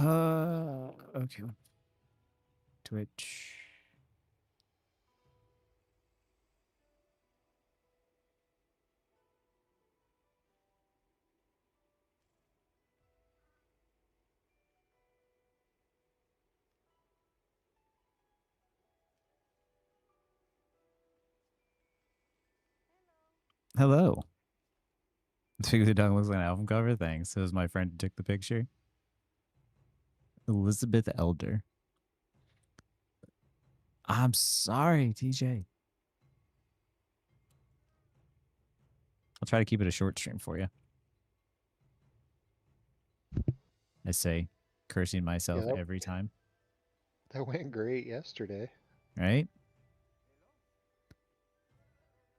Okay. Twitch. Hello. Figure the dog looks like an album cover. Thanks. It was my friend who took the picture. Elizabeth Elder. I'm sorry, TJ. I'll try to keep it a short stream for you. I say, cursing myself every time. That went great yesterday. Right?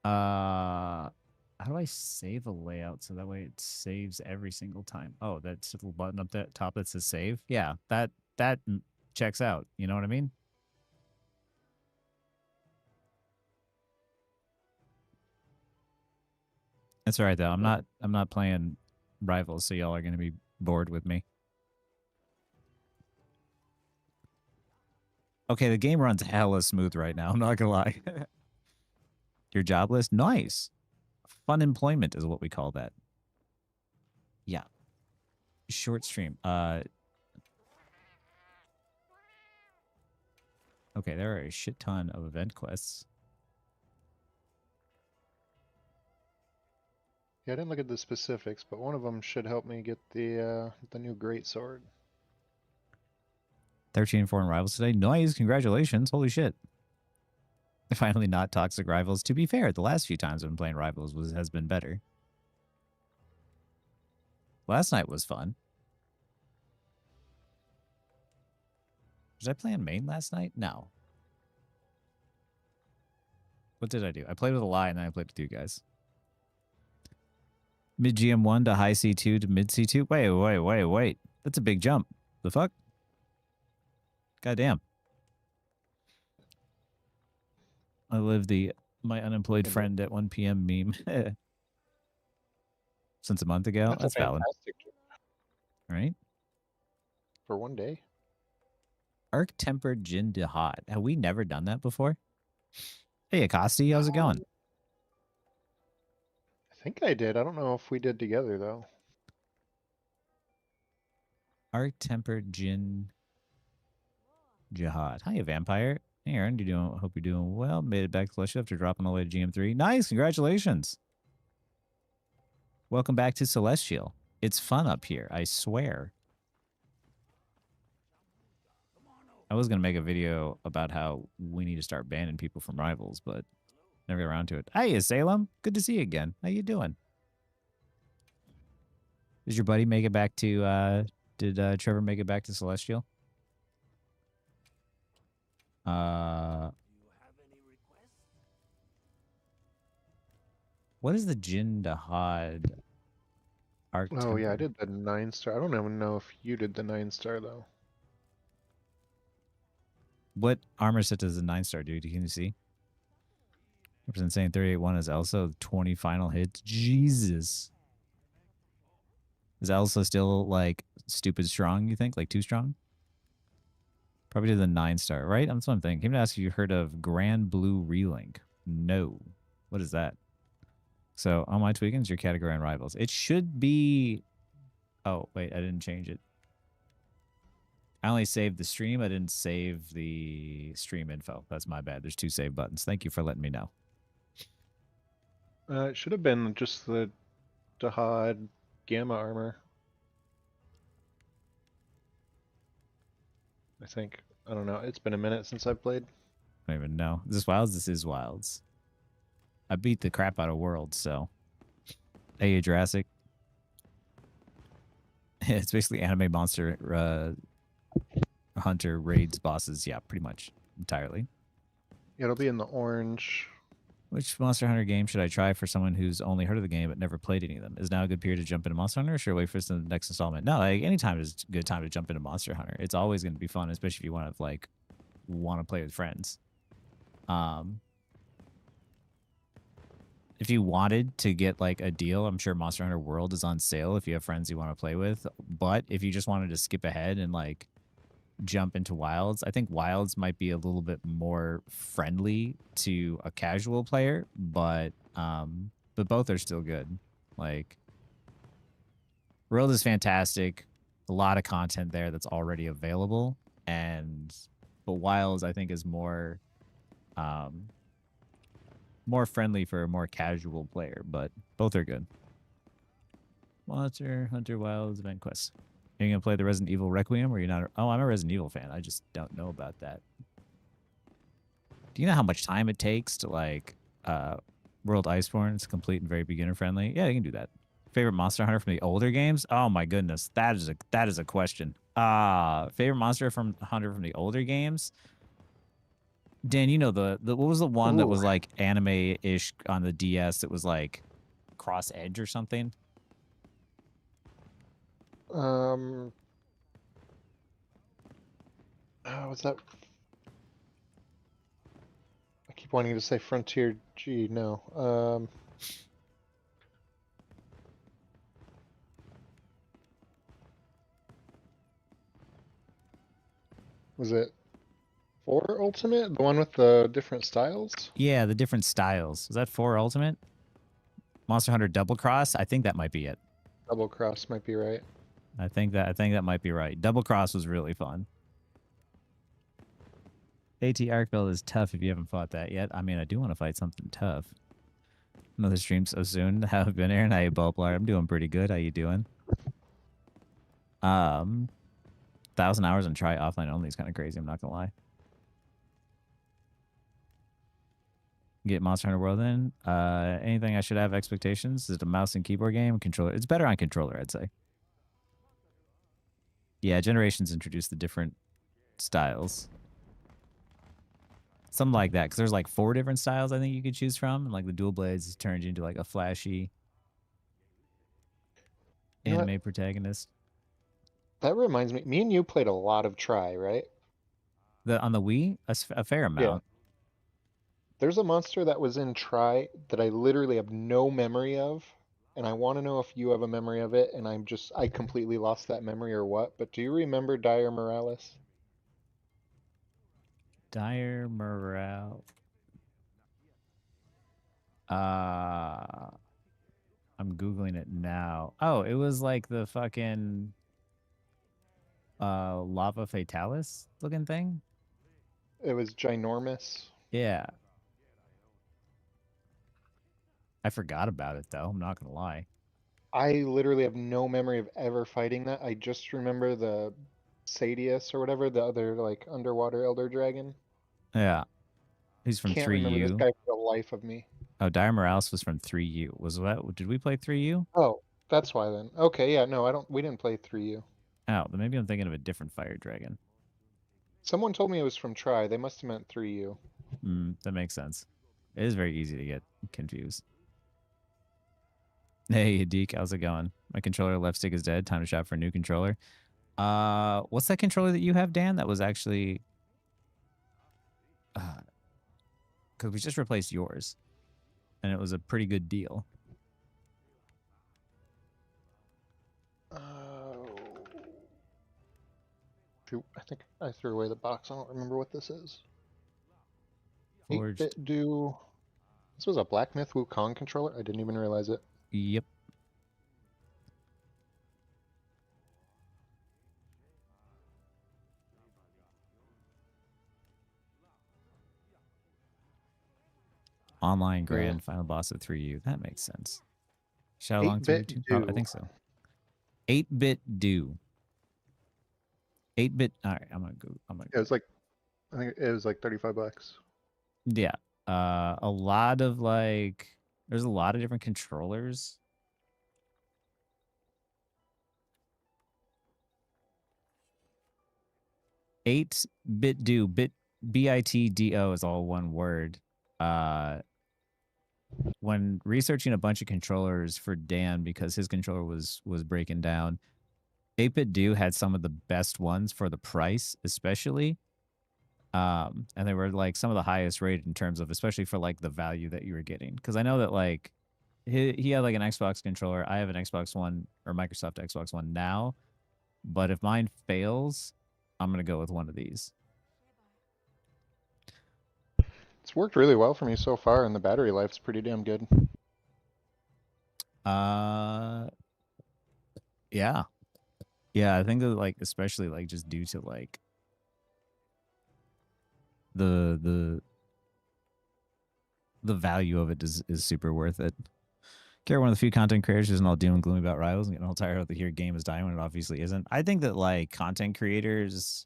How do I save a layout so that way it saves every single time? Oh, that's a little button up there top that says save. Yeah, that checks out. You know what I mean? That's all right though. I'm not playing Rivals, so y'all are gonna be bored with me. Okay, the game runs hella smooth right now. I'm not gonna lie. You're jobless? Nice. Fun employment is what we call that. Yeah. Short stream. Okay, there are a shit ton of event quests. Yeah, I didn't look at the specifics, but one of them should help me get the new great sword. 13 foreign rivals today. Nice. Congratulations. Holy shit. Finally not toxic rivals. To be fair, the last few times I've been playing rivals has been better. Last night was fun. Was I playing main last night? No. What did I do? I played with a lie and then I played with you guys. Mid GM1 to high C2 to mid C2. Wait. That's a big jump. The fuck? Goddamn. I live my unemployed friend at 1 p.m. meme. Since a month ago. That's valid. Jump. Right? For one day. Arc-tempered Jin Jihad. Have we never done that before? Hey, Acosti, how's it going? I think I did. I don't know if we did together, though. Arc-tempered Jin Jihad. Hi, Vampire. Hey, Aaron, hope you're doing well. Made it back to Celestial after dropping all the way to GM3. Nice, congratulations. Welcome back to Celestial. It's fun up here, I swear. I was going to make a video about how we need to start banning people from Rivals, but never got around to it. Hey, Salem. Good to see you again. How you doing? Did your buddy make it back to, did Trevor make it back to Celestial? What is the Jin Jihad arc? Oh, yeah, I did the 9-star. I don't even know if you did the 9-star, though. What armor set does the 9-star do? Can you see? Represent saying 38-1 is Elsa, 20 final hits. Jesus. Is Elsa still, like, stupid strong, you think? Like, too strong? Probably did the 9-star, right? That's what I'm thinking. Came to ask if you heard of Grand Blue Relink. No. What is that? So, on my tweakings, your category on Rivals. It should be... Oh, wait, I didn't change it. I only saved the stream. I didn't save the stream info. That's my bad. There's 2 save buttons. Thank you for letting me know. It should have been just the Jihad Gamma armor. I think. I don't know. It's been a minute since I've played. I don't even know. Is this Wilds? This is Wilds. I beat the crap out of Worlds, so. Hey, Jurassic. It's basically anime monster hunter raids bosses. Yeah, pretty much entirely. It'll be in the orange. Which Monster Hunter game should I try for someone who's only heard of the game but never played any of them? Is now a good period to jump into Monster Hunter, or should I wait for the next installment? No, like anytime is a good time to jump into Monster Hunter. It's always going to be fun, especially if you want want to play with friends. If if you wanted to get like a deal, I'm sure Monster Hunter World is on sale if you have friends you want to play with. But if you just wanted to skip ahead and like jump into Wilds, I think Wilds might be a little bit more friendly to a casual player, but both are still good. Like World is fantastic, a lot of content there that's already available, and but Wilds I think is um more friendly for a more casual player, but both are good. Monster Hunter Wilds Event Quest. Are you gonna play the Resident Evil Requiem, or you're not? Oh, I'm a Resident Evil fan. I just don't know about that. Do you know how much time it takes to like World Iceborne? It's complete and very beginner friendly. Yeah, you can do that. Favorite Monster Hunter from the older games? Oh my goodness, that is a question. Favorite Hunter from the older games? Dan, you know the what was the one that Ooh. was like anime-ish on the DS? It was like Cross Edge or something. Was that? I keep wanting to say Frontier G. No. Was it 4 Ultimate? The one with the different styles? Yeah, the different styles. Was that 4 Ultimate? Monster Hunter Double Cross? I think that might be it. Double Cross might be right. I think that might be right. Double Cross was really fun. AT Arkville is tough if you haven't fought that yet. I mean, I do want to fight something tough. Another stream so soon. How have you been, Aaron? How you, Ballplar? I'm doing pretty good. How you doing? 1,000 hours and try offline only is kind of crazy. I'm not gonna lie. Get Monster Hunter World in. Anything I should have expectations? Is it a mouse and keyboard game? Controller? It's better on controller, I'd say. Yeah, Generations introduced the different styles. Something like that, because there's like 4 different styles I think you could choose from, and like the dual blades turned into like a flashy anime protagonist. That reminds me. Me and you played a lot of Try, right? On the Wii, a fair Yeah. amount. There's a monster that was in Try that I literally have no memory of, and I want to know if you have a memory of it, and I completely lost that memory or what. But do you remember Dire Morales? Dire Morale. I'm Googling it now. Oh, it was like the fucking Lava Fatalis looking thing? It was ginormous. Yeah. I forgot about it though, I'm not gonna lie. I literally have no memory of ever fighting that. I just remember the Sadius or whatever, the other like underwater elder dragon. Yeah. He's from Can't remember this 3U. guy for the life of me. Oh, Dire Morales was from 3U. Was that, did we play 3U? Oh, that's why then. Okay, yeah, no, we didn't play 3U. Oh, then maybe I'm thinking of a different fire dragon. Someone told me it was from Try. They must have meant 3U. That makes sense. It is very easy to get confused. Hey, Deke, how's it going? My controller left stick is dead. Time to shop for a new controller. What's that controller that you have, Dan? That was actually, because we just replaced yours, and it was a pretty good deal. Shoot, I think I threw away the box. I don't remember what this is. Forged. 8-bit do. This was a Black Myth Wukong controller. I didn't even realize it. Yep. Online grand final boss of 3U. That makes sense. Shout along to 8-bit I think so. 8-bit do. 8-bit. All right, I'm gonna go. It was like, I think it was like $35. Yeah. A lot of like, there's a lot of different controllers. Eight bit do BITDO is all one word. When researching a bunch of controllers for Dan because his controller was breaking down, 8-bit do had some of the best ones for the price, especially. And they were like some of the highest rated in terms of, especially for like the value that you were getting. Because I know that like he had like an Xbox controller. I have an Xbox One or Microsoft Xbox One now, but if mine fails, I'm gonna go with one of these. It's worked really well for me so far, and the battery life's pretty damn good. Uh, yeah, yeah. I think that like especially like just due to like the the value of it is super worth it. Care one of the few content creators who's all doom and gloomy about rivals and getting all tired of the here game is dying when it obviously isn't. I think that like content creators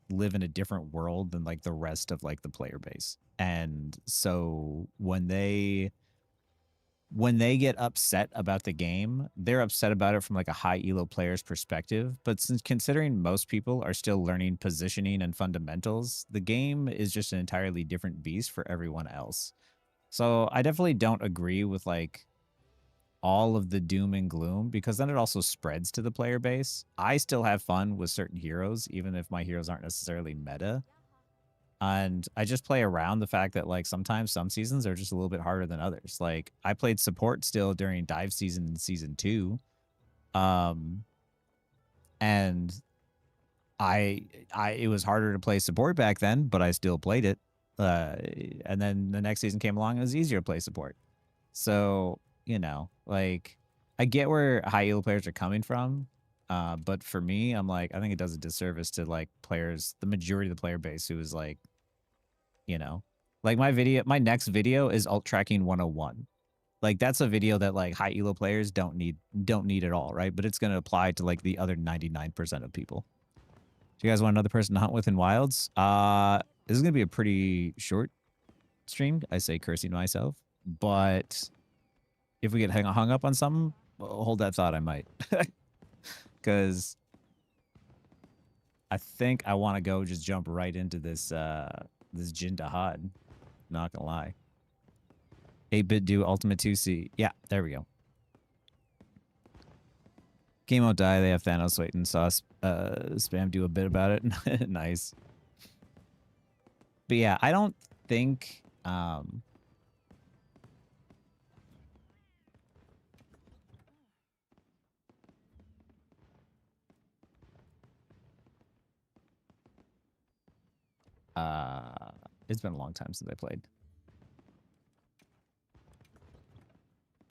live in a different world than like the rest of like the player base. And so when they get upset about the game, they're upset about it from like a high elo player's perspective. But since considering most people are still learning positioning and fundamentals, the game is just an entirely different beast for everyone else. So I definitely don't agree with like all of the doom and gloom because then it also spreads to the player base. I still have fun with certain heroes, even if my heroes aren't necessarily meta. And I just play around the fact that like sometimes some seasons are just a little bit harder than others. Like I played support still during dive season in season 2. Um and I it was harder to play support back then, but I still played it. And then the next season came along and it was easier to play support. So, you know, like I get where high elo players are coming from. But for me, I'm like, I think it does a disservice to like players, the majority of the player base who is like, you know, like my next video is alt tracking 101. Like that's a video that like high elo players don't need at all, right? But it's going to apply to like the other 99% of people. Do you guys want another person to hunt with in wilds? This is going to be a pretty short stream. I say cursing myself, but if we get hung up on something, hold that thought. I might, because I think I want to go just jump right into this this Jin Dahad. Not gonna lie. 8-bit do Ultimate 2C. Yeah, there we go. Game won't die. They have Thanos waiting. Saw spam do a bit about it. Nice. But yeah, I don't think it's been a long time since I played.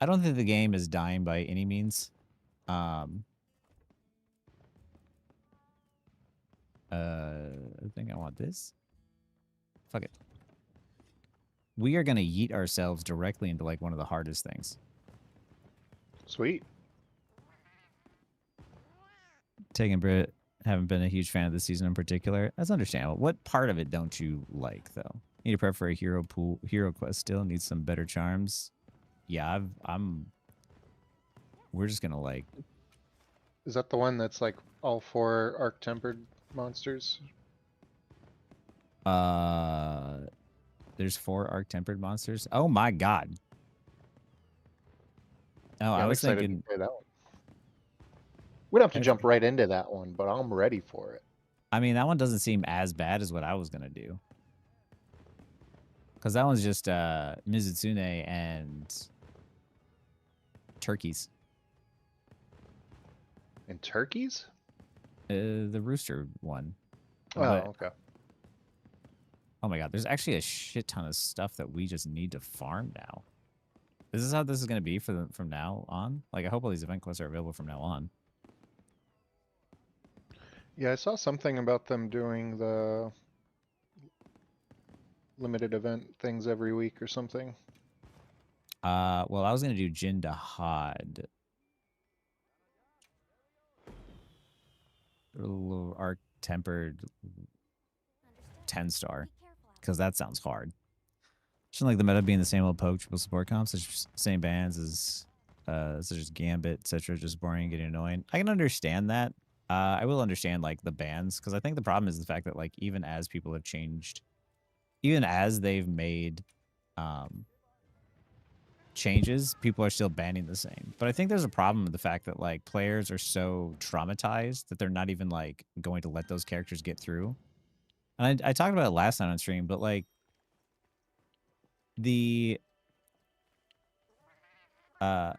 I don't think the game is dying by any means. I think I want this. Fuck it. We are gonna yeet ourselves directly into like one of the hardest things. Sweet. Taking Brit, haven't been a huge fan of this season in particular. That's understandable. What part of it don't you like though? Need to prep for a hero pool, hero quest still. Needs some better charms. Yeah, we're just gonna like. Is that the one that's like all 4 arc-tempered monsters? There's 4 arc-tempered monsters. Oh my god. Oh, Yeah, I I'm was excited thinking. to play that one. We don't have to jump right into that one, but I'm ready for it. I mean, that one doesn't seem as bad as what I was gonna do. Because that one's just Mizutsune and turkeys. And turkeys? The rooster one. Oh, But, okay. oh my god, there's actually a shit ton of stuff that we just need to farm now. This is how this is going to be from now on? Like, I hope all these event quests are available from now on. Yeah, I saw something about them doing the limited event things every week or something. Well, I was going to do Jin Dahad. Arc tempered 10-star. Because that sounds hard. Shouldn't like the meta being the same old poke triple support comps, such same bands as such as Gambit, etc. Just boring and getting annoying. I can understand that. I will understand like the bans because I think the problem is the fact that like even as people have changed, even as they've made changes, people are still banning the same. But I think there's a problem with the fact that like players are so traumatized that they're not even like going to let those characters get through. And I talked about it last night on stream, but like the I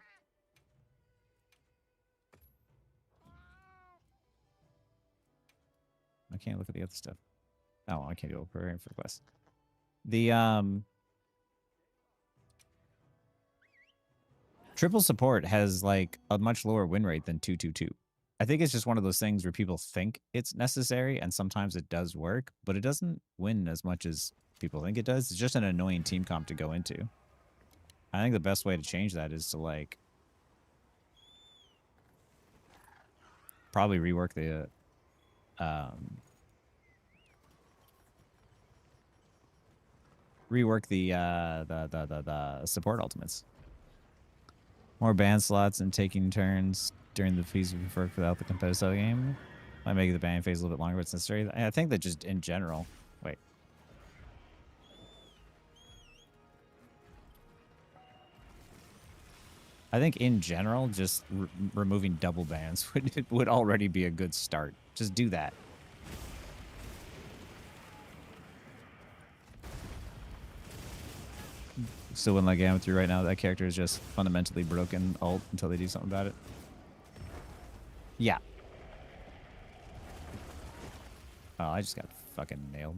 can't look at the other stuff. Oh, I can't do it preparing for quests. The triple support has like a much lower win rate than 222. I think it's just one of those things where people think it's necessary, and sometimes it does work, but it doesn't win as much as people think it does. It's just an annoying team comp to go into. I think the best way to change that is to like probably rework the support ultimates. More ban slots and taking turns during the phase of work without the competitive side of the game might make the ban phase a little bit longer, but it's necessary. I think that just in general. Wait. I think in general, just removing double bans would already be a good start. Just do that. Still in that game with you right now. That character is just fundamentally broken ult until they do something about it. Yeah. Oh, I just got fucking nailed.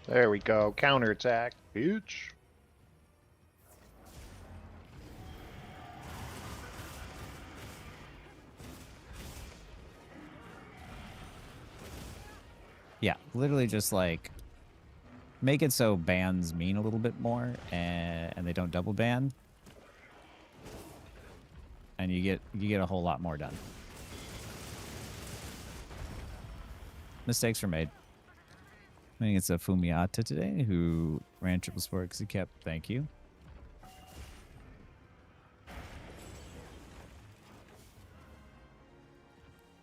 There we go. Counterattack, bitch. Yeah, literally just like make it so bans mean a little bit more and they don't double ban. And you get a whole lot more done. Mistakes were made. I think it's a Fumiata today who ran triple sport because he kept. Thank you.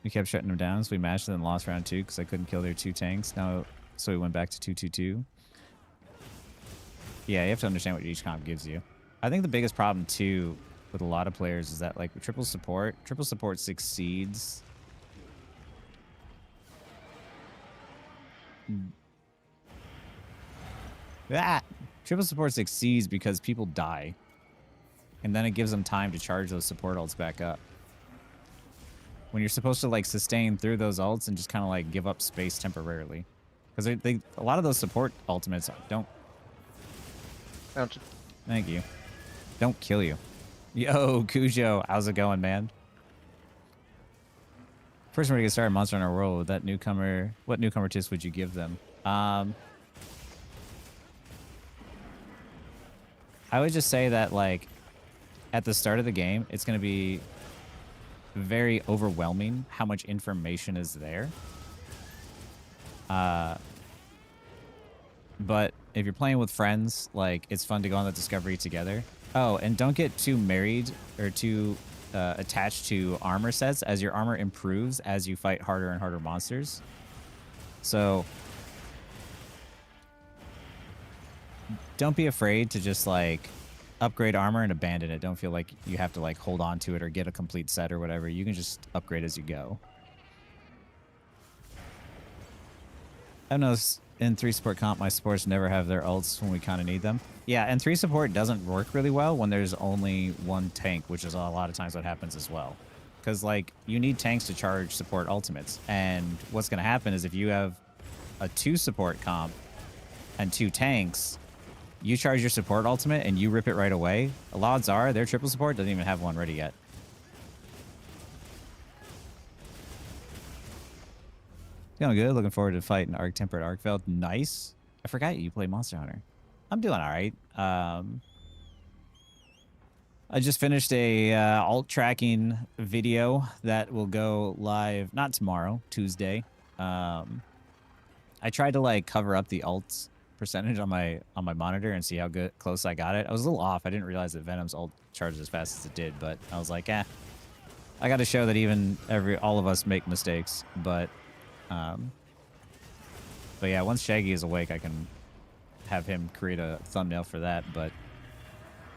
We kept shutting them down, so we matched them and lost round 2 because I couldn't kill their 2 tanks. Now, so we went back to 2-2-2. Yeah, you have to understand what each comp gives you. I think the biggest problem too with a lot of players is that like triple support succeeds. Triple support succeeds because people die. And then it gives them time to charge those support ults back up. When you're supposed to like sustain through those ults and just kind of like give up space temporarily. Because a lot of those support ultimates don't... Thank you. Don't kill you. Yo, Cujo, how's it going, man? First one to get started Monster Hunter World with that newcomer. What newcomer tips would you give them? I would just say that like at the start of the game, it's going to be very overwhelming how much information is there. But if you're playing with friends, like it's fun to go on the discovery together. Oh, and don't get too married or too attached to armor sets as your armor improves as you fight harder and harder monsters. So don't be afraid to just like upgrade armor and abandon it. Don't feel like you have to like hold on to it or get a complete set or whatever. You can just upgrade as you go. I've noticed in 3 support comp, my supports never have their ults when we kind of need them. Yeah, and 3 support doesn't work really well when there's only one tank, which is a lot of times what happens as well. Because, like, you need tanks to charge support ultimates. And what's going to happen is if you have a 2 support comp and 2 tanks, you charge your support ultimate and you rip it right away. The odds are their triple support doesn't even have one ready yet. Feeling good. Looking forward to fighting Arc Tempered Arcveld. Nice. I forgot you play Monster Hunter. I'm doing all right. I just finished a alt tracking video that will go live not tomorrow, Tuesday. I tried to like cover up the alt percentage on my monitor and see how close I got it. I was a little off. I didn't realize that Venom's ult charged as fast as it did, but I was like, I got to show that even all of us make mistakes. But yeah, once Shaggy is awake, I can have him create a thumbnail for that. But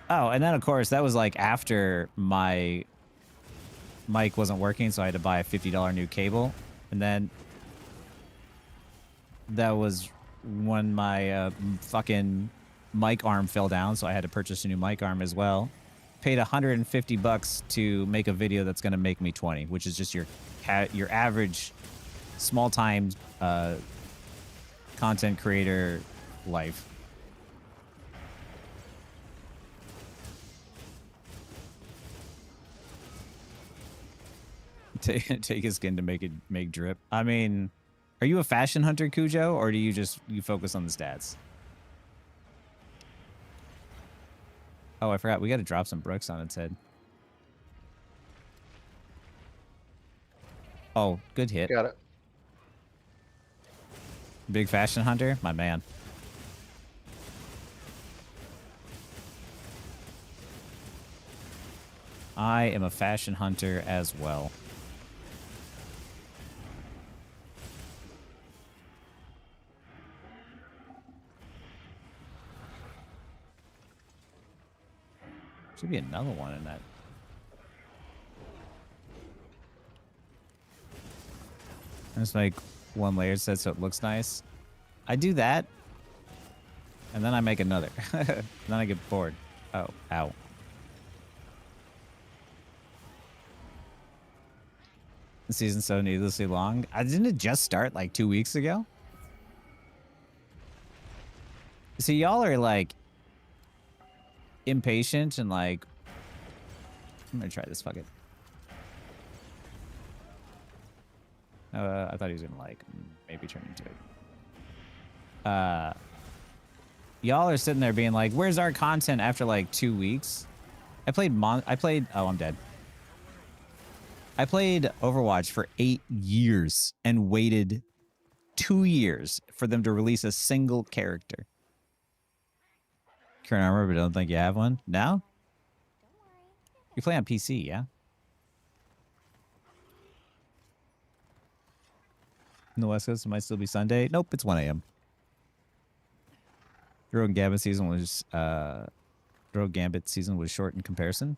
oh, and then of course that was like after my mic wasn't working, so I had to buy a $50 new cable. And then that was when my fucking mic arm fell down, so I had to purchase a new mic arm as well. Paid $150 to make a video that's going to make me 20, which is just your average small time content creator life. Take his skin to make drip. I mean, are you a fashion hunter, Cujo, or do you focus on the stats? Oh, I forgot. We got to drop some bricks on its head. Oh, good hit. Got it. Big fashion hunter? My man. I am a fashion hunter as well. Should be another one in that. Just make one layer set so it looks nice. I do that, and then I make another. And then I get bored. Oh, ow. The season's so needlessly long. Didn't it just start like 2 weeks ago? So y'all are like impatient and like, I'm gonna try this. Fuck it. I thought he was gonna like maybe turn into it. Y'all are sitting there being like, "Where's our content?" After like 2 weeks. Oh, I'm dead. I played Overwatch for 8 years and waited 2 years for them to release a single character. Current armor, but don't think you have one? No? You play on PC, yeah? In the West Coast, it might still be Sunday. Nope, it's 1 a.m. Rogue Gambit season was short in comparison.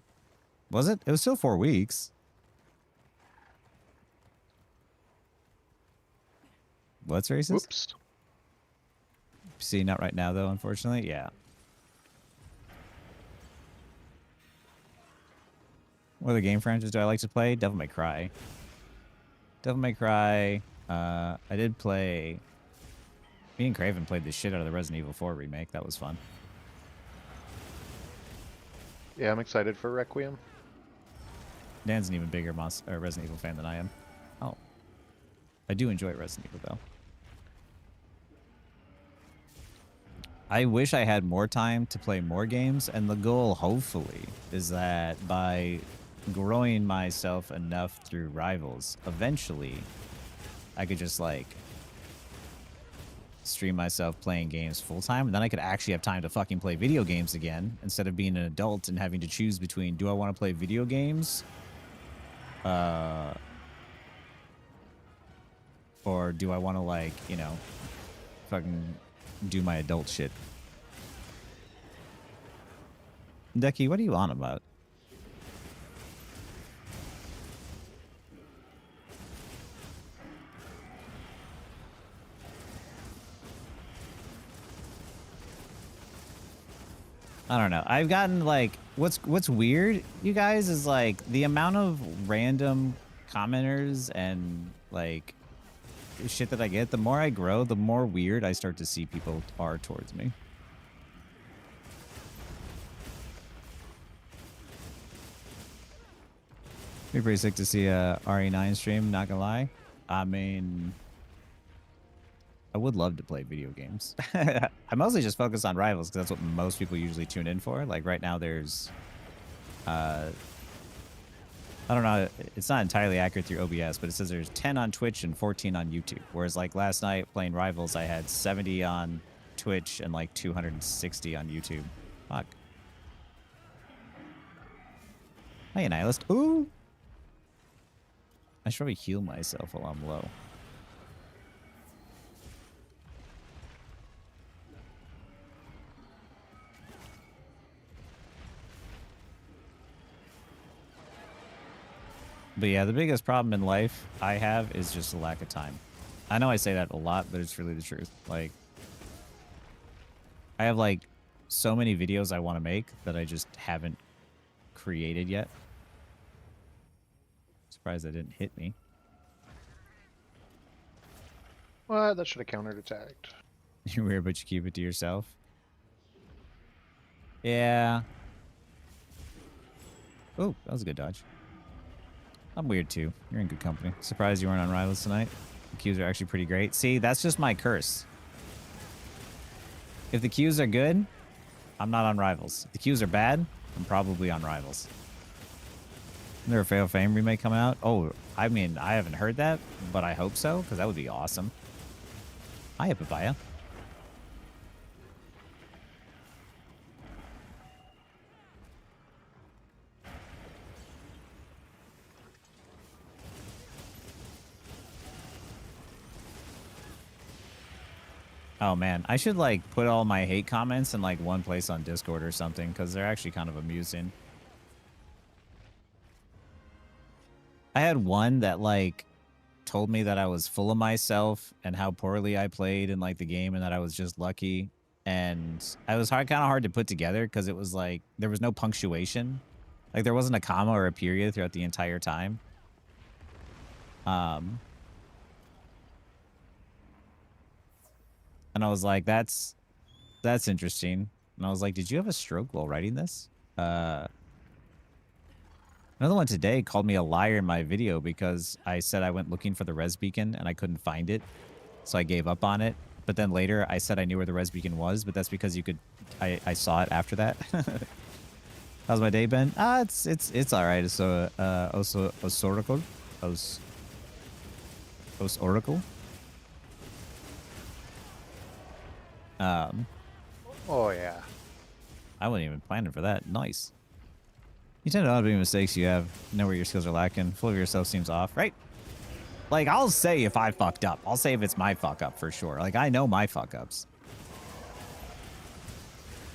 Was it? It was still 4 weeks. What's racist? Whoops. See, not right now though, unfortunately. Yeah. What other game franchises do I like to play? Devil May Cry. Devil May Cry. I did play. Me and Craven played the shit out of the Resident Evil 4 remake. That was fun. Yeah, I'm excited for Requiem. Dan's an even bigger Resident Evil fan than I am. Oh. I do enjoy Resident Evil, though. I wish I had more time to play more games, and the goal, hopefully, is that by growing myself enough through Rivals, eventually, I could just, like, stream myself playing games full-time, and then I could actually have time to fucking play video games again, instead of being an adult and having to choose between, do I want to play video games? Or do I want to, like, you know, fucking do my adult shit? Decky, what are you on about? I don't know. I've gotten, like, what's weird, you guys, is like the amount of random commenters and like shit that I get. The more I grow, the more weird I start to see people are towards me. Be pretty sick to see a RE9 stream, not gonna lie. I mean, I would love to play video games. I mostly just focus on Rivals because that's what most people usually tune in for. Like right now there's, I don't know, it's not entirely accurate through OBS, but it says there's 10 on Twitch and 14 on YouTube. Whereas like last night playing Rivals, I had 70 on Twitch and like 260 on YouTube. Fuck. Hey, Nihilist. Ooh! I should probably heal myself while I'm low. But yeah, the biggest problem in life I have is just a lack of time. I know I say that a lot, but it's really the truth. Like, I have like so many videos I want to make that I just haven't created yet. Surprised that didn't hit me. What? That should have counterattacked. You're weird, but you keep it to yourself. Yeah. Oh, that was a good dodge. I'm weird too. You're in good company. Surprised you weren't on Rivals tonight. The queues are actually pretty great. See, that's just my curse. If the queues are good, I'm not on Rivals. If the queues are bad, I'm probably on Rivals. Is there a Fatal Fame remake coming out? Oh, I mean, I haven't heard that, but I hope so, because that would be awesome. Hi, Papaya. Oh man, I should like put all my hate comments in like one place on Discord or something, because they're actually kind of amusing. I had one that like told me that I was full of myself and how poorly I played in like the game and that I was just lucky. And I was kind of hard to put together because it was like there was no punctuation. Like there wasn't a comma or a period throughout the entire time. And I was like, that's interesting. And I was like, did you have a stroke while writing this? Another one today called me a liar in my video because I said I went looking for the res beacon and I couldn't find it. So I gave up on it. But then later I said I knew where the res beacon was, but that's because you could, I saw it after that. How's my day been? It's all right. So, Oracle. Oracle. Oh yeah. I wasn't even planning for that. Nice. You tend to not be mistakes you have. Know where your skills are lacking. Full of yourself seems off, right? Like, I'll say if I fucked up. I'll say if it's my fuck up for sure. Like, I know my fuck ups.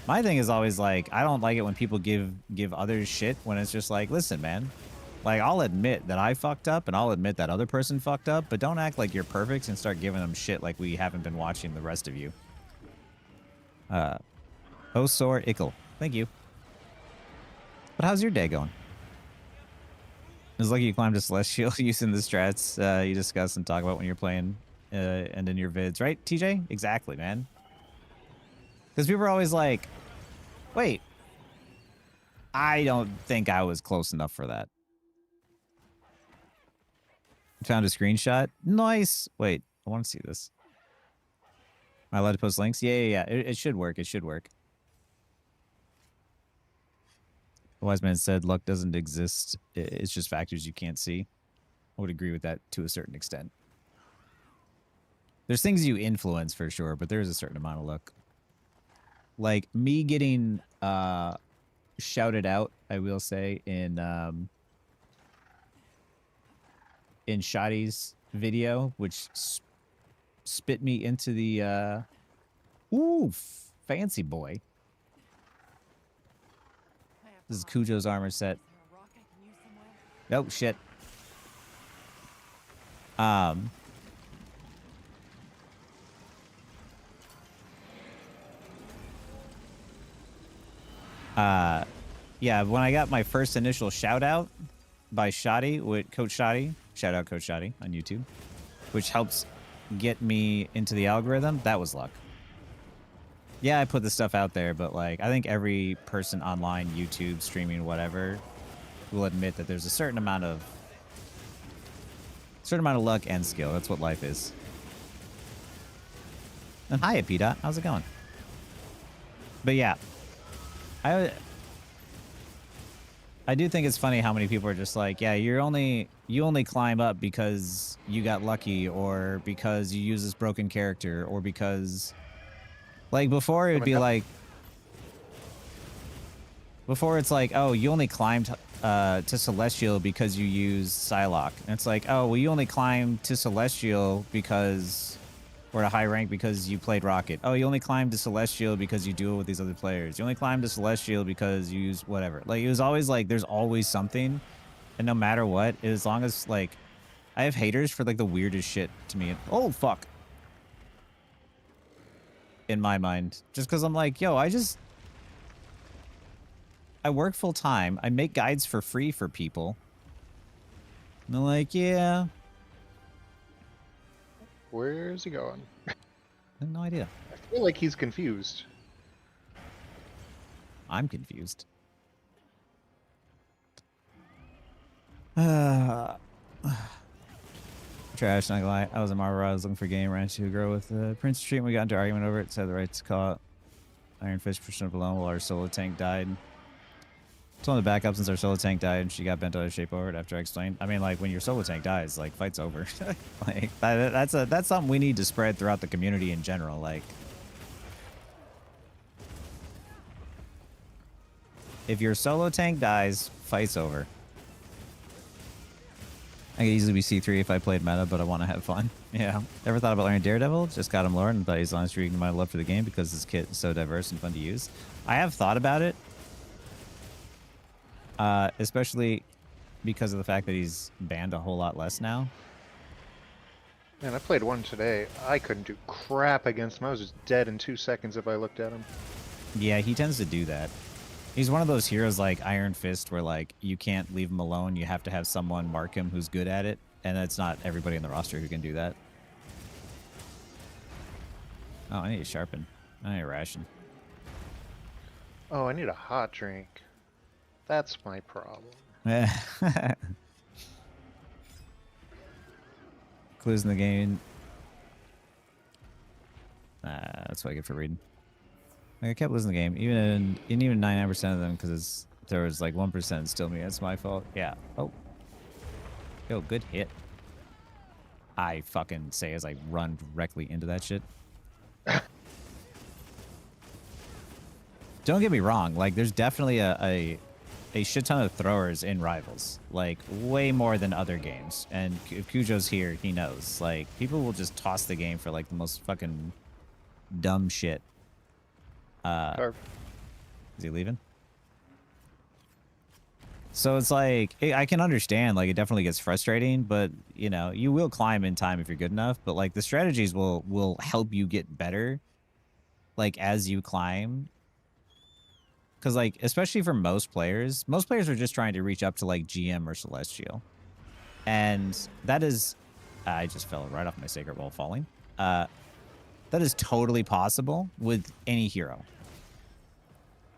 My thing is always like, I don't like it when people give others shit when it's just like, listen, man. Like, I'll admit that I fucked up and I'll admit that other person fucked up, but don't act like you're perfect and start giving them shit like we haven't been watching the rest of you. Osor Ickle. Thank you. But how's your day going? It's like you climbed a Celestial using the strats you discuss and talk about when you're playing and in your vids, right, TJ? Exactly, man. Because people are always like, wait, I don't think I was close enough for that. Found a screenshot. Nice. Wait, I want to see this. Am I allowed to post links? Yeah. It should work. It should work. The wise man said luck doesn't exist. It's just factors you can't see. I would agree with that to a certain extent. There's things you influence for sure, but there's a certain amount of luck. Like me getting shouted out, I will say, in Shotty's video, which spit me into the ooh, fancy boy. This is Cujo's armor set. Oh shit. Yeah, when I got my first initial shout out by Shotty with Coach Shotty, shout out Coach Shotty on YouTube, which helps get me into the algorithm, that was luck. Yeah, I put this stuff out there, but like I think every person online, YouTube, streaming, whatever, will admit that there's a certain amount of luck and skill. That's what life is. And hi, P-Dot. How's it going? But yeah, I do think it's funny how many people are just like, yeah, you only climb up because you got lucky or because you use this broken character or because like before it would be like it's like, oh, you only climbed to Celestial because you used Psylocke. And it's like, oh, well, you only climbed to Celestial because or to high rank because you played Rocket. Oh, you only climbed to Celestial because you duel with these other players. You only climbed to Celestial because you use whatever. Like, it was always like, there's always something. And no matter what, as long as, like, I have haters for like the weirdest shit to me. Oh fuck. In my mind, just because I'm like, yo, I work full time. I make guides for free for people. And they're like, yeah. Where's he going? I have no idea. I feel like he's confused. I'm confused. Trash, not gonna lie. I was in Marvel. I was looking for a game. Ran into a girl with Prince Street. We got into an argument over it. Said the right to call it. Iron Fist pushed up alone while our solo tank died. Told him to back up since our solo tank died, and she got bent out of shape over it after I explained. I mean, like, when your solo tank dies, like, fight's over. Like, that's something we need to spread throughout the community in general. Like, if your solo tank dies, fight's over. I could easily be C3 if I played meta, but I want to have fun. Yeah. Ever thought about learning Daredevil? Just got him lowered and thought he's honest reading my love for the game because his kit is so diverse and fun to use. I have thought about it. Especially because of the fact that he's banned a whole lot less now. Man, I played one today. I couldn't do crap against him. I was just dead in 2 seconds if I looked at him. Yeah, he tends to do that. He's one of those heroes like Iron Fist where, like, you can't leave him alone. You have to have someone mark him who's good at it. And it's not everybody in the roster who can do that. Oh, I need to sharpen. I need a ration. Oh, I need a hot drink. That's my problem. Clues in the game. That's what I get for reading. Like, I kept losing the game, even 99% of them, because there was like 1% still me. That's my fault. Yeah. Oh. Yo, good hit. I fucking say as I run directly into that shit. Don't get me wrong. Like, there's definitely a shit ton of throwers in Rivals. Like, way more than other games. And if Cujo's here, he knows. Like, people will just toss the game for, like, the most fucking dumb shit. Is he leaving? So it's like, I can understand, like, it definitely gets frustrating, but, you know, you will climb in time if you're good enough, but, like, the strategies will help you get better, like, as you climb. Because, like, especially for most players are just trying to reach up to, like, GM or Celestial. And that is... I just fell right off my sacred while falling. That is totally possible with any hero.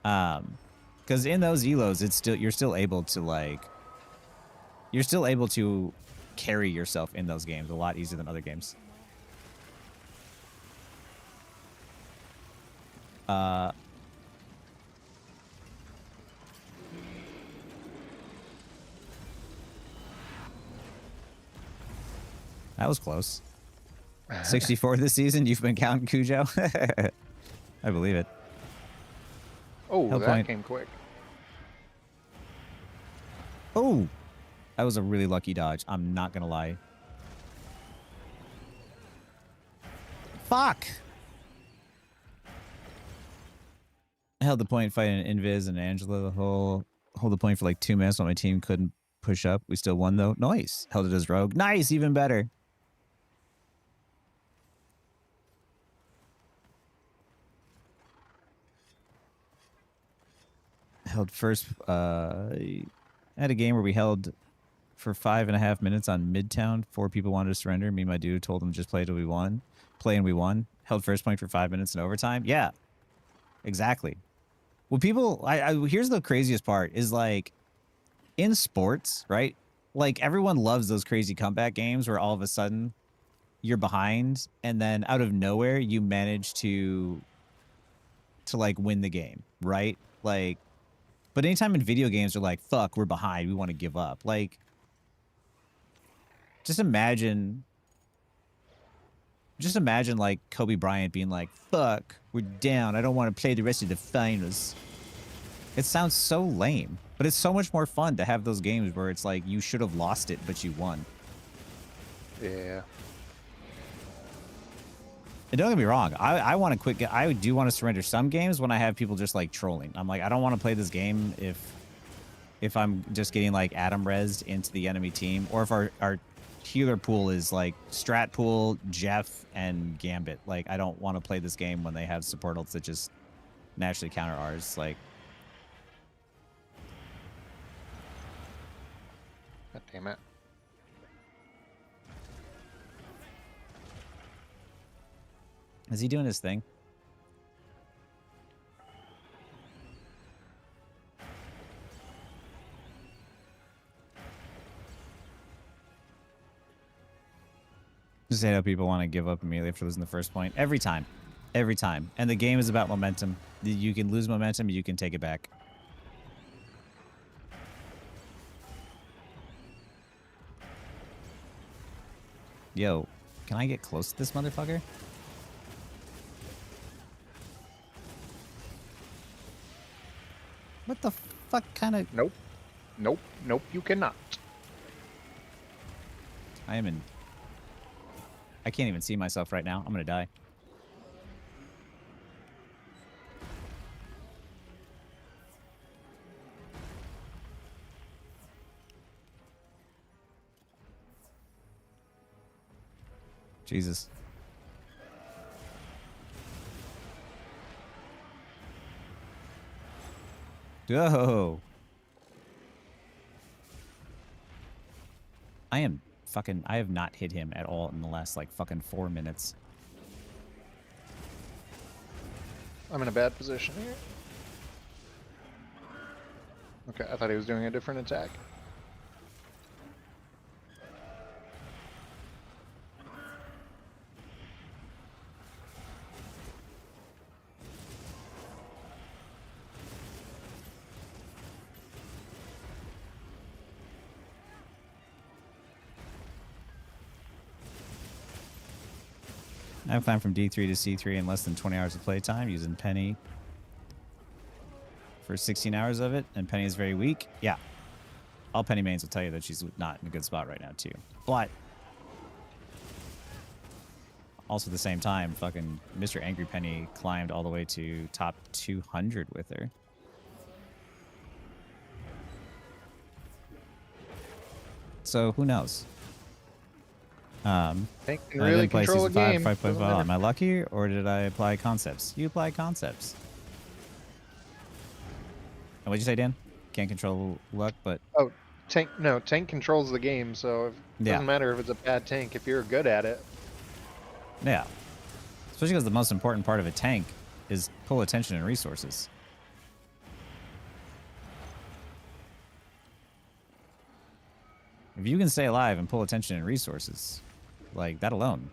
Because in those elos, you're still able to carry yourself in those games a lot easier than other games. That was close. 64 this season. You've been counting Cujo. I believe it. Oh, Hell that point. came quick. Oh, that was a really lucky dodge. I'm not gonna lie. Fuck. I held the point fighting Invis and Angela hold the point for like 2 minutes while my team couldn't push up. We still won though. Nice. Held it as rogue. Nice, even better. Held first. I had a game where we held for 5.5 minutes on Midtown. 4 people wanted to surrender. Me and my dude told them just play till we won. Play and we won. Held first point for 5 minutes in overtime. Yeah, exactly. Well, people, here's the craziest part is like in sports, right? Like everyone loves those crazy comeback games where all of a sudden you're behind and then out of nowhere you manage to like win the game, right? Like, but anytime in video games they're like, fuck, we're behind, we want to give up. Like, just imagine like Kobe Bryant being like, fuck, we're down, I don't want to play the rest of the finals. It sounds so lame, but it's so much more fun to have those games where it's like you should have lost it, but you won. Yeah. And don't get me wrong, I want to quit. I do want to surrender some games when I have people just like trolling. I'm like, I don't want to play this game if I'm just getting like atom rezzed into the enemy team, or if our healer pool is like Strat pool, Jeff, and Gambit. Like, I don't want to play this game when they have support ults that just naturally counter ours. Like, God damn it. is he doing his thing? Just hate how people want to give up immediately after losing the first point. Every time. Every time. And the game is about momentum. You can lose momentum, you can take it back. Yo, can I get close to this motherfucker? What the fuck kind of... Nope. Nope. Nope, you cannot. I am in... I can't even see myself right now. I'm gonna die. Jesus. Whoa. I am fucking... I have not hit him at all in the last, like, fucking 4 minutes. I'm in a bad position here. Okay, I thought he was doing a different attack. I've climbed from D3 to C3 in less than 20 hours of playtime using Penny for 16 hours of it, and Penny is very weak. Yeah. All Penny mains will tell you that she's not in a good spot right now, too. But also at the same time, fucking Mr. Angry Penny climbed all the way to top 200 with her. So who knows? Tank can I really didn't play control a season 5, game. 5.5. Doesn't matter. Am I lucky, or did I apply concepts? You apply concepts. And what'd you say, Dan? Can't control luck, but... Oh, tank controls the game, so it doesn't matter if it's a bad tank if you're good at it. Yeah. Especially because the most important part of a tank is pull attention and resources. If you can stay alive and pull attention and resources, like that alone.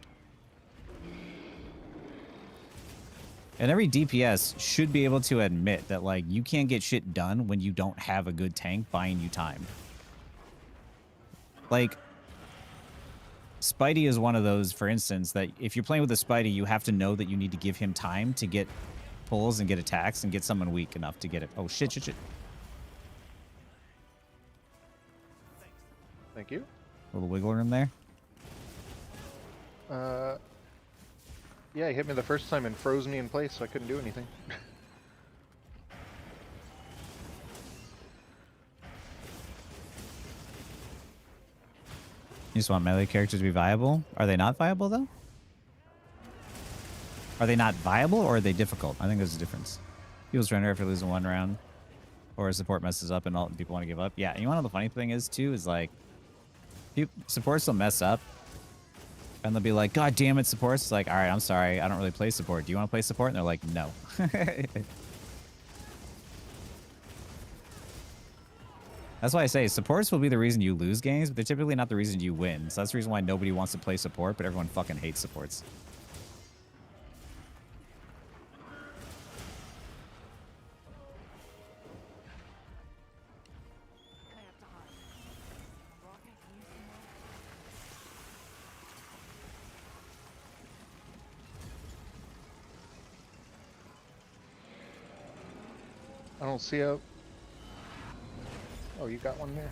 And every DPS should be able to admit that, like, you can't get shit done when you don't have a good tank buying you time. Like, Spidey is one of those, for instance, that if you're playing with a Spidey, you have to know that you need to give him time to get pulls and get attacks and get someone weak enough to get it. Oh, shit. Thank you. A little wiggle room there. Yeah, he hit me the first time and froze me in place, so I couldn't do anything. You just want melee characters to be viable? Are they not viable, though? Are they not viable, or are they difficult? I think there's a difference. People surrender after losing one round, or a support messes up and all people want to give up. Yeah, and you want to know the funny thing is, too, is like, supports will mess up, and they'll be like, God damn it, supports. It's like, all right, I'm sorry, I don't really play support. Do you want to play support? And they're like, no. That's why I say supports will be the reason you lose games, but they're typically not the reason you win. So that's the reason why nobody wants to play support, but everyone fucking hates supports. I don't see a... Oh, you got one there?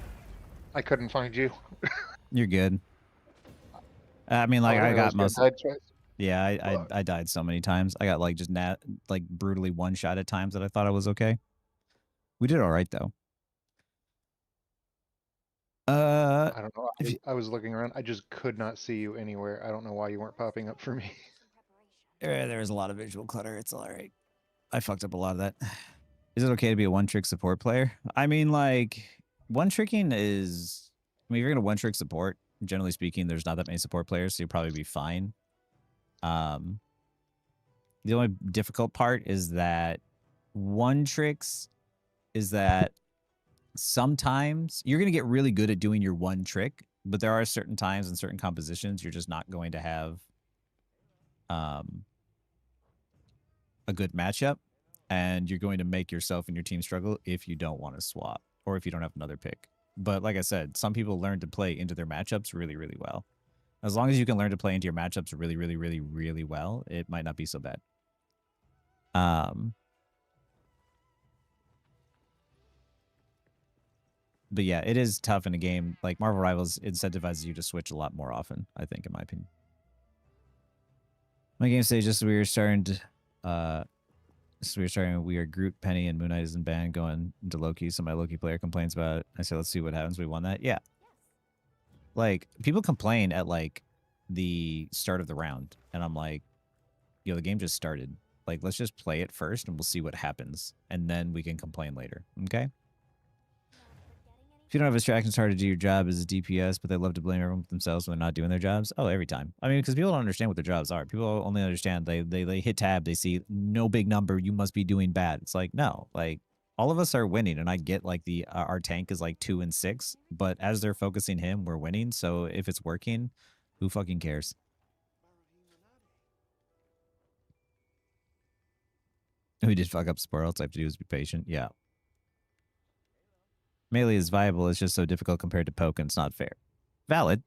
I couldn't find you. You're good. I mean, like, I got most... Died twice. Yeah, I died so many times. I got, like, just like brutally one-shot at times that I thought I was okay. We did all right, though. Uh, I don't know. if you, I was looking around. I just could not see you anywhere. I don't know why you weren't popping up for me. there's a lot of visual clutter. It's all right. I fucked up a lot of that. Is it okay to be a one-trick support player? I mean, like, one-tricking is... I mean, if you're going to one-trick support, generally speaking, there's not that many support players, so you'll probably be fine. The only difficult part is that one-tricks is that sometimes you're going to get really good at doing your one trick, but there are certain times and certain compositions you're just not going to have a good matchup, and you're going to make yourself and your team struggle if you don't want to swap or if you don't have another pick. But like I said, some people learn to play into their matchups really, really well. As long as you can learn to play into your matchups really, really, really, really well, it might not be so bad. But yeah, it is tough in a game. Like Marvel Rivals incentivizes you to switch a lot more often, I think, in my opinion. My game stage just we were starting to we are Groot, Penny, and Moon Knight is in band going into Loki, so my Loki player complains about it. I said, let's see what happens. We won that. Yeah. Like, people complain at like the start of the round, and I'm like, yo, the game just started. Like, let's just play it first and we'll see what happens. And then we can complain later. Okay? If you don't have a distraction, it's hard to do your job as a DPS, but they love to blame everyone for themselves when they're not doing their jobs. Oh, every time. I mean, because people don't understand what their jobs are. People only understand they hit tab, they see no big number, you must be doing bad. It's like, no, like all of us are winning, and I get like the our tank is like 2 and 6, but as they're focusing him, we're winning. So if it's working, who fucking cares? We did fuck up support. All I have to do is be patient. Yeah. Melee is viable. It's just so difficult compared to poke, and it's not fair. Valid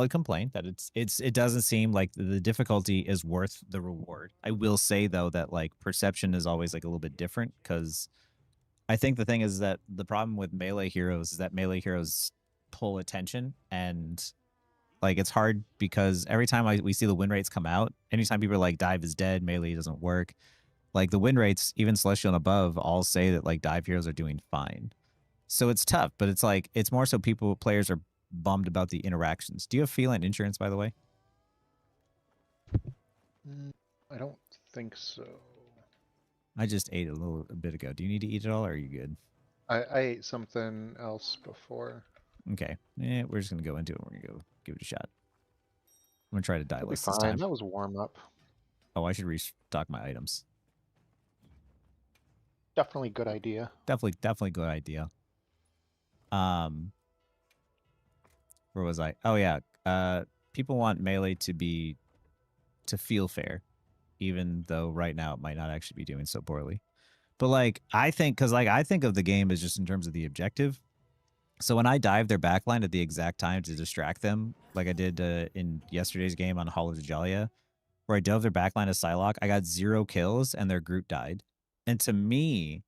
complaint that it doesn't seem like the difficulty is worth the reward. I will say though that like perception is always like a little bit different, because I think the thing is that the problem with melee heroes is that melee heroes pull attention, and like it's hard because every time we see the win rates come out, anytime people are like dive is dead, melee doesn't work, like the win rates, even Celestial and above, all say that like dive heroes are doing fine. So it's tough, but it's like it's more so players are bummed about the interactions. Do you have feline insurance, by the way? I don't think so. I just ate a bit ago. Do you need to eat it all, or are you good? I ate something else before. Okay. We're just gonna go into it. We're gonna go give it a shot. I'm gonna try to die It'll be less this fine. time. That was warm up. Oh, I should restock my items. Definitely good idea. Definitely good idea. Where was I? Oh yeah. People want melee to feel fair, even though right now it might not actually be doing so poorly. But like I think of the game as just in terms of the objective. So when I dive their backline at the exact time to distract them, like I did in yesterday's game on Hall of Jalia, where I dove their backline to Psylocke, I got 0 kills and their Groot died. And to me,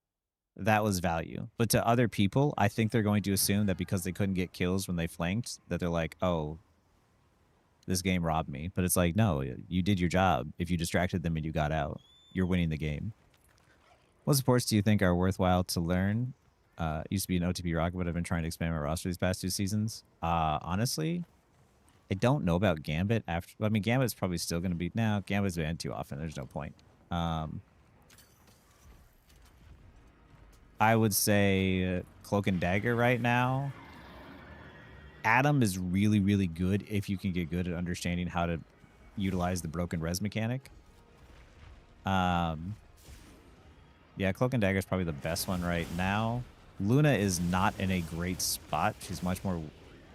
that was value. But to other people, I think they're going to assume that because they couldn't get kills when they flanked, that they're like, oh, this game robbed me. But it's like, no, you did your job. If you distracted them and you got out, you're winning the game. What supports do you think are worthwhile to learn? Used to be an OTP rocket, but I've been trying to expand my roster these past 2 seasons. Honestly, I don't know about Gambit. I mean, Gambit's probably still going to be... Now, Gambit's banned too often. There's no point. I would say Cloak and Dagger right now. Adam is really, really good if you can get good at understanding how to utilize the broken res mechanic. Yeah, Cloak and Dagger is probably the best one right now. Luna is not in a great spot. She's much more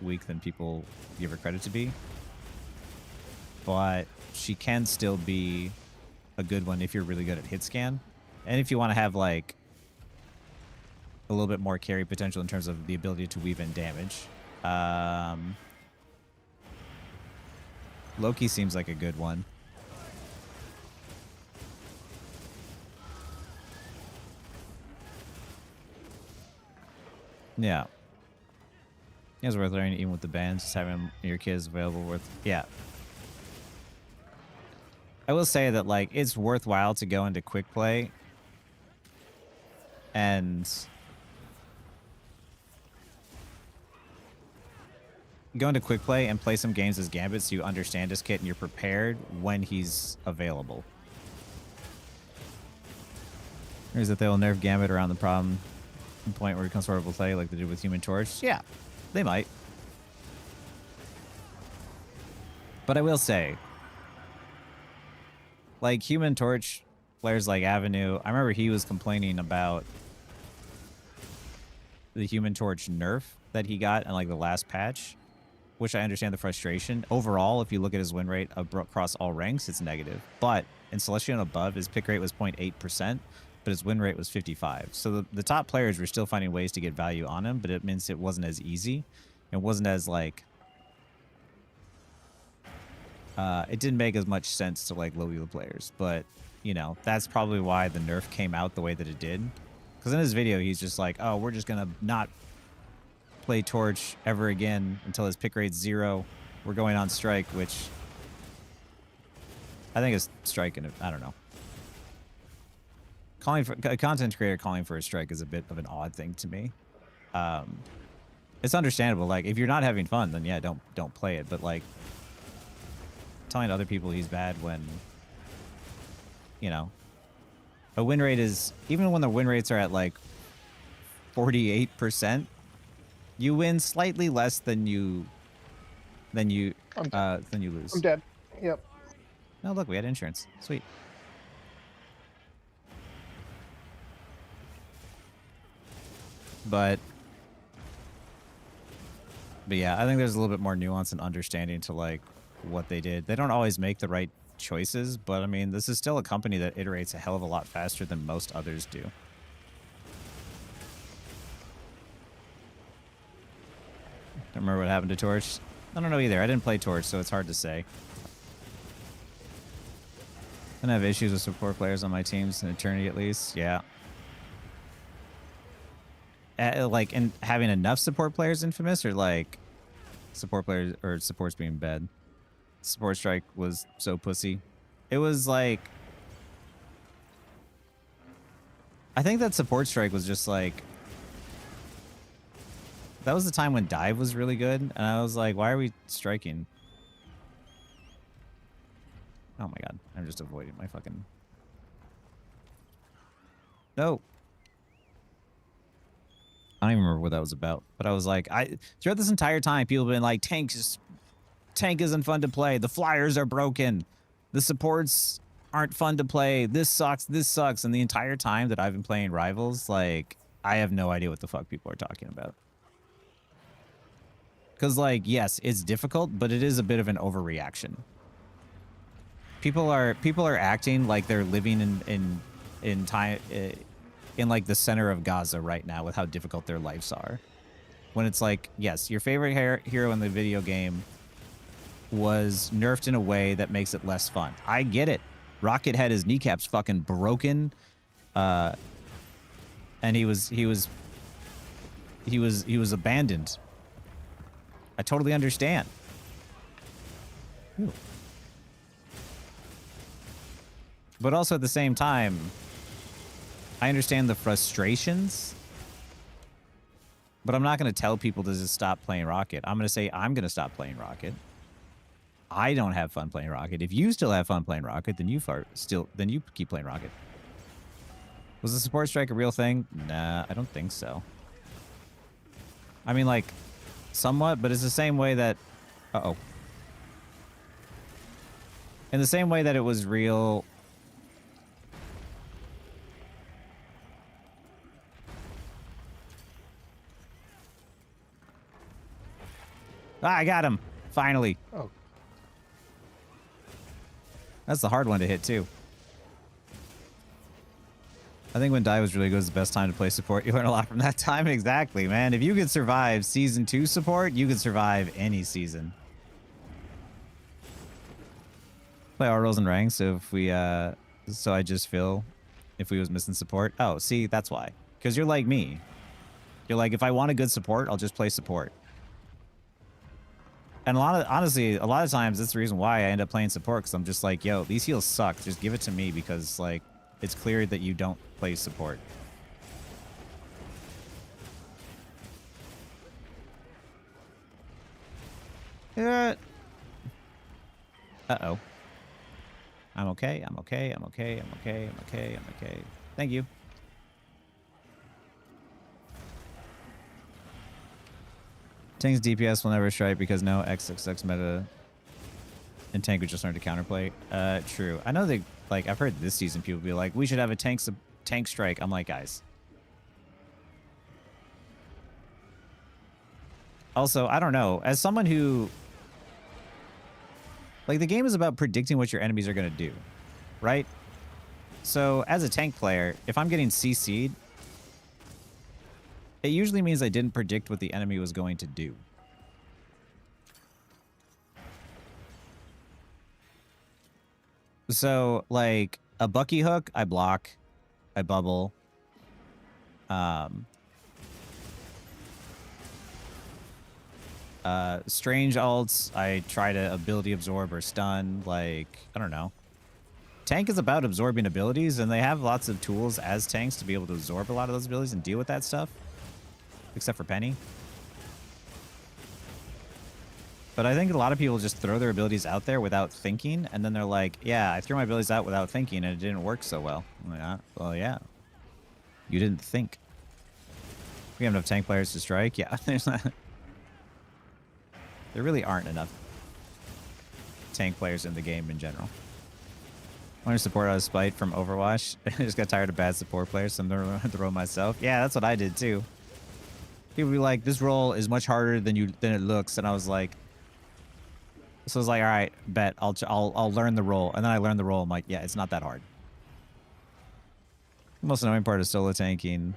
weak than people give her credit to be. But she can still be a good one if you're really good at hit scan. And if you want to have like a little bit more carry potential in terms of the ability to weave in damage. Loki seems like a good one. Yeah. It's worth learning even with the bans, just having your kids available worth... Yeah. I will say that, like, it's worthwhile to go into quick play and go into quick play and play some games as Gambit so you understand his kit and you're prepared when he's available. Or is that they'll nerf Gambit around the problem point where he becomes sort of a play like they did with Human Torch? Yeah, they might. But I will say, like Human Torch players like Avenue, I remember he was complaining about the Human Torch nerf that he got in like the last patch, which I understand the frustration. Overall, if you look at his win rate across all ranks, it's negative. But in Celestial and above, his pick rate was 0.8%, but his win rate was 55. So the top players were still finding ways to get value on him, but it means it wasn't as easy. It wasn't as like... it didn't make as much sense to like low elo players, but you know, that's probably why the nerf came out the way that it did. Because in his video, he's just like, oh, we're just going to not play Torch ever again until his pick rate's 0. We're going on Strike, which I think is Strike, and I don't know. Calling for a content creator calling for a Strike is a bit of an odd thing to me. It's understandable. Like, if you're not having fun, then yeah, don't play it. But like, telling other people he's bad when, you know, a win rate is, even when the win rates are at like 48%, you win slightly less than you lose. I'm dead. Yep. Oh, look, we had insurance. Sweet. But yeah, I think there's a little bit more nuance and understanding to like what they did. They don't always make the right choices, but I mean, this is still a company that iterates a hell of a lot faster than most others do. Don't remember what happened to Torch. I don't know either. I didn't play Torch, so it's hard to say. I don't have issues with support players on my teams in Eternity, at least. Yeah. Like, and having enough support players in Infamous, or like support players or supports being bad. Support Strike was so pussy. It was like, I think that Support Strike was just like, that was the time when Dive was really good, and I was like, why are we striking? Oh my god, I'm just avoiding my fucking... No. I don't even remember what that was about, but I was like, throughout this entire time, people have been like, tank isn't fun to play. The flyers are broken. The supports aren't fun to play. This sucks. This sucks. And the entire time that I've been playing Rivals, like, I have no idea what the fuck people are talking about. Because, like, yes, it's difficult, but it is a bit of an overreaction. People are acting like they're living in time in like the center of Gaza right now with how difficult their lives are. When it's like, yes, your favorite hero in the video game was nerfed in a way that makes it less fun. I get it. Rocket had his kneecaps fucking broken, and he was abandoned. I totally understand. Ooh. But also at the same time, I understand the frustrations, but I'm not going to tell people to just stop playing Rocket. I'm going to say I'm going to stop playing Rocket. I don't have fun playing Rocket. If you still have fun playing Rocket, then you keep playing Rocket. Was the support strike a real thing? Nah, I don't think so. I mean, like, somewhat, but it's the same way that... Uh-oh. In the same way that it was real... Ah, I got him. Finally. Oh. That's the hard one to hit, too. I think when Die was really good, it was the best time to play support. You learn a lot from that time. Exactly, man. If you could survive Season 2 support, you could survive any season. Play our roles and ranks, so if we, so I just feel if we was missing support. Oh, see, that's why. Because you're like me. You're like, if I want a good support, I'll just play support. And honestly, a lot of times that's the reason why I end up playing support, because I'm just like, yo, these heals suck. Just give it to me, because like it's clear that you don't play support. Uh-oh. I'm okay. I'm okay. I'm okay. I'm okay. I'm okay. I'm okay. Thank you. Tank's DPS will never strike because no XXX meta and tank would just learn to counterplay. True. I know they, like, I've heard this season people be like, we should have a tank strike. I'm like, guys. Also, I don't know. As someone who, like, the game is about predicting what your enemies are going to do, right? So, as a tank player, if I'm getting CC'd, it usually means I didn't predict what the enemy was going to do. So, like, a Bucky hook, I block, I bubble. Strange alts, I try to ability absorb or stun. Like, I don't know. Tank is about absorbing abilities, and they have lots of tools as tanks to be able to absorb a lot of those abilities and deal with that stuff. Except for Penny. But I think a lot of people just throw their abilities out there without thinking, and then they're like, yeah, I threw my abilities out without thinking, and it didn't work so well. I'm like, ah, well, yeah. You didn't think. We have enough tank players to strike? Yeah, there's not... There really aren't enough tank players in the game in general. I want to support out of spite from Overwatch. I just got tired of bad support players, so I'm going to throw myself. Yeah, that's what I did too. People be like, this role is much harder than it looks, and I was like, so I was like, all right, bet I'll learn the role, and then I learned the role. I'm like, yeah, it's not that hard. The most annoying part is solo tanking,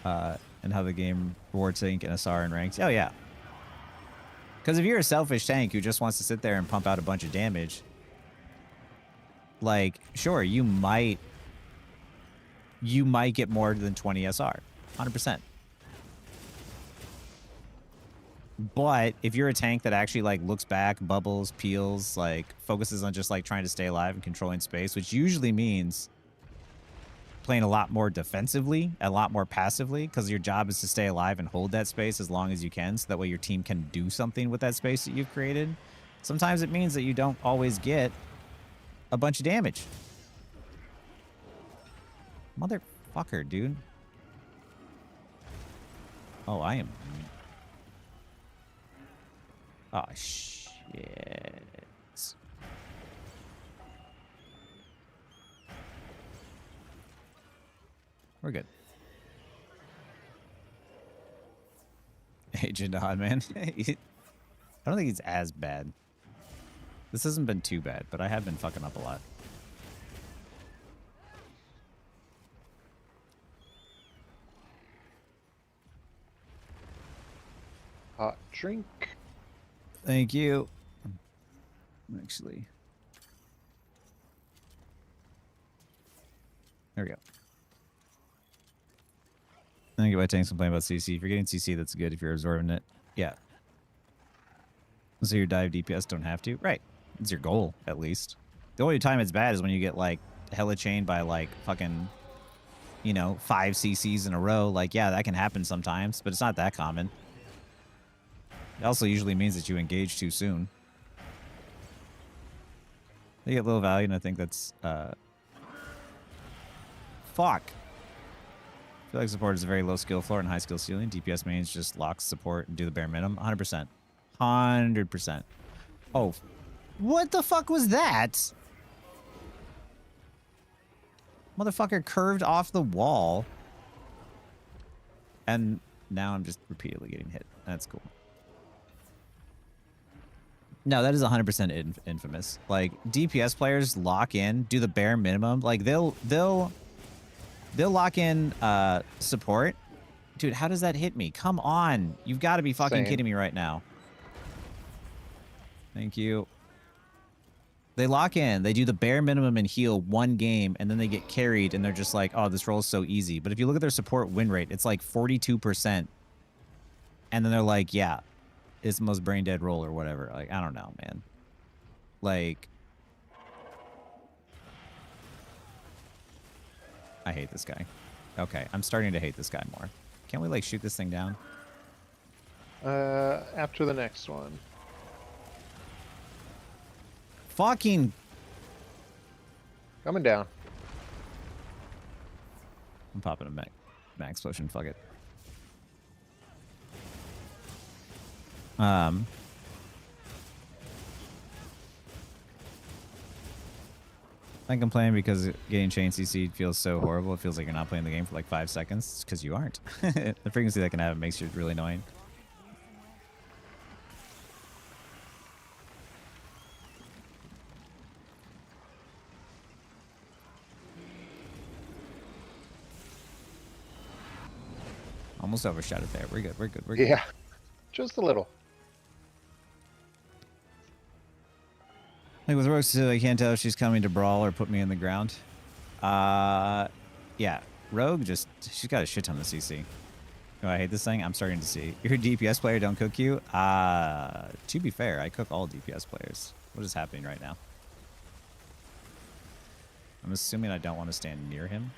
and how the game rewards tank and SR and ranks. Oh yeah, because if you're a selfish tank who just wants to sit there and pump out a bunch of damage, like, sure, you might get more than 20 SR, 100%. But if you're a tank that actually, like, looks back, bubbles, peels, like, focuses on just, like, trying to stay alive and controlling space, which usually means playing a lot more defensively, a lot more passively, because your job is to stay alive and hold that space as long as you can, so that way your team can do something with that space that you've created. Sometimes it means that you don't always get a bunch of damage. Motherfucker, dude. Oh, I am... Oh, shit. We're good. Agent Odd, man. I don't think he's as bad. This hasn't been too bad, but I have been fucking up a lot. Hot drink. Thank you. Actually. There we go. I think why tanks complain about CC. If you're getting CC, that's good if you're absorbing it. Yeah. So your dive DPS don't have to? Right. It's your goal, at least. The only time it's bad is when you get, like, hella chained by, like, fucking, you know, 5 CCs in a row. Like, yeah, that can happen sometimes, but it's not that common. It also usually means that you engage too soon. They get low value, and I think that's, fuck. I feel like support is a very low skill floor and high skill ceiling. DPS mains just lock support and do the bare minimum. 100%. 100%. Oh, what the fuck was that? Motherfucker curved off the wall. And now I'm just repeatedly getting hit. That's cool. No, that is 100% infamous. Like, DPS players lock in, do the bare minimum. Like, they'll lock in support. Dude, how does that hit me? Come on. You've got to be fucking kidding me right now. Thank you. They lock in, they do the bare minimum and heal one game, and then they get carried, and they're just like, oh, this role is so easy. But if you look at their support win rate, it's like 42%. And then they're like, yeah, it's the most brain dead role or whatever. Like, I don't know, man. Like, I hate this guy. Okay, I'm starting to hate this guy more. Can't we, like, shoot this thing down? After the next one. fucking... Coming down. I'm popping a max potion. Fuck it. I complain because getting chain CC feels so horrible. It feels like you're not playing the game for like 5 seconds. It's because you aren't. The frequency that can happen makes you really annoying. Almost overshadowed there. We're good. We're good. We're good. Yeah, just a little. Like with Rogue, I can't tell if she's coming to brawl or put me in the ground. Yeah. Rogue she's got a shit ton of CC. Oh, I hate this thing. I'm starting to see. You're a DPS player, don't cook you? To be fair, I cook all DPS players. What is happening right now? I'm assuming I don't want to stand near him.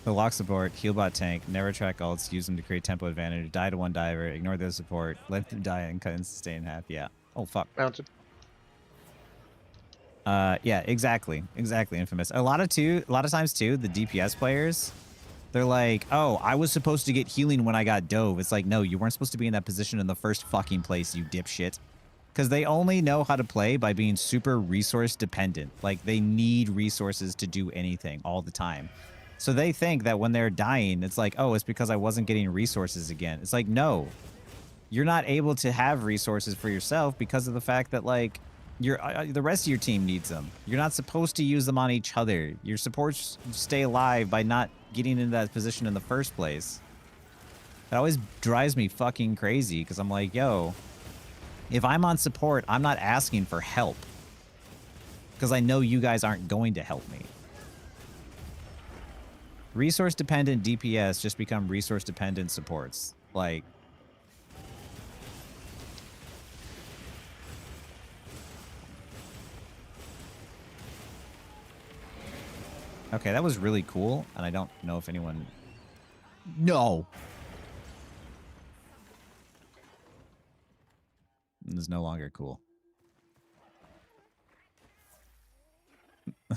The lock support, heal bot tank, never track ults, use them to create tempo advantage, die to one diver, ignore their support, let them die and cut and stay in half. Yeah. Oh, fuck. Mounted. Yeah, exactly. Exactly, Infamous. A lot of times, too, the DPS players, they're like, oh, I was supposed to get healing when I got dove. It's like, no, you weren't supposed to be in that position in the first fucking place, you dipshit. Because they only know how to play by being super resource dependent. Like, they need resources to do anything all the time. So they think that when they're dying, it's like, oh, it's because I wasn't getting resources again. It's like, no. You're not able to have resources for yourself because of the fact that, like, the rest of your team needs them. You're not supposed to use them on each other. Your supports stay alive by not getting into that position in the first place. That always drives me fucking crazy because I'm like, yo, if I'm on support, I'm not asking for help because I know you guys aren't going to help me. Resource-dependent DPS just become resource-dependent supports. Like... Okay, that was really cool, and I don't know if anyone... No! It's no longer cool.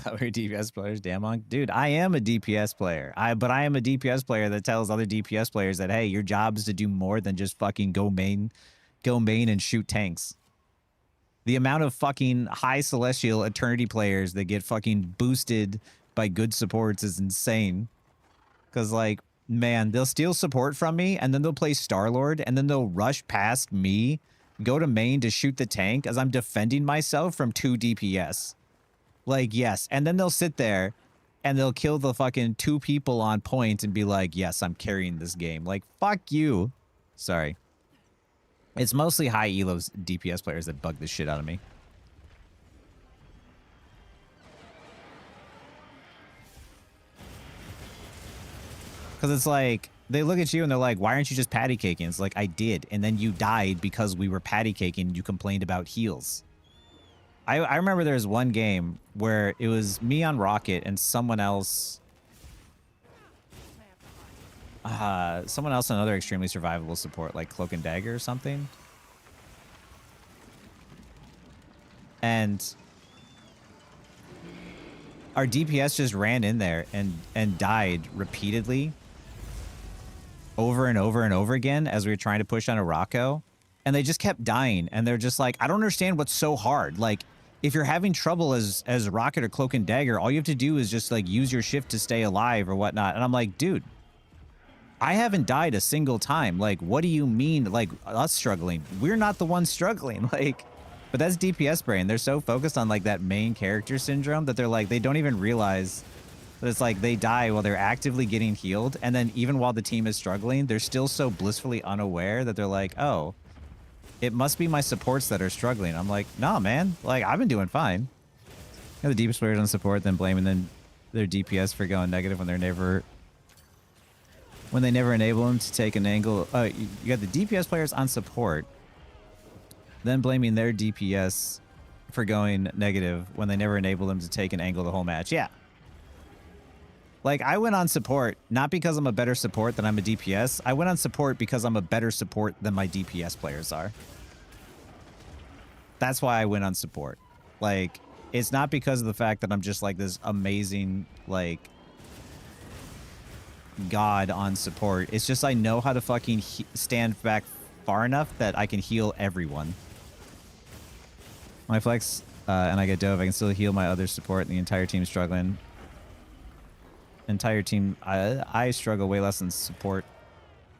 We're DPS players, damn on. Dude, I am a DPS player. But I am a DPS player that tells other DPS players that, hey, your job is to do more than just fucking go main and shoot tanks. The amount of fucking high Celestial Eternity players that get fucking boosted by good supports is insane. Because, like, man, they'll steal support from me, and then they'll play Star-Lord, and then they'll rush past me, go to main to shoot the tank as I'm defending myself from 2 DPS. Like, yes. And then they'll sit there and they'll kill the fucking 2 people on point and be like, yes, I'm carrying this game. Like, fuck you. Sorry. It's mostly high elo DPS players that bug the shit out of me. Because it's like, they look at you and they're like, why aren't you just patty caking? It's like, I did. And then you died because we were patty caking and you complained about heals. I remember there was one game where it was me on Rocket and someone else, another extremely survivable support, like Cloak and Dagger or something. And our DPS just ran in there and died repeatedly over and over and over again as we were trying to push on a Rocco. And they just kept dying. And they're just like, I don't understand what's so hard. Like, if you're having trouble as Rocket or Cloak and Dagger, all you have to do is just, like, use your shift to stay alive or whatnot. And I'm like, dude, I haven't died a single time. Like, what do you mean, like, us struggling? We're not the ones struggling. Like, but that's DPS brain. They're so focused on, like, that main character syndrome that they're like, they don't even realize that it's like they die while they're actively getting healed. And then even while the team is struggling, they're still so blissfully unaware that they're like, oh, it must be my supports that are struggling. I'm like, nah, man. Like, I've been doing fine. You know, the deepest players on support, then blaming their DPS for going negative when they never enable them to take an angle. You got the DPS players on support, then blaming their DPS for going negative when they never enable them to take an angle the whole match. Yeah. Like, I went on support, not because I'm a better support than I'm a DPS. I went on support because I'm a better support than my DPS players are. That's why I went on support. Like, it's not because of the fact that I'm just like this amazing, like, god on support. It's just I know how to fucking stand back far enough that I can heal everyone. When I flex and I get dove, I can still heal my other support and the entire team struggling. Entire team, I struggle way less than support.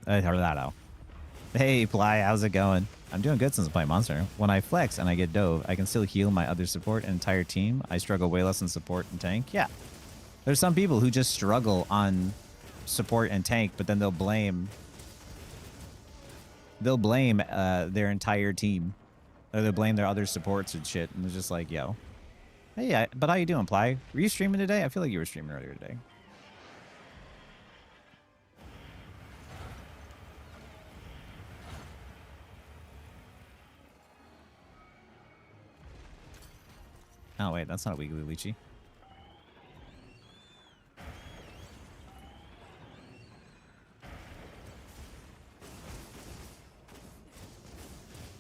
Hey, Ply, how's it going? I'm doing good since I play Monster. When I flex and I get dove, I can still heal my other support and entire team. I struggle way less than support and tank. Yeah. There's some people who just struggle on support and tank, but then they'll blame their entire team. Or they'll blame their other supports and shit. And it's just like, yo. Hey, but how you doing, Ply? Were you streaming today? I feel like you were streaming earlier today. Oh, wait, that's not a Wiggly Lychee.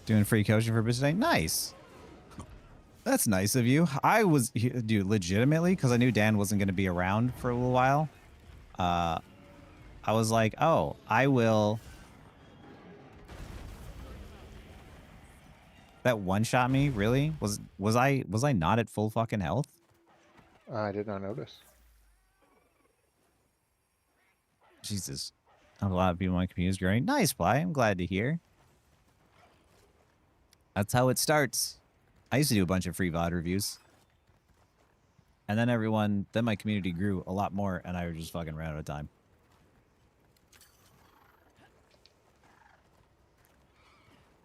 Doing free coaching for a bit today? Nice. That's nice of you. I was, dude, legitimately, because I knew Dan wasn't going to be around for a little while. I was like, oh, I will. That one-shot me? Really? Was I not at full fucking health? I did not notice. Jesus. A lot of people in my community is growing. Nice, Ply. I'm glad to hear. That's how it starts. I used to do a bunch of free VOD reviews. And then then my community grew a lot more, and I just fucking ran out of time.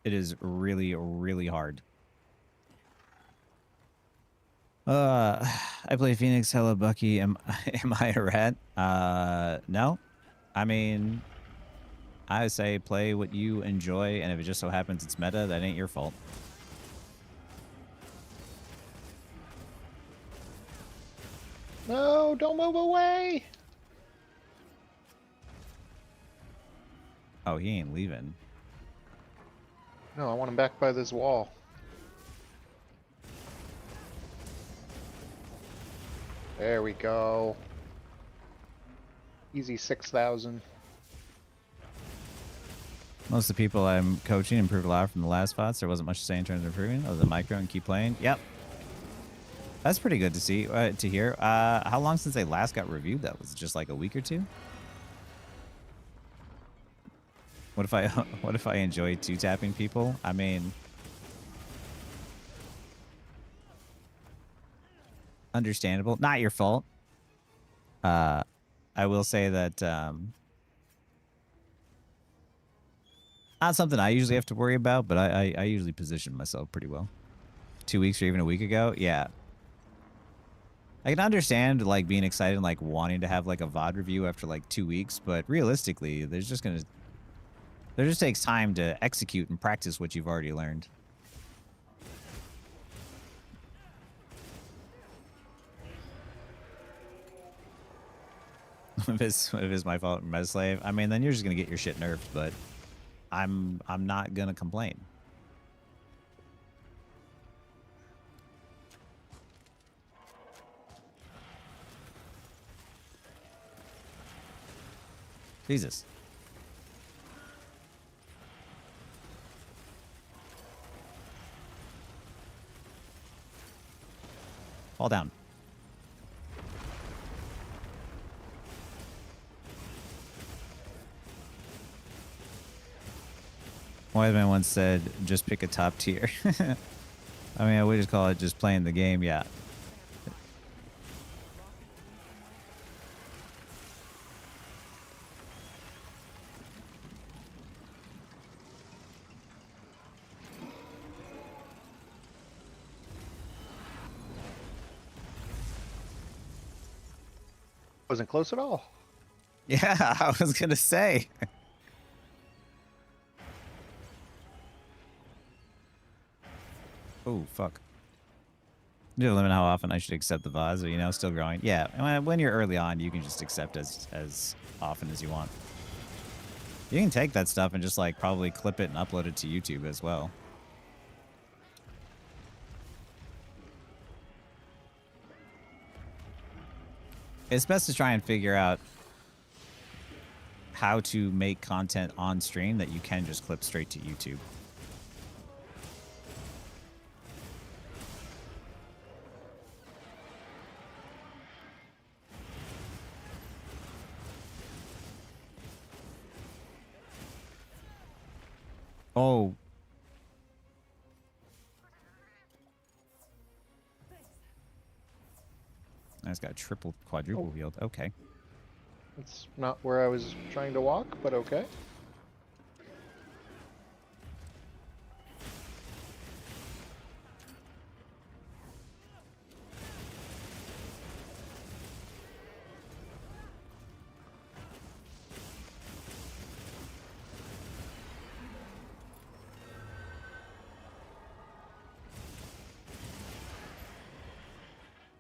It is really, really hard. I play Phoenix. Hello, Bucky. Am I a rat? No. I mean, I say play what you enjoy, and if it just so happens it's meta, that ain't your fault. No, don't move away! Oh, he ain't leaving. No, I want him back by this wall. There we go. Easy 6,000. Most of the people I'm coaching improved a lot from the last spots. There wasn't much to say in terms of improving, other than micro and keep playing. Yep. That's pretty good to see, to hear. How long since they last got reviewed? That was just like a week or two. What if I enjoy two-tapping people? I mean, understandable. Not your fault. I will say that not something I usually have to worry about, but I usually position myself pretty well. 2 weeks or even a week ago, yeah. I can understand like being excited and like wanting to have like a VOD review after like 2 weeks, but realistically, there just takes time to execute and practice what you've already learned. if it's my fault, Meslave, I mean, then you're just gonna get your shit nerfed. But I'm not gonna complain. Jesus. Fall down. Wise man once said, just pick a top tier. I mean, I would just call it just playing the game, yeah. Wasn't close at all. Yeah, I was gonna say. Oh, fuck. You have to limit how often I should accept the vase, or, you know, still growing. Yeah, when you're early on, you can just accept as often as you want. You can take that stuff and just like probably clip it and upload it to YouTube as well. It's best to try and figure out how to make content on stream that you can just clip straight to YouTube. Oh. I just got triple, quadruple healed. Okay. It's not where I was trying to walk, but okay.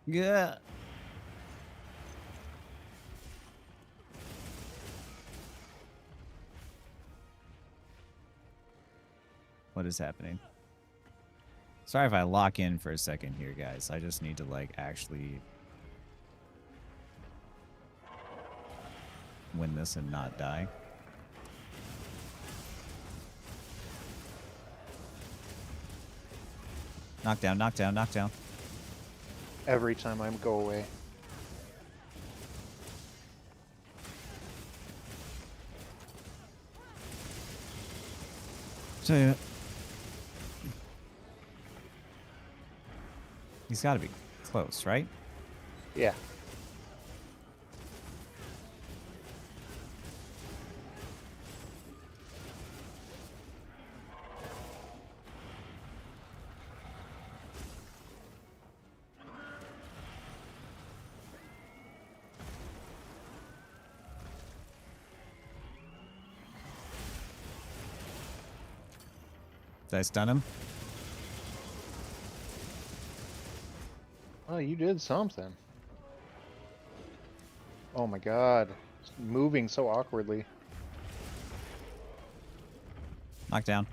Yeah. What is happening? Sorry if I lock in for a second here, guys. I just need to, like, actually win this and not die. Knockdown, knockdown, knockdown. Every time I go away. So he's got to be close, right? Yeah. Did I stun him? Oh, you did something. Oh my god. It's moving so awkwardly. Knockdown.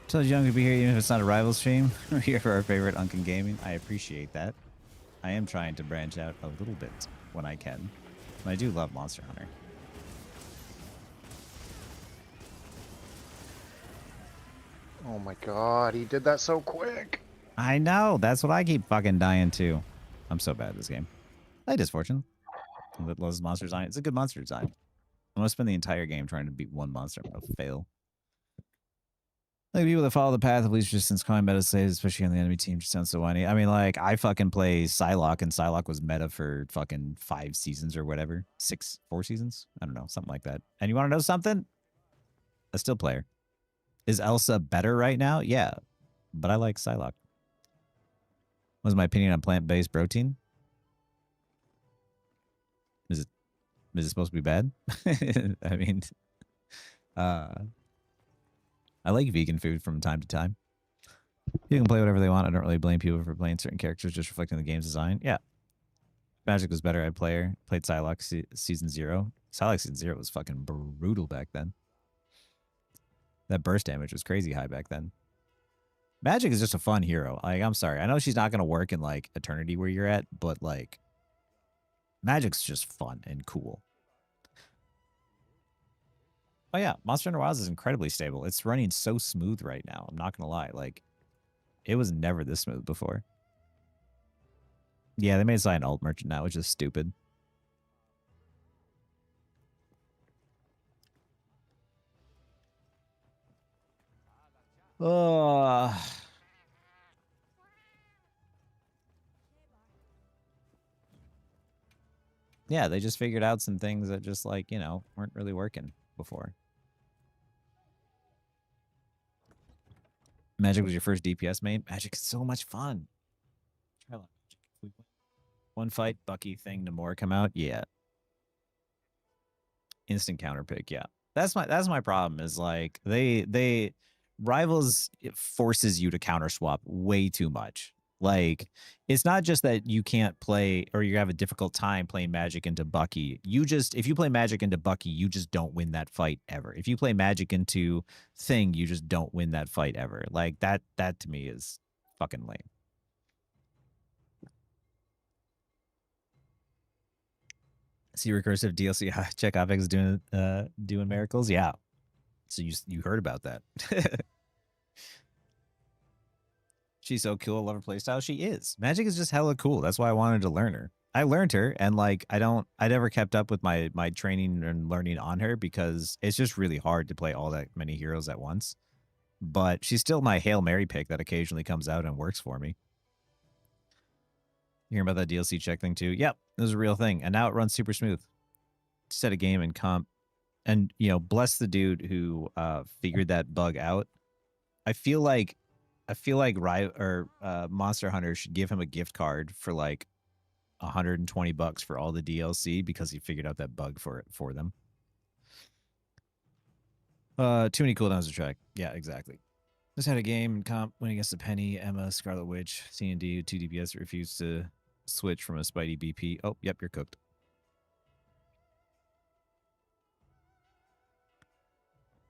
Told Young to be here even if it's not a rival stream. We're here for our favorite Uncan Gaming. I appreciate that. I am trying to branch out a little bit when I can. But I do love Monster Hunter. Oh my god, he did that so quick. I know. That's what I keep fucking dying to. I'm so bad at this game. I disfortune. That loves monster design. It's a good monster design. I'm gonna spend the entire game trying to beat one monster. I'm gonna fail. Like people that follow the path of least resistance coin meta says, especially on the enemy team, just sounds so whiny. I mean, like, I fucking play Psylocke, and Psylocke was meta for fucking 5 seasons or whatever. 4 seasons? I don't know, something like that. And you want to know something? I still play her. Is Elsa better right now? Yeah, but I like Psylocke. What's my opinion on plant-based protein? Is it supposed to be bad? I mean, I like vegan food from time to time. You can play whatever they want. I don't really blame people for playing certain characters, just reflecting the game's design. Yeah. Magic was better. I played Psylocke Season 0. Psylocke Season 0 was fucking brutal back then. That burst damage was crazy high back then. Magic is just a fun hero. Like, I'm sorry. I know she's not going to work in, like, Eternity where you're at, but, like, Magic's just fun and cool. Oh, yeah. Monster Hunter Wilds is incredibly stable. It's running so smooth right now. I'm not going to lie. Like, it was never this smooth before. Yeah, they made it an alt merchant now, which is stupid. Yeah, they just figured out some things that just, like, you know, weren't really working before. Magic was your first DPS main? Magic is so much fun. Try Magic. One fight, Bucky thing, Namor come out? Yeah. Instant counter pick, yeah. That's my problem is like they Rivals it forces you to counter swap way too much. Like it's not just that you can't play or you have a difficult time playing Magic into Bucky. If you play Magic into Bucky, you just don't win that fight ever. If you play Magic into Thing, you just don't win that fight ever. Like that to me is fucking lame. See recursive DLC check Opix doing miracles. Yeah. So you heard about that. She's so cool. I love her playstyle. She is. Magic is just hella cool. That's why I wanted to learn her. I learned her and like I never kept up with my training and learning on her because it's just really hard to play all that many heroes at once. But she's still my Hail Mary pick that occasionally comes out and works for me. You hear about that DLC check thing too? Yep, it was a real thing. And now it runs super smooth. Set a game and comp. And bless the dude who figured that bug out. I feel like Monster Hunter should give him a gift card for like $120 for all the DLC because he figured out that bug for them. Too many cooldowns to track. Yeah, exactly. Just had a game comp winning against a Penny, Emma, Scarlet Witch, C&D, 2 DPS refused to switch from a Spidey BP. Oh, yep, you're cooked.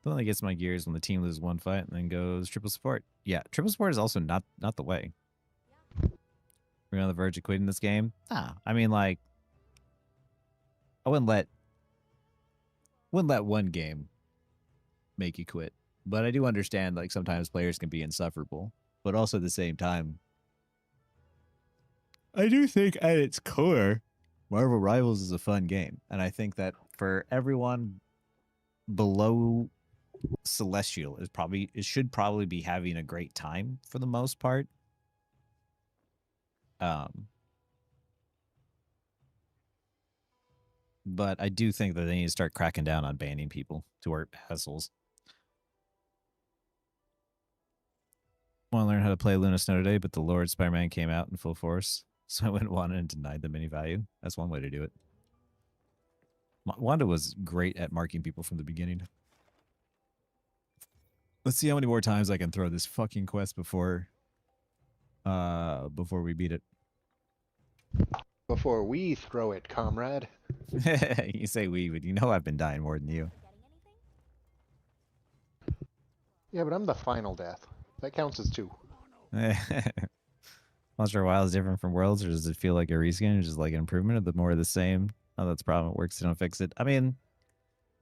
The one that gets my gears when the team loses one fight and then goes triple support. Yeah, triple support is also not the way. We're on the verge of quitting this game. I mean, like, I wouldn't let one game make you quit. But I do understand, like, sometimes players can be insufferable. But also at the same time, I do think at its core, Marvel Rivals is a fun game. And I think that for everyone below Celestial it should probably be having a great time for the most part. But I do think that they need to start cracking down on banning people to are assholes. Want to learn how to play Luna Snow today, but the Lord Spider-Man came out in full force, so I went Wanda and denied them any value. That's one way to do it. Wanda was great at marking people from the beginning. Let's see how many more times I can throw this fucking quest before we beat it. Before we throw it, comrade. You say we, but you know I've been dying more than you. Yeah, but I'm the final death. That counts as 2. Monster Wild is different from Worlds, or does it feel like a reskin, or just like an improvement, or the more of the same? Oh, that's the problem. It works, they don't fix it. I mean,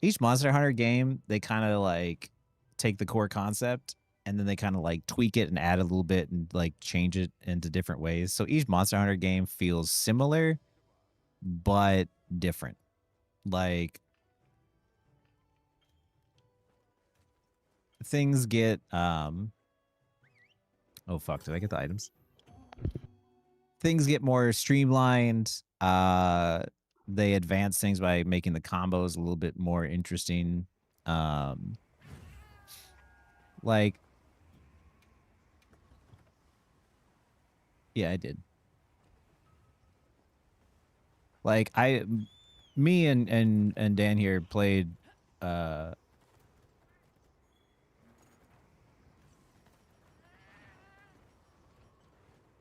each Monster Hunter game, they kind of like take the core concept and then they kind of like tweak it and add a little bit and like change it into different ways. So each Monster Hunter game feels similar, but different. Like things get oh fuck, did I get the items? Things get more streamlined. They advance things by making the combos a little bit more interesting. Like, yeah, I did. Like me and Dan here played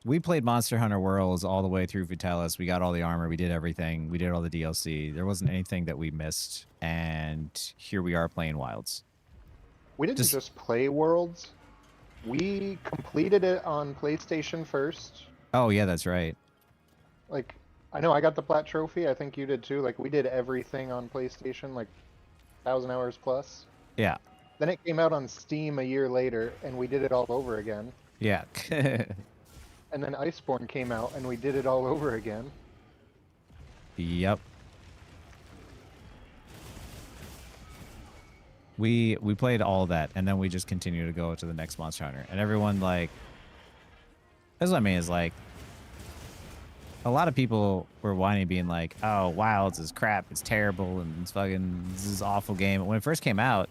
we played Monster Hunter Worlds all the way through Vitalis. We got all the armor. We did everything. We did all the DLC. There wasn't anything that we missed. And here we are playing Wilds. We didn't just play Worlds. We completed it on PlayStation first. Oh, yeah, that's right. Like, I know I got the Plat Trophy. I think you did too. Like, we did everything on PlayStation, like 1,000 hours plus. Yeah. Then it came out on Steam a year later, and we did it all over again. Yeah. And then Iceborne came out, and we did it all over again. Yep. We played all that, and then we just continue to go to the next Monster Hunter. And everyone, like... That's what I mean, is like... A lot of people were whining, being like, oh, Wilds is crap, it's terrible, and it's fucking... This is an awful game. When it first came out,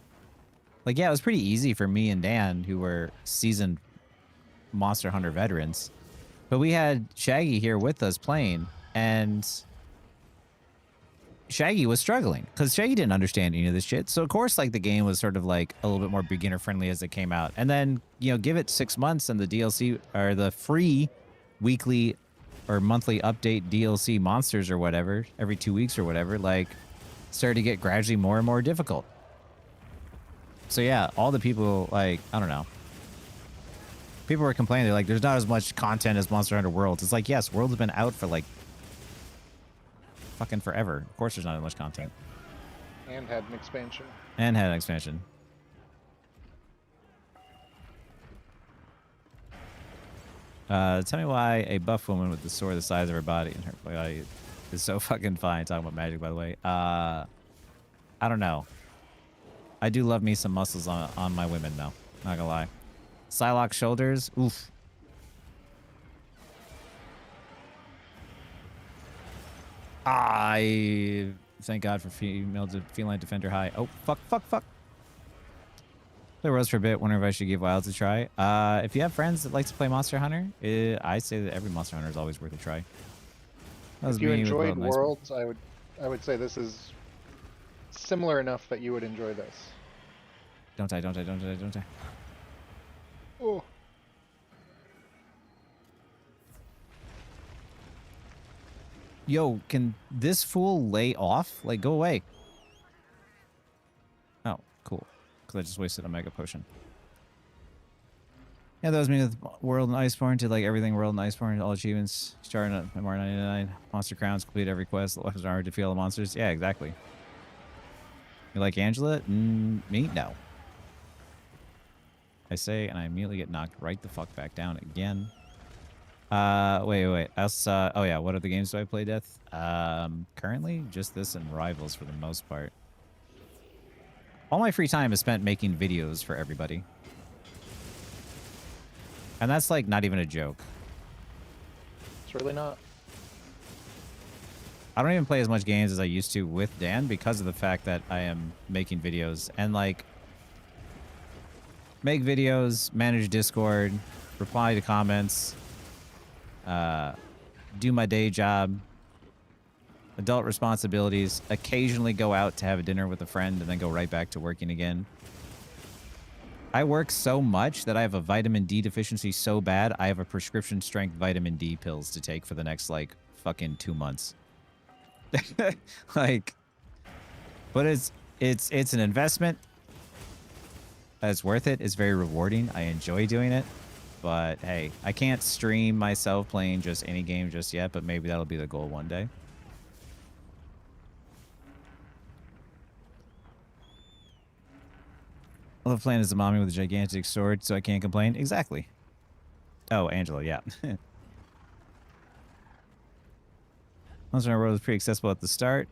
like, yeah, it was pretty easy for me and Dan, who were seasoned Monster Hunter veterans. But we had Shaggy here with us playing, and Shaggy was struggling because Shaggy didn't understand any of this shit. So of course, like the game was sort of like a little bit more beginner friendly as it came out. And then, you know, give it 6 months and the DLC or the free weekly or monthly update DLC monsters or whatever, every 2 weeks or whatever, like started to get gradually more and more difficult. So yeah, all the people, like, I don't know. People were complaining, they're like, there's not as much content as Monster Hunter Worlds. It's like, yes, Worlds have been out for like fucking forever. Of course there's not as much content. And had an expansion. And had an expansion. Tell me why a buff woman with the sword the size of her body and her body is so fucking fine. Talking about magic, by the way. I don't know. I do love me some muscles on my women, though. Not gonna lie. Psylocke shoulders. Oof. I thank God for female feline defender high. Oh, fuck, fuck, fuck. Play Rose for a bit. Wonder if I should give Wilds a try. If you have friends that like to play Monster Hunter, I say that every Monster Hunter is always worth a try. If you enjoyed Worlds, I would say this is similar enough that you would enjoy this. Don't I, don't I, don't I, don't I. Oh. Yo, can this fool lay off? Like, go away. Oh, cool. Because I just wasted a mega potion. Yeah, that was me with World and Iceborne. Did like everything World and Iceborne, all achievements. Starting at MR99. Monster Crowns, complete every quest. Weapons are hard to defeat all the monsters. Yeah, exactly. You like Angela? Me? No. I say, and I immediately get knocked right the fuck back down again. Wait. Oh yeah, what other games do I play, Death? Currently, just this and Rivals for the most part. All my free time is spent making videos for everybody. And that's like not even a joke. It's really not. I don't even play as much games as I used to with Dan because of the fact that I am making videos and like make videos, manage Discord, reply to comments, do my day job, adult responsibilities, occasionally go out to have a dinner with a friend and then go right back to working again. I work so much that I have a vitamin D deficiency so bad, I have a prescription strength vitamin D pills to take for the next like fucking 2 months. Like, but it's an investment. It's worth it. It's very rewarding. I enjoy doing it. But hey, I can't stream myself playing just any game just yet, but maybe that'll be the goal one day. I love playing as a mommy with a gigantic sword, so I can't complain. Exactly. Oh, Angela, yeah. Monster Hunter World was pretty accessible at the start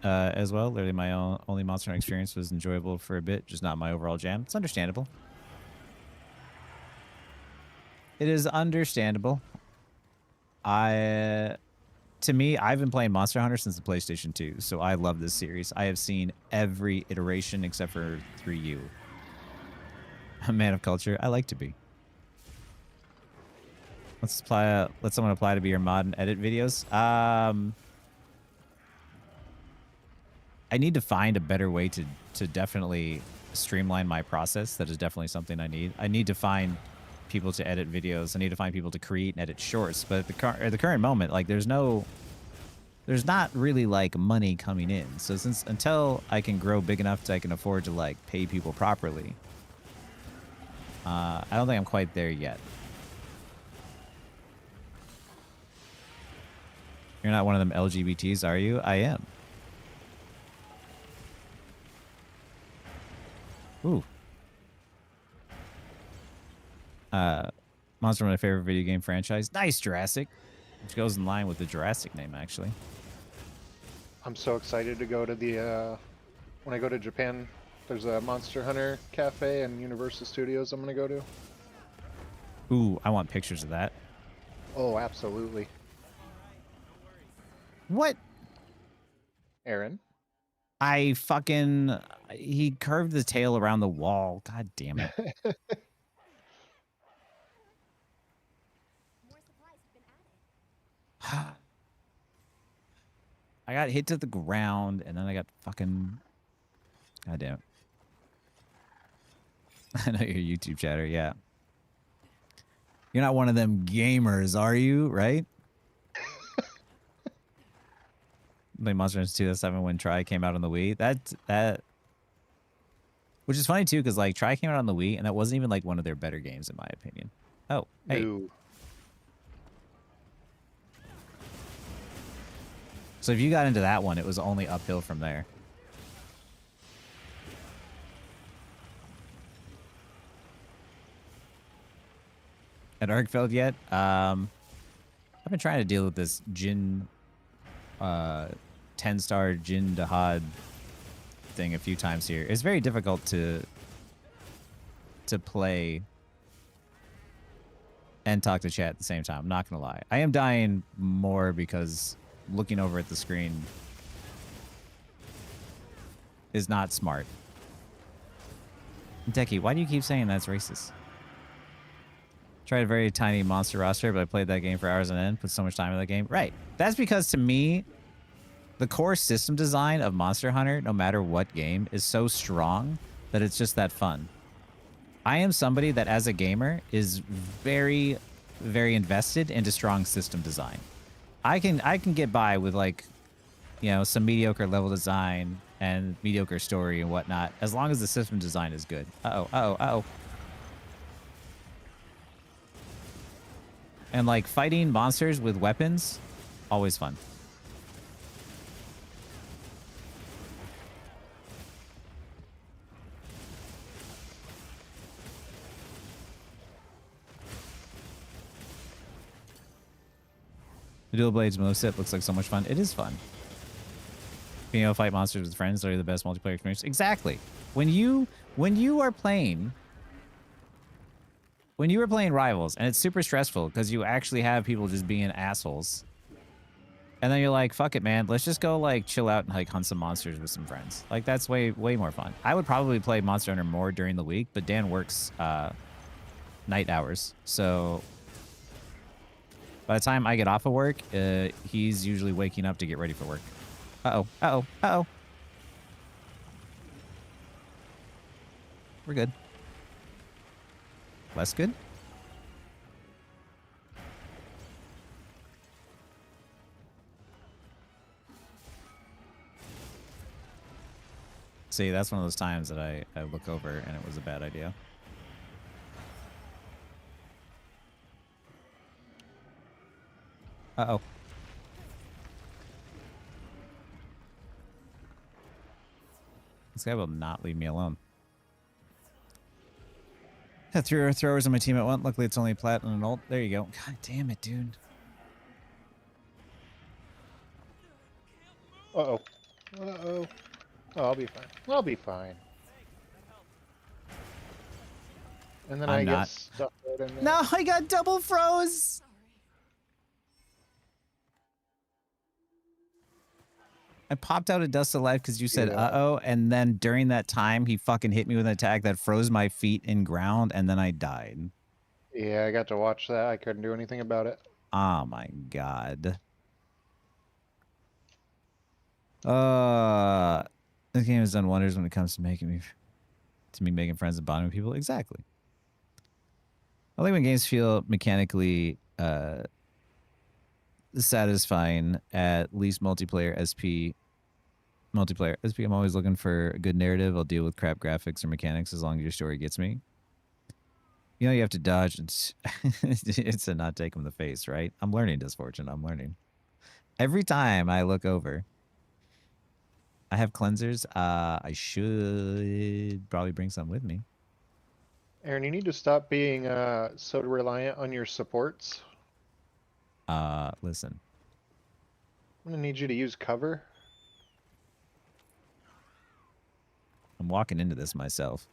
as well. Literally my only Monster Hunter experience was enjoyable for a bit, just not my overall jam. It's understandable. It is understandable. To me, I've been playing Monster Hunter since the PlayStation 2, so I love this series. I have seen every iteration except for 3U. A man of culture. I like to be. Let someone apply to be your mod and edit videos. I need to find a better way to definitely streamline my process. That is definitely something I need. I need to find people to edit videos. I need to find people to create and edit shorts. But at the current moment, like there's not really like money coming in. So until I can grow big enough that I can afford to like pay people properly, I don't think I'm quite there yet. You're not one of them LGBTs, are you? I am. Ooh. Monster, my favorite video game franchise. Nice, Jurassic. Which goes in line with the Jurassic name, actually. I'm so excited to go to the, when I go to Japan, there's a Monster Hunter cafe and Universal Studios I'm going to go to. Ooh, I want pictures of that. Oh, absolutely. What? Aaron? He curved the tail around the wall. God damn it. I got hit to the ground, and then I got fucking... God damn it. I know your YouTube chatter, yeah. You're not one of them gamers, are you? Right? Like Monster Hunter 2007 when Tri came out on the Wii. That... Which is funny, too, because, like, Tri came out on the Wii, and that wasn't even, like, one of their better games, in my opinion. Oh, hey. No. So if you got into that one, it was only uphill from there. At Arkfeld yet? I've been trying to deal with this Jin, 10-star Jin Dahad thing a few times here. It's very difficult to play and talk to chat at the same time. I'm not gonna lie. I am dying more because looking over at the screen is not smart. Decky, why do you keep saying that's racist? Tried a very tiny monster roster, but I played that game for hours on end, put so much time in that game. Right. That's because, to me, the core system design of Monster Hunter, no matter what game, is so strong that it's just that fun. I am somebody that, as a gamer, is very, very invested into strong system design. I can get by with, like, you know, some mediocre level design and mediocre story and whatnot, as long as the system design is good. Uh-oh. And, like, fighting monsters with weapons, always fun. The Dual Blades moveset looks like so much fun. It is fun. Being able to fight monsters with friends are the best multiplayer experience. Exactly. When you are playing Rivals, and it's super stressful because you actually have people just being assholes. And then you're like, fuck it, man. Let's just go, like, chill out and, like, hunt some monsters with some friends. Like, that's way more fun. I would probably play Monster Hunter more during the week, but Dan works night hours. So by the time I get off of work, he's usually waking up to get ready for work. Uh-oh. We're good. Less good? See, that's one of those times that I look over and it was a bad idea. Uh-oh. This guy will not leave me alone. Had 3 throwers on my team at once. Luckily, it's only a plat and an ult. There you go. God damn it, dude. Uh-oh. Uh-oh. Oh, I'll be fine. And then I get stuck right in there. No, I got double froze. I popped out of Dust of Life because you said uh-oh, and then during that time, he fucking hit me with an attack that froze my feet in ground, and then I died. Yeah, I got to watch that. I couldn't do anything about it. Oh, my God. This game has done wonders when it comes to making friends and bonding with people. Exactly. I like when games feel mechanically satisfying, at least multiplayer SP. I'm always looking for a good narrative. I'll deal with crap graphics or mechanics as long as your story gets me. You know, you have to dodge. It's to not take him in the face, right? I'm learning, Disfortune. I'm learning. Every time I look over, I have cleansers. I should probably bring some with me. Aaron, you need to stop being so reliant on your supports. Listen. I'm gonna need you to use cover. I'm walking into this myself.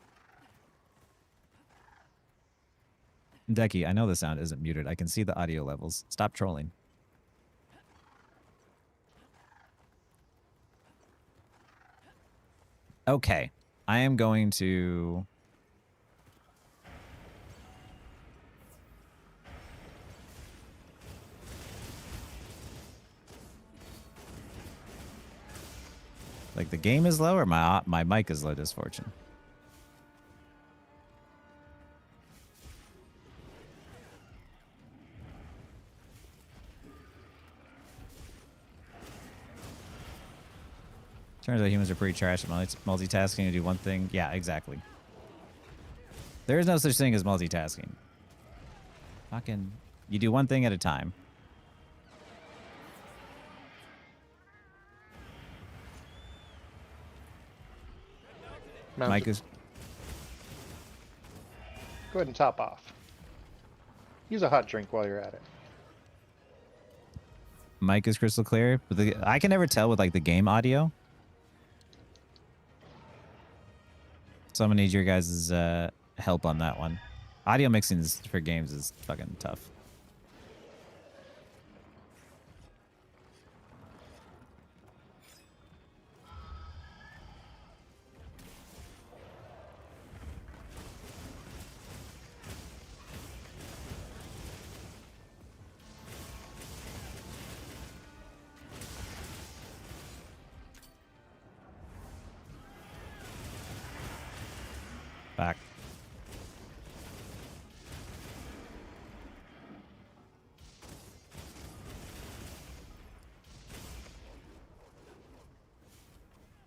Decky, I know the sound isn't muted. I can see the audio levels. Stop trolling. Okay. I am going to... Like the game is low or my mic is low, Disfortune? Turns out humans are pretty trash at multitasking to do one thing. Yeah, exactly. There is no such thing as multitasking. Fucking, you do one thing at a time. Mike is... Go ahead and top off. Use a hot drink while you're at it. Mic is crystal clear, but I can never tell with like the game audio. So I'm gonna need your guys' help on that one. Audio mixing for games is fucking tough. Back.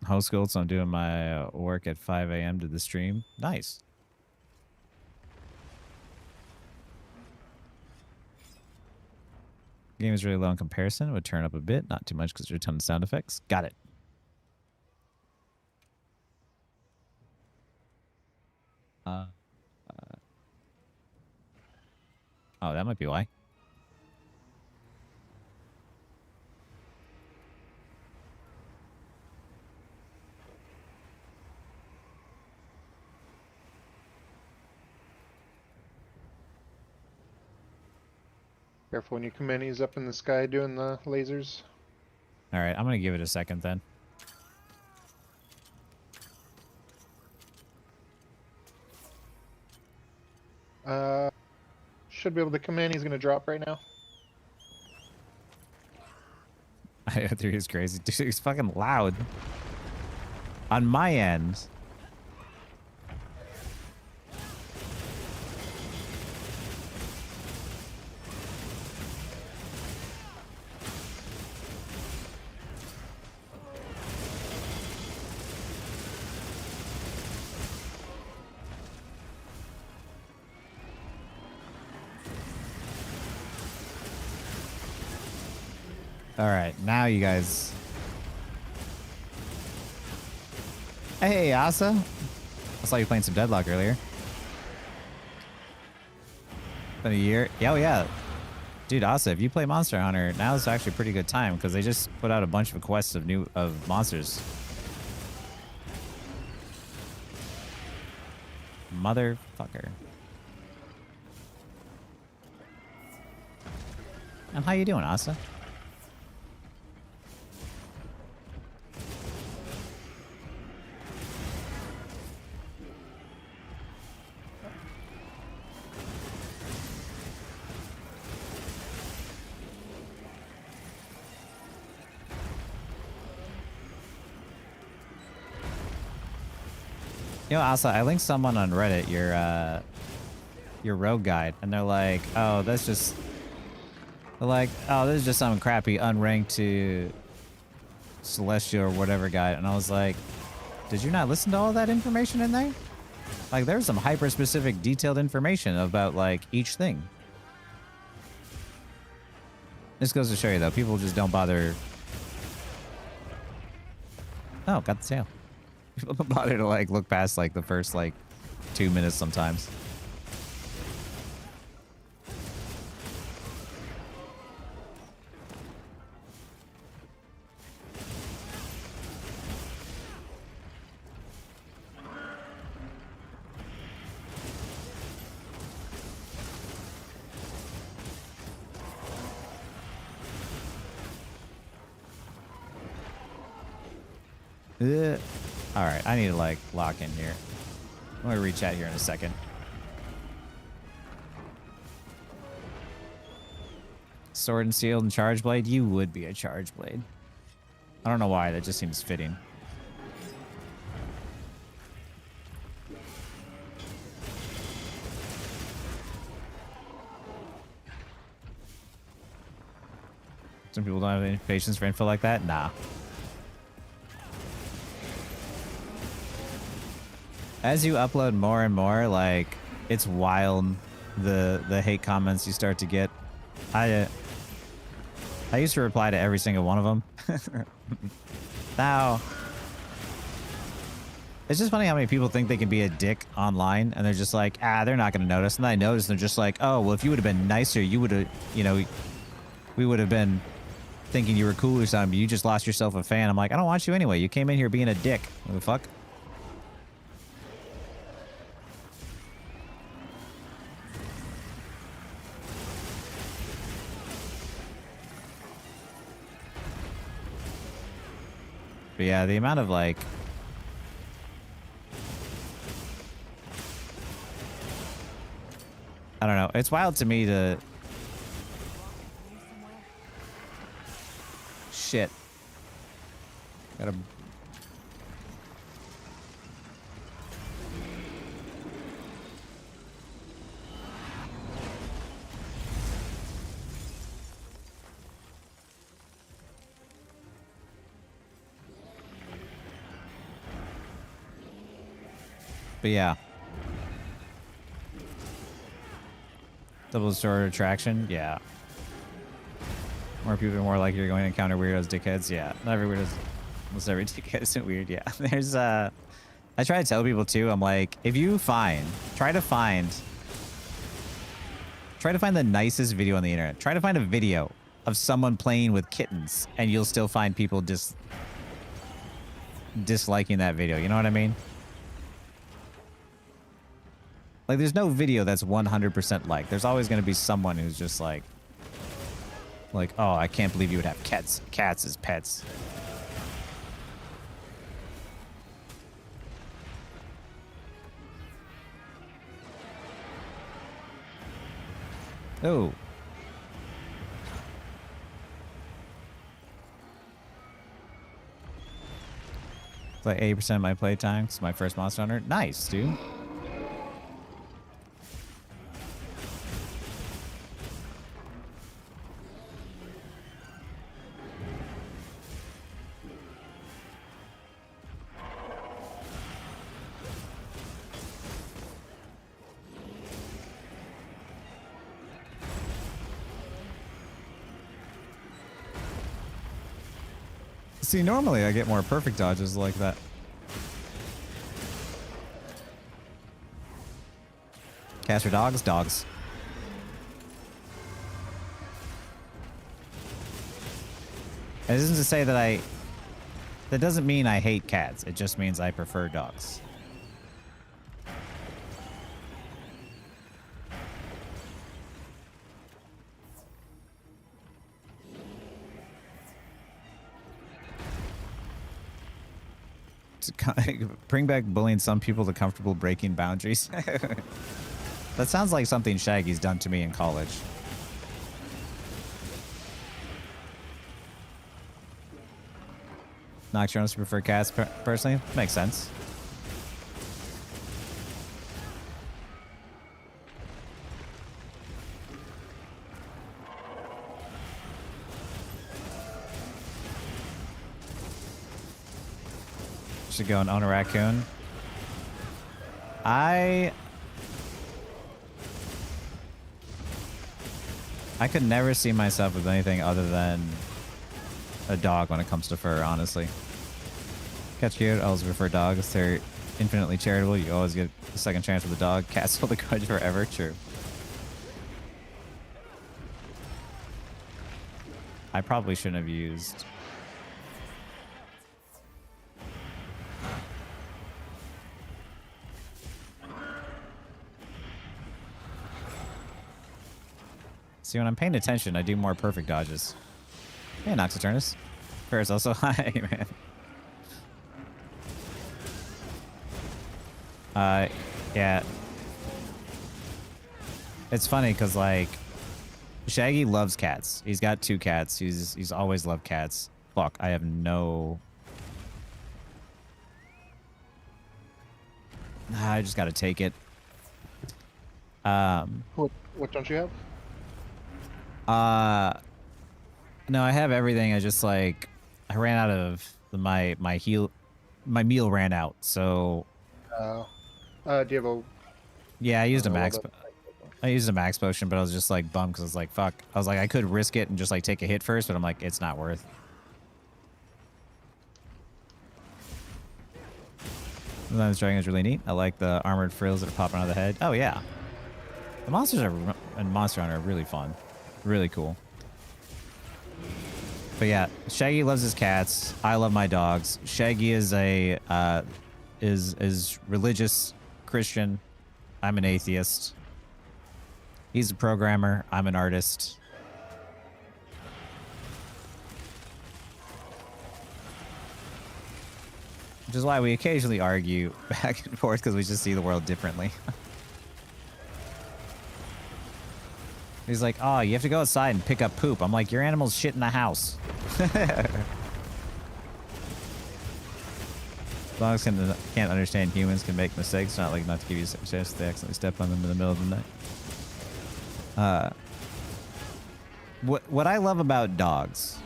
Host Gold, so I'm doing my work at 5 a.m. to the stream. Nice. Game is really low in comparison. Would turn up a bit, not too much because there's a ton of sound effects. Got it. Oh, that might be why. Careful when your commandee's up in the sky doing the lasers. All right, I'm going to give it a second then. Should be able. The commandee's gonna drop right now. I think he's crazy. Dude, he's fucking loud. On my end. All right, now you guys. Hey, Asa. I saw you playing some Deadlock earlier. Been a year. Yeah, oh yeah. Dude, Asa, if you play Monster Hunter, now is actually a pretty good time because they just put out a bunch of quests of monsters. Motherfucker. And how you doing, Asa? You know, Asa, I linked someone on Reddit your rogue guide, and they're like, oh, this is just some crappy unranked to Celestial or whatever guide. And I was like, did you not listen to all that information in there? Like, there's some hyper-specific, detailed information about, like, each thing. This goes to show you, though, people just don't bother. Oh, got the tail. People don't bother to, like, look past, like, the first, like, 2 minutes sometimes. All right, I need to like lock in here. I'm gonna reach out here in a second. Sword and Shield and Charge Blade. You would be a Charge Blade. I don't know why. That just seems fitting. Some people don't have any patience for info like that. Nah. As you upload more and more, like, it's wild the hate comments you start to get. I used to reply to every single one of them. Now, it's just funny how many people think they can be a dick online, and they're just like, they're not going to notice. And then I notice, and they're just like, oh, well, if you would have been nicer, you would have, you know, we would have been thinking you were cool or something. You just lost yourself a fan. I'm like, I don't want you anyway. You came in here being a dick. What the fuck? But yeah, the amount of like... I don't know. It's wild to me to... Shit. Gotta... But yeah. Double sword attraction? Yeah. More people are more likely you're going to encounter weirdos, dickheads? Yeah. Not every weirdo's... Almost every dickhead isn't weird, yeah. There's, I try to tell people, too, I'm like, if you try to find the nicest video on the internet. Try to find a video of someone playing with kittens, and you'll still find people disliking that video. You know what I mean? Like, there's no video that's 100% liked. There's always going to be someone who's just like, oh, I can't believe you would have cats as pets. Oh. It's like 80% of my playtime. It's my first Monster Hunter. Nice, dude. See, normally I get more perfect dodges like that. Cats for dogs? Dogs. It isn't to say that that doesn't mean I hate cats. It just means I prefer dogs. Bring back bullying some people to comfortable breaking boundaries. That sounds like something Shaggy's done to me in college. Nocturnals prefer cats personally? Makes sense. Should go and own a raccoon. I could never see myself with anything other than a dog when it comes to fur, honestly. Cats cute, I always prefer dogs. They're infinitely charitable. You always get a second chance with a dog. Cats hold the grudge forever. True. I probably shouldn't have used... See, when I'm paying attention, I do more perfect dodges. Hey, Noxaturnus. Fair's also high, man. Yeah. It's funny because, like, Shaggy loves cats. He's got 2 cats. He's always loved cats. Fuck, I have no... I just gotta take it. What don't you have? No, I have everything. I just like I ran out of my meal ran out. So Do you have a? yeah, I I used don't a know. Well, max. that's I used a max potion, but I was just like bummed because I was like, fuck. I was like, I could risk it and just like take a hit first, but I'm like, it's not worth. Sometimes dragon is really neat. I like the armored frills that are popping out of the head. Oh yeah, the monsters are and Monster Hunter are really fun, really cool. But yeah, Shaggy loves his cats. I love my dogs. Shaggy is a is religious Christian. I'm an atheist. He's a programmer. I'm an artist. Which is why we occasionally argue back and forth because we just see the world differently. He's like, oh, you have to go outside and pick up poop. I'm like, your animal's shit in the house. Dogs can't understand humans can make mistakes. Not like not to give you a chance to accidentally step on them in the middle of the night. What I love about dogs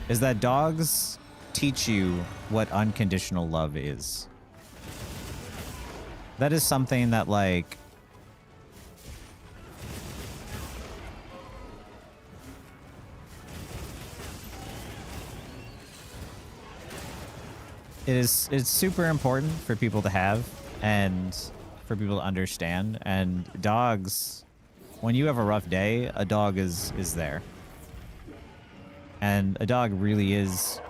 is that dogs teach you what unconditional love is. That is something that like it's super important for people to have and for people to understand. And dogs, when you have a rough day, a dog is there. And a dog really is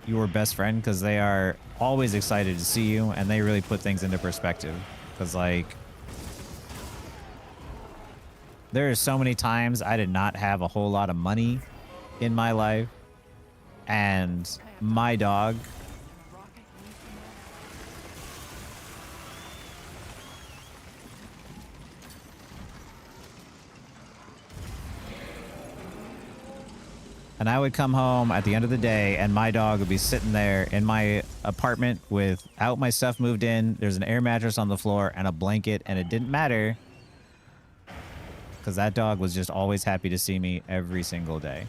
your best friend because they are always excited to see you and they really put things into perspective. Because like there are so many times I did not have a whole lot of money in my life, and my dog and I would come home at the end of the day and my dog would be sitting there in my apartment without my stuff moved in. There's an air mattress on the floor and a blanket, and it didn't matter because that dog was just always happy to see me every single day.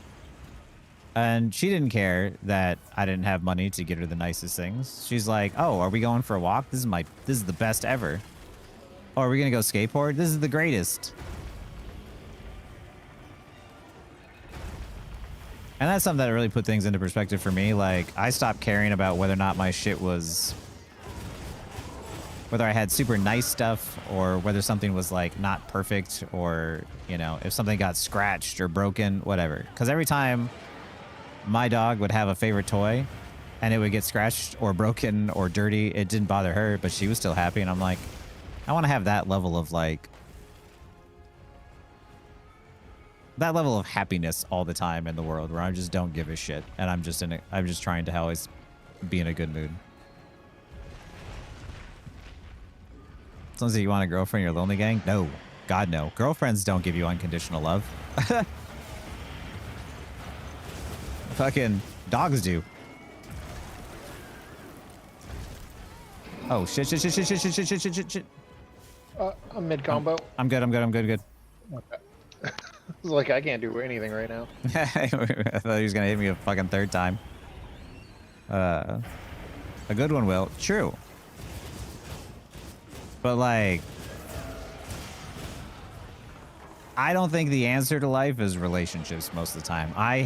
And she didn't care that I didn't have money to get her the nicest things. She's like, oh, are we going for a walk? This is the best ever. Oh, are we going to go skateboard? This is the greatest. And that's something that really put things into perspective for me. Like, I stopped caring about whether or not my shit was... whether I had super nice stuff or whether something was, like, not perfect or, you know, if something got scratched or broken, whatever. Because every time my dog would have a favorite toy and it would get scratched or broken or dirty, it didn't bother her, but she was still happy. And I'm like, I want to have that level of, like... that level of happiness all the time in the world where I just don't give a shit and I'm just trying to always be in a good mood. Someone said you want a girlfriend, you're lonely gang? No. God, no. Girlfriends don't give you unconditional love. Fucking dogs do. Oh, shit. I'm mid combo. I'm good. Okay. I was like, I can't do anything right now. I thought he was going to hit me a fucking third time. A good one will. True. But, like, I don't think the answer to life is relationships most of the time. I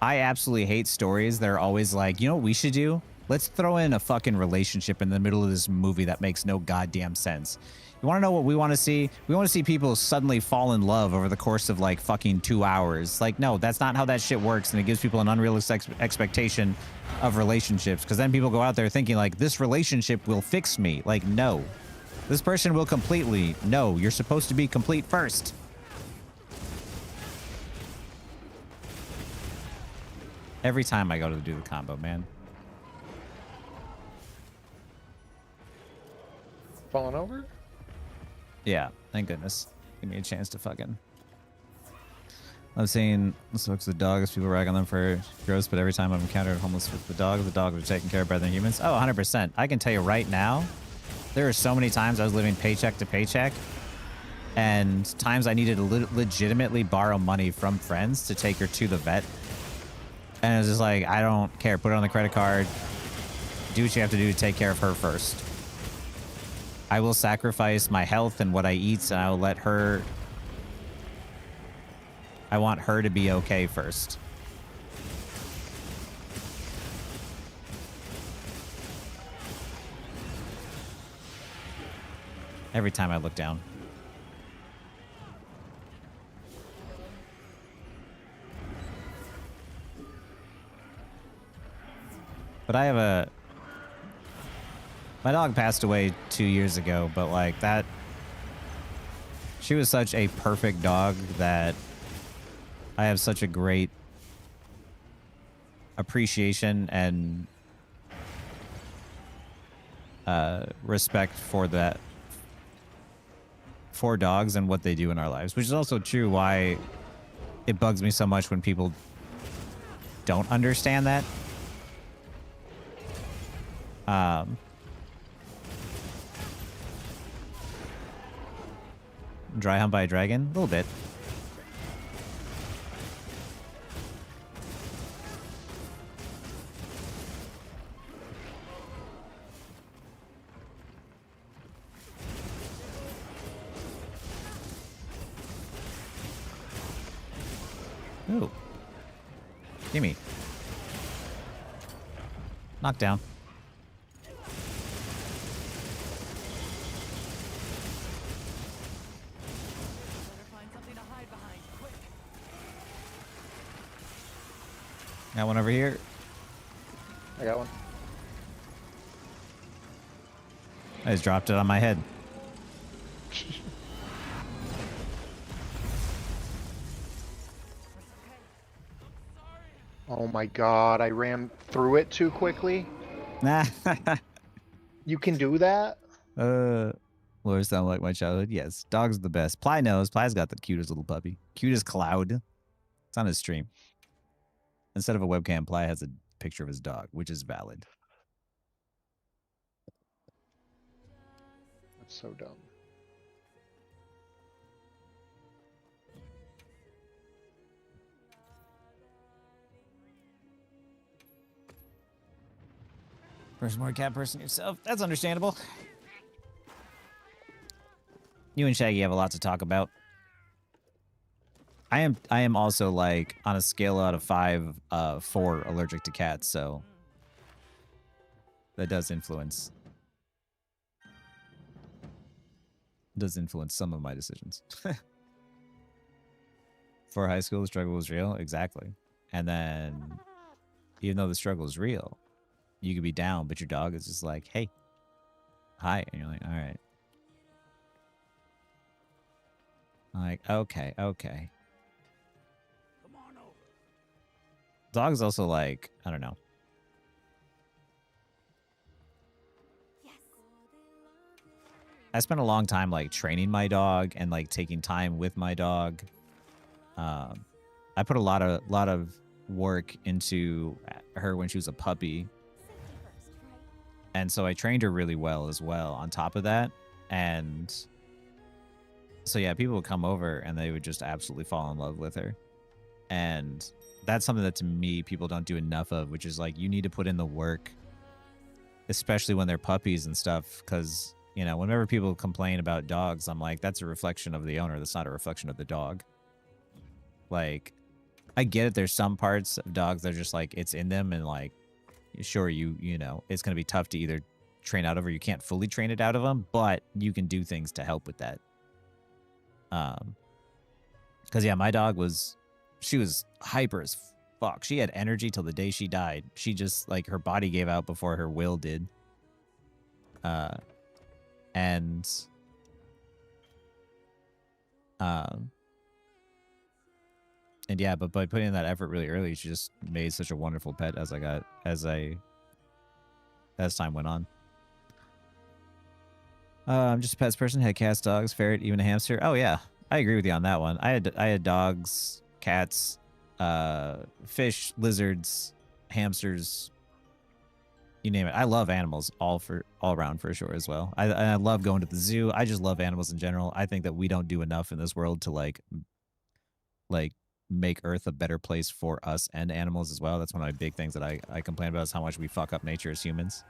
absolutely hate stories that are always like, you know what we should do? Let's throw in a fucking relationship in the middle of this movie that makes no goddamn sense. You want to know what we want to see? We want to see people suddenly fall in love over the course of like fucking 2 hours. Like, no, that's not how that shit works. And it gives people an unrealistic expectation of relationships. Because then people go out there thinking like, this relationship will fix me. Like, no. This person will completely. No, you're supposed to be complete first. Every time I go to do the combo, man. Falling over? Yeah, thank goodness. Give me a chance to fucking... I've seen looks the dogs, people rag on them for gross, but every time I've encountered homeless with the dogs are taken care of better than humans. Oh, 100%. I can tell you right now, there are so many times I was living paycheck to paycheck, And times I needed to legitimately borrow money from friends to take her to the vet. And it was just like, I don't care. Put it on the credit card. Do what you have to do to take care of her first. I will sacrifice my health and what I eat, and I will let her... I want her to be okay first. Every time I look down. But I have a... My dog passed away 2 years ago, but like that... She was such a perfect dog that I have such a great appreciation and respect for that, for dogs and what they do in our lives, which is also true why it bugs me so much when people don't understand that. Dry hump by a dragon? A little bit. Ooh. Gimme. Knockdown. Got one over here. I got one. I just dropped it on my head. Oh my god, I ran through it too quickly. Nah. You can do that? Lures sound like my childhood. Yes, dogs are the best. Ply knows. Ply's got the cutest little puppy. Cute as Cloud. It's on his stream. Instead of a webcam, Ply has a picture of his dog, which is valid. That's so dumb. Person more cat person yourself. That's understandable. You and Shaggy have a lot to talk about. I am also like on a scale out of 5, 4 allergic to cats, so that does influence. Does influence some of my decisions. For high school, the struggle was real, exactly. And then, even though the struggle is real, you could be down, but your dog is just like, "Hey, hi," and you're like, "All right." I'm like, okay, okay. Dog's also like, I don't know. I spent a long time like training my dog and like taking time with my dog. I put a lot of work into her when she was a puppy. And so I trained her really well as well on top of that. And so yeah, people would come over and they would just absolutely fall in love with her. And that's something that to me people don't do enough of, which is like you need to put in the work, especially when they're puppies and stuff, because you know, whenever people complain about dogs, I'm like, that's a reflection of the owner. That's not a reflection of the dog. Like, I get it. There's some parts of dogs that are just like, it's in them. And like, sure, you know, it's going to be tough to either train out of or you can't fully train it out of them, but you can do things to help with that. Because yeah, my dog she was hyper as fuck. She had energy till the day she died. She just, like, her body gave out before her will did. And yeah, but by putting in that effort really early, she just made such a wonderful pet as time went on. I'm just a pets person. Had cats, dogs, ferret, even a hamster. Oh yeah, I agree with you on that one. I had dogs, cats, fish, lizards, hamsters, you name it. I love animals all around for sure as well. I love going to the zoo. I just love animals in general. I think that we don't do enough in this world to like make Earth a better place for us and animals as well. That's one of my big things that I complain about is how much we fuck up nature as humans.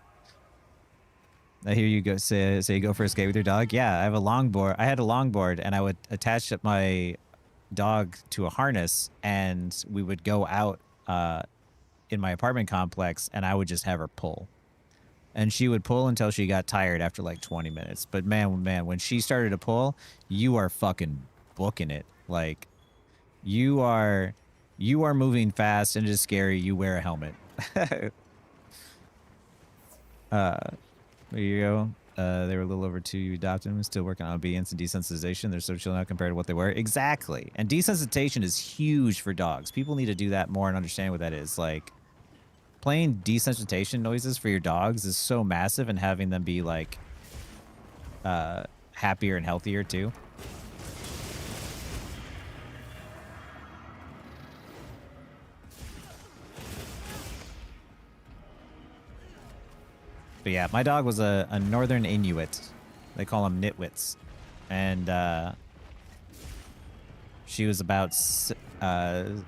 I hear you go say you go for a skate with your dog. Yeah, I have a longboard. I had a longboard and I would attach my dog to a harness and we would go out in my apartment complex and I would just have her pull. And she would pull until she got tired after like 20 minutes. But man, when she started to pull, you are fucking booking it. Like you are moving fast and it is scary. You wear a helmet. There you go. They were a little over 2. You adopted them. Still working on obedience and desensitization. They're so chill now compared to what they were. Exactly. And desensitization is huge for dogs. People need to do that more and understand what that is. Like, playing desensitization noises for your dogs is so massive, and having them be, like, happier and healthier, too. But yeah, my dog was a northern Inuit. They call them nitwits. And she was about 70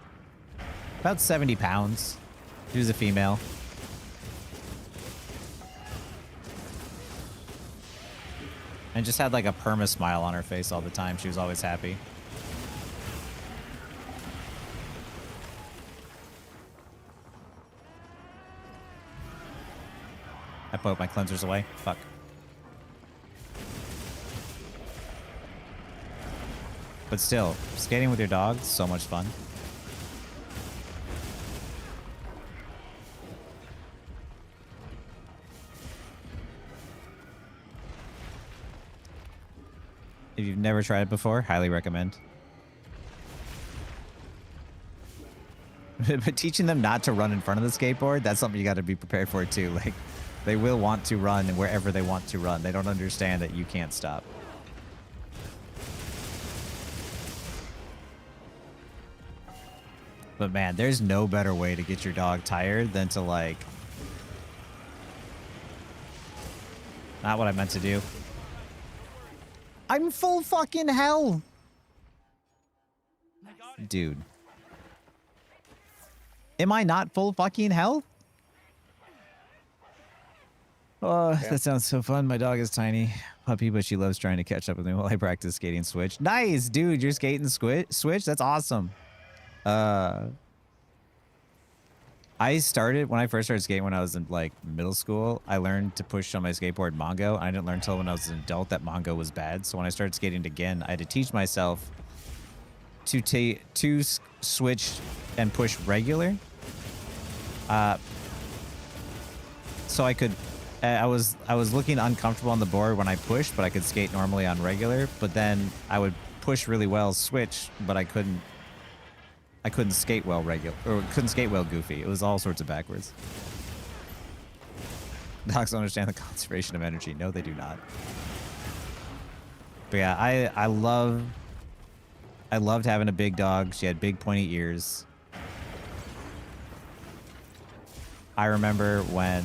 pounds. She was a female. And just had like a perma smile on her face all the time. She was always happy. I put my cleansers away. Fuck. But still, skating with your dog is so much fun. If you've never tried it before, highly recommend. But teaching them not to run in front of the skateboard, that's something you got to be prepared for too. Like, they will want to run wherever they want to run. They don't understand that you can't stop. But man, there's no better way to get your dog tired than to like... Not what I meant to do. I'm full fucking hell! Dude. Am I not full fucking hell? Oh, yeah. That sounds so fun. My dog is tiny. Puppy, but she loves trying to catch up with me while I practice skating switch. Nice, dude. You're skating switch? That's awesome. I started, when I first started skating when I was in like middle school, I learned to push on my skateboard Mongo. I didn't learn until when I was an adult that Mongo was bad. So when I started skating again, I had to teach myself to switch and push regular. So I could... I was looking uncomfortable on the board when I pushed, but I could skate normally on regular. But then I would push really well, switch, but I couldn't skate well regular, or couldn't skate well goofy. It was all sorts of backwards. Dogs don't understand the conservation of energy. No, they do not. But yeah, I loved having a big dog. She had big pointy ears. I remember when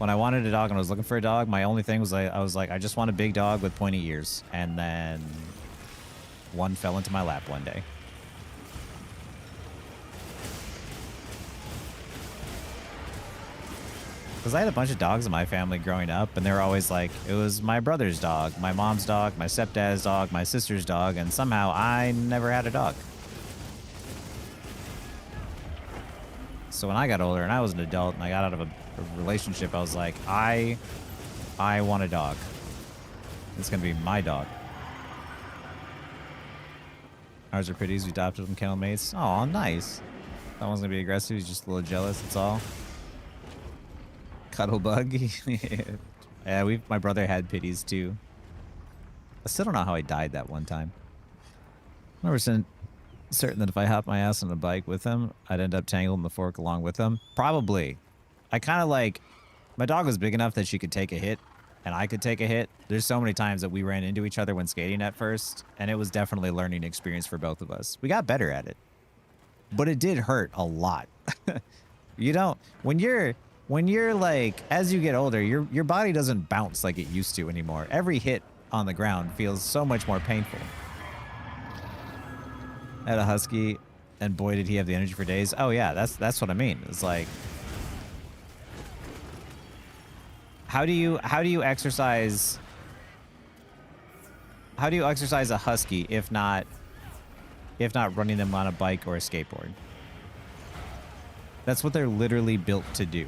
I wanted a dog and I was looking for a dog, my only thing was I was like, I just want a big dog with pointy ears. And then one fell into my lap one day. Because I had a bunch of dogs in my family growing up, and they were always like, it was my brother's dog, my mom's dog, my stepdad's dog, my sister's dog, and somehow I never had a dog. So when I got older and I was an adult and I got out of a relationship, I was like, I want a dog. It's gonna be my dog. Ours are pitties. We adopted them kennel mates. Oh, nice. That one's gonna be aggressive. He's just a little jealous. That's all. Cuddle bug. Yeah, my brother had pitties too. I still don't know how I died that one time. I remember certain that if I hopped my ass on a bike with him, I'd end up tangled in the fork along with him. Probably. I kind of like, my dog was big enough that she could take a hit and I could take a hit. There's so many times that we ran into each other when skating at first, and it was definitely a learning experience for both of us. We got better at it. but it did hurt a lot. You don't, when you're like, as you get older, your body doesn't bounce like it used to anymore. Every hit on the ground feels so much more painful. I had a husky, and boy, did he have the energy for days. Oh yeah, that's what I mean. It's like, how do you exercise? How do you exercise a husky if not running them on a bike or a skateboard? That's what they're literally built to do.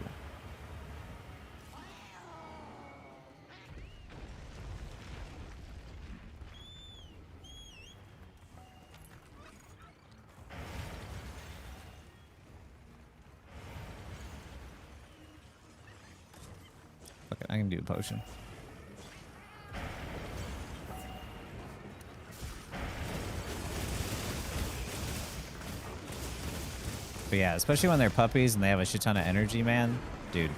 Okay, I can do a potion. But yeah, especially when they're puppies and they have a shit ton of energy, man. Dude.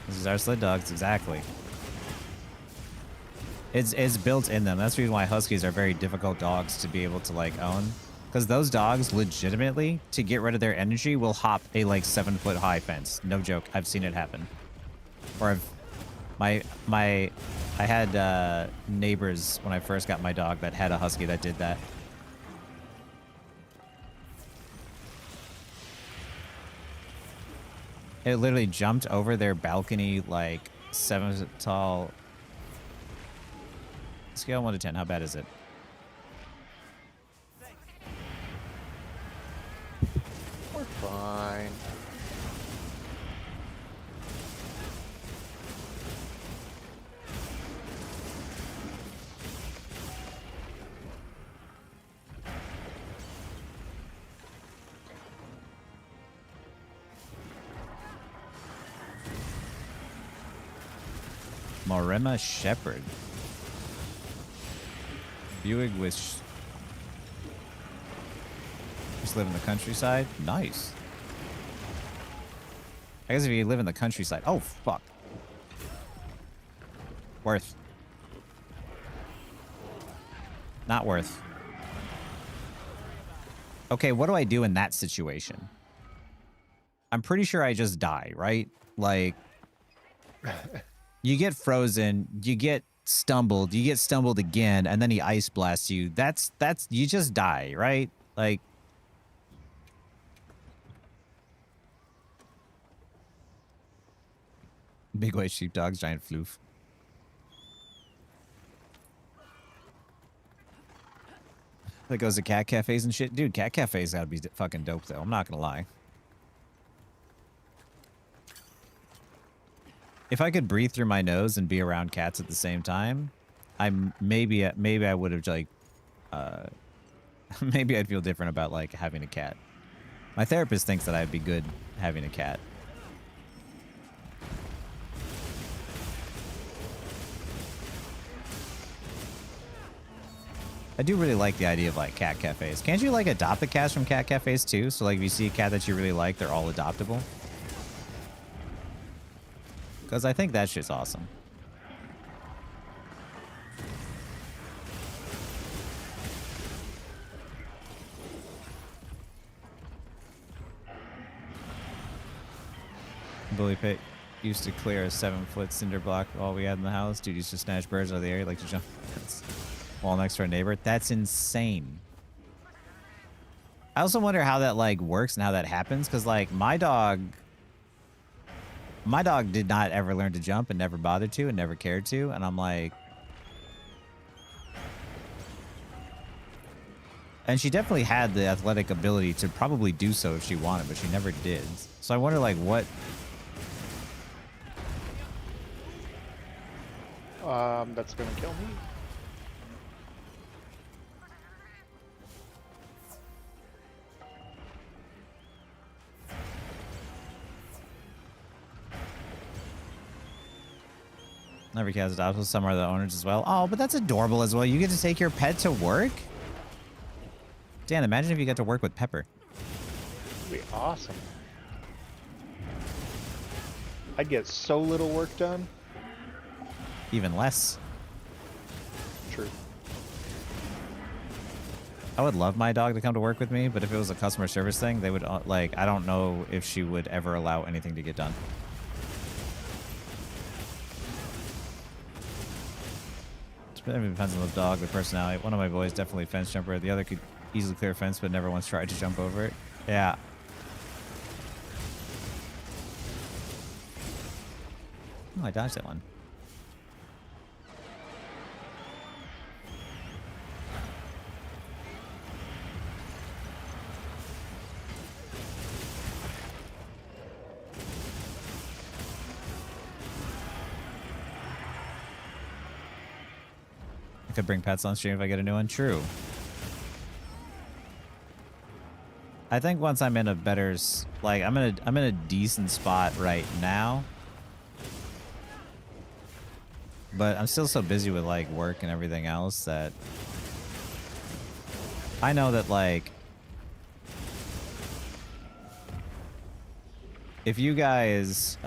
This is our sled dogs, exactly. It's built in them. That's the reason why huskies are very difficult dogs to be able to like own. Because those dogs legitimately, to get rid of their energy, will hop a like 7-foot high fence. No joke. I've seen it happen. Or I had neighbors when I first got my dog that had a husky that did that. It literally jumped over their balcony like 7 foot tall. Scale 1 to 10. How bad is it? We're fine. Morema Shepherd. Buick with... Just live in the countryside? Nice. I guess if you live in the countryside... Oh, fuck. Worth. Not worth. Okay, what do I do in that situation? I'm pretty sure I just die, right? Like... You get frozen, you get stumbled again, and then he ice blasts you. That's you just die, right? Like, big white sheepdogs, giant floof. That goes to cat cafes and shit. Dude, cat cafes gotta be fucking dope though. I'm not gonna lie. If I could breathe through my nose and be around cats at the same time, maybe I would have like, maybe I'd feel different about like having a cat. My therapist thinks that I'd be good having a cat. I do really like the idea of like cat cafes. Can't you like adopt the cats from cat cafes too? So like if you see a cat that you really like, they're all adoptable. Because I think that shit's awesome. Bully Pit used to clear a 7-foot cinder block all we had in the house. Dude used to snatch birds out of the air, like to jump wall next to our neighbor. That's insane. I also wonder how that like works and how that happens. Because like my dog did not ever learn to jump and never bothered to and never cared to. And I'm like... And she definitely had the athletic ability to probably do so if she wanted, but she never did. So I wonder like what... That's gonna kill me. Every cat is adoptable. Some are the owners as well. Oh, but that's adorable as well. You get to take your pet to work? Dan, imagine if you got to work with Pepper. That'd be awesome. I'd get so little work done. Even less. True. I would love my dog to come to work with me, but if it was a customer service thing, they would, like, I don't know if she would ever allow anything to get done. It depends on the dog, the personality. One of my boys definitely fence jumper. The other could easily clear a fence, but never once tried to jump over it. Yeah. Oh, I dodged that one. I could bring pets on stream if I get a new one. True. I think once I'm in a better, like, I'm in a decent spot right now. But I'm still so busy with, like, work and everything else that I know that, like, if you guys,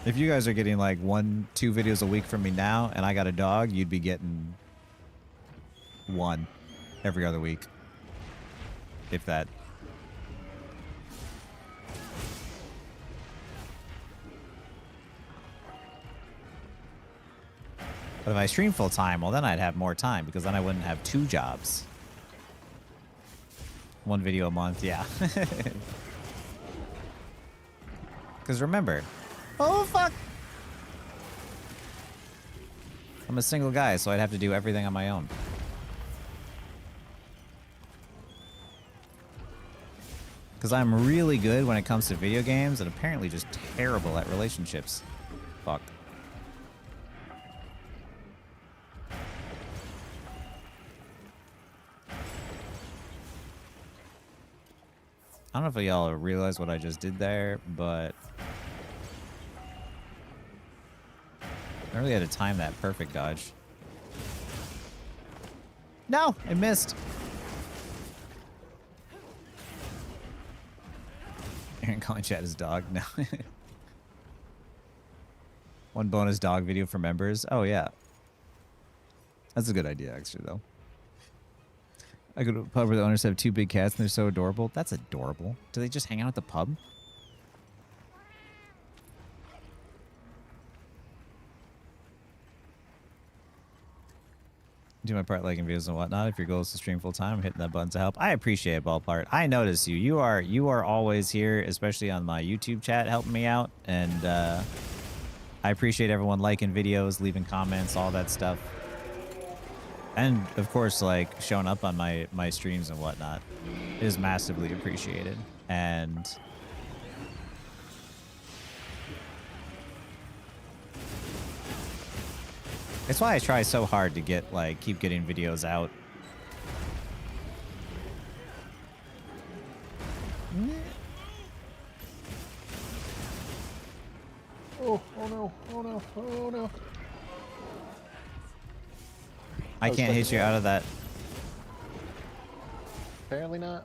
if you guys are getting, like, 1-2 videos a week from me now, and I got a dog, you'd be getting 1 every other week. If that. But if I stream full time, well, then I'd have more time because then I wouldn't have 2 jobs. 1 video a month, yeah. Because remember, oh fuck, I'm a single guy, so I'd have to do everything on my own. Because I'm really good when it comes to video games and apparently just terrible at relationships. Fuck. I don't know if y'all realize what I just did there, but I really had to time that perfect dodge. No, I missed. Aaron calling chat his dog. No. 1 bonus dog video for members. Oh, yeah. That's a good idea, actually, though. I go to a pub where the owners have 2 big cats and they're so adorable. That's adorable. Do they just hang out at the pub? Do my part liking videos and whatnot. If your goal is to stream full time, I'm hitting that button to help. I appreciate it, Ballpart. I notice you. You are always here, especially on my YouTube chat, helping me out. And I appreciate everyone liking videos, leaving comments, all that stuff. And of course, like showing up on my streams and whatnot is massively appreciated. And it's why I try so hard to get, like, keep getting videos out. Oh no, oh no, oh no. I can't hit you out of that. Apparently not.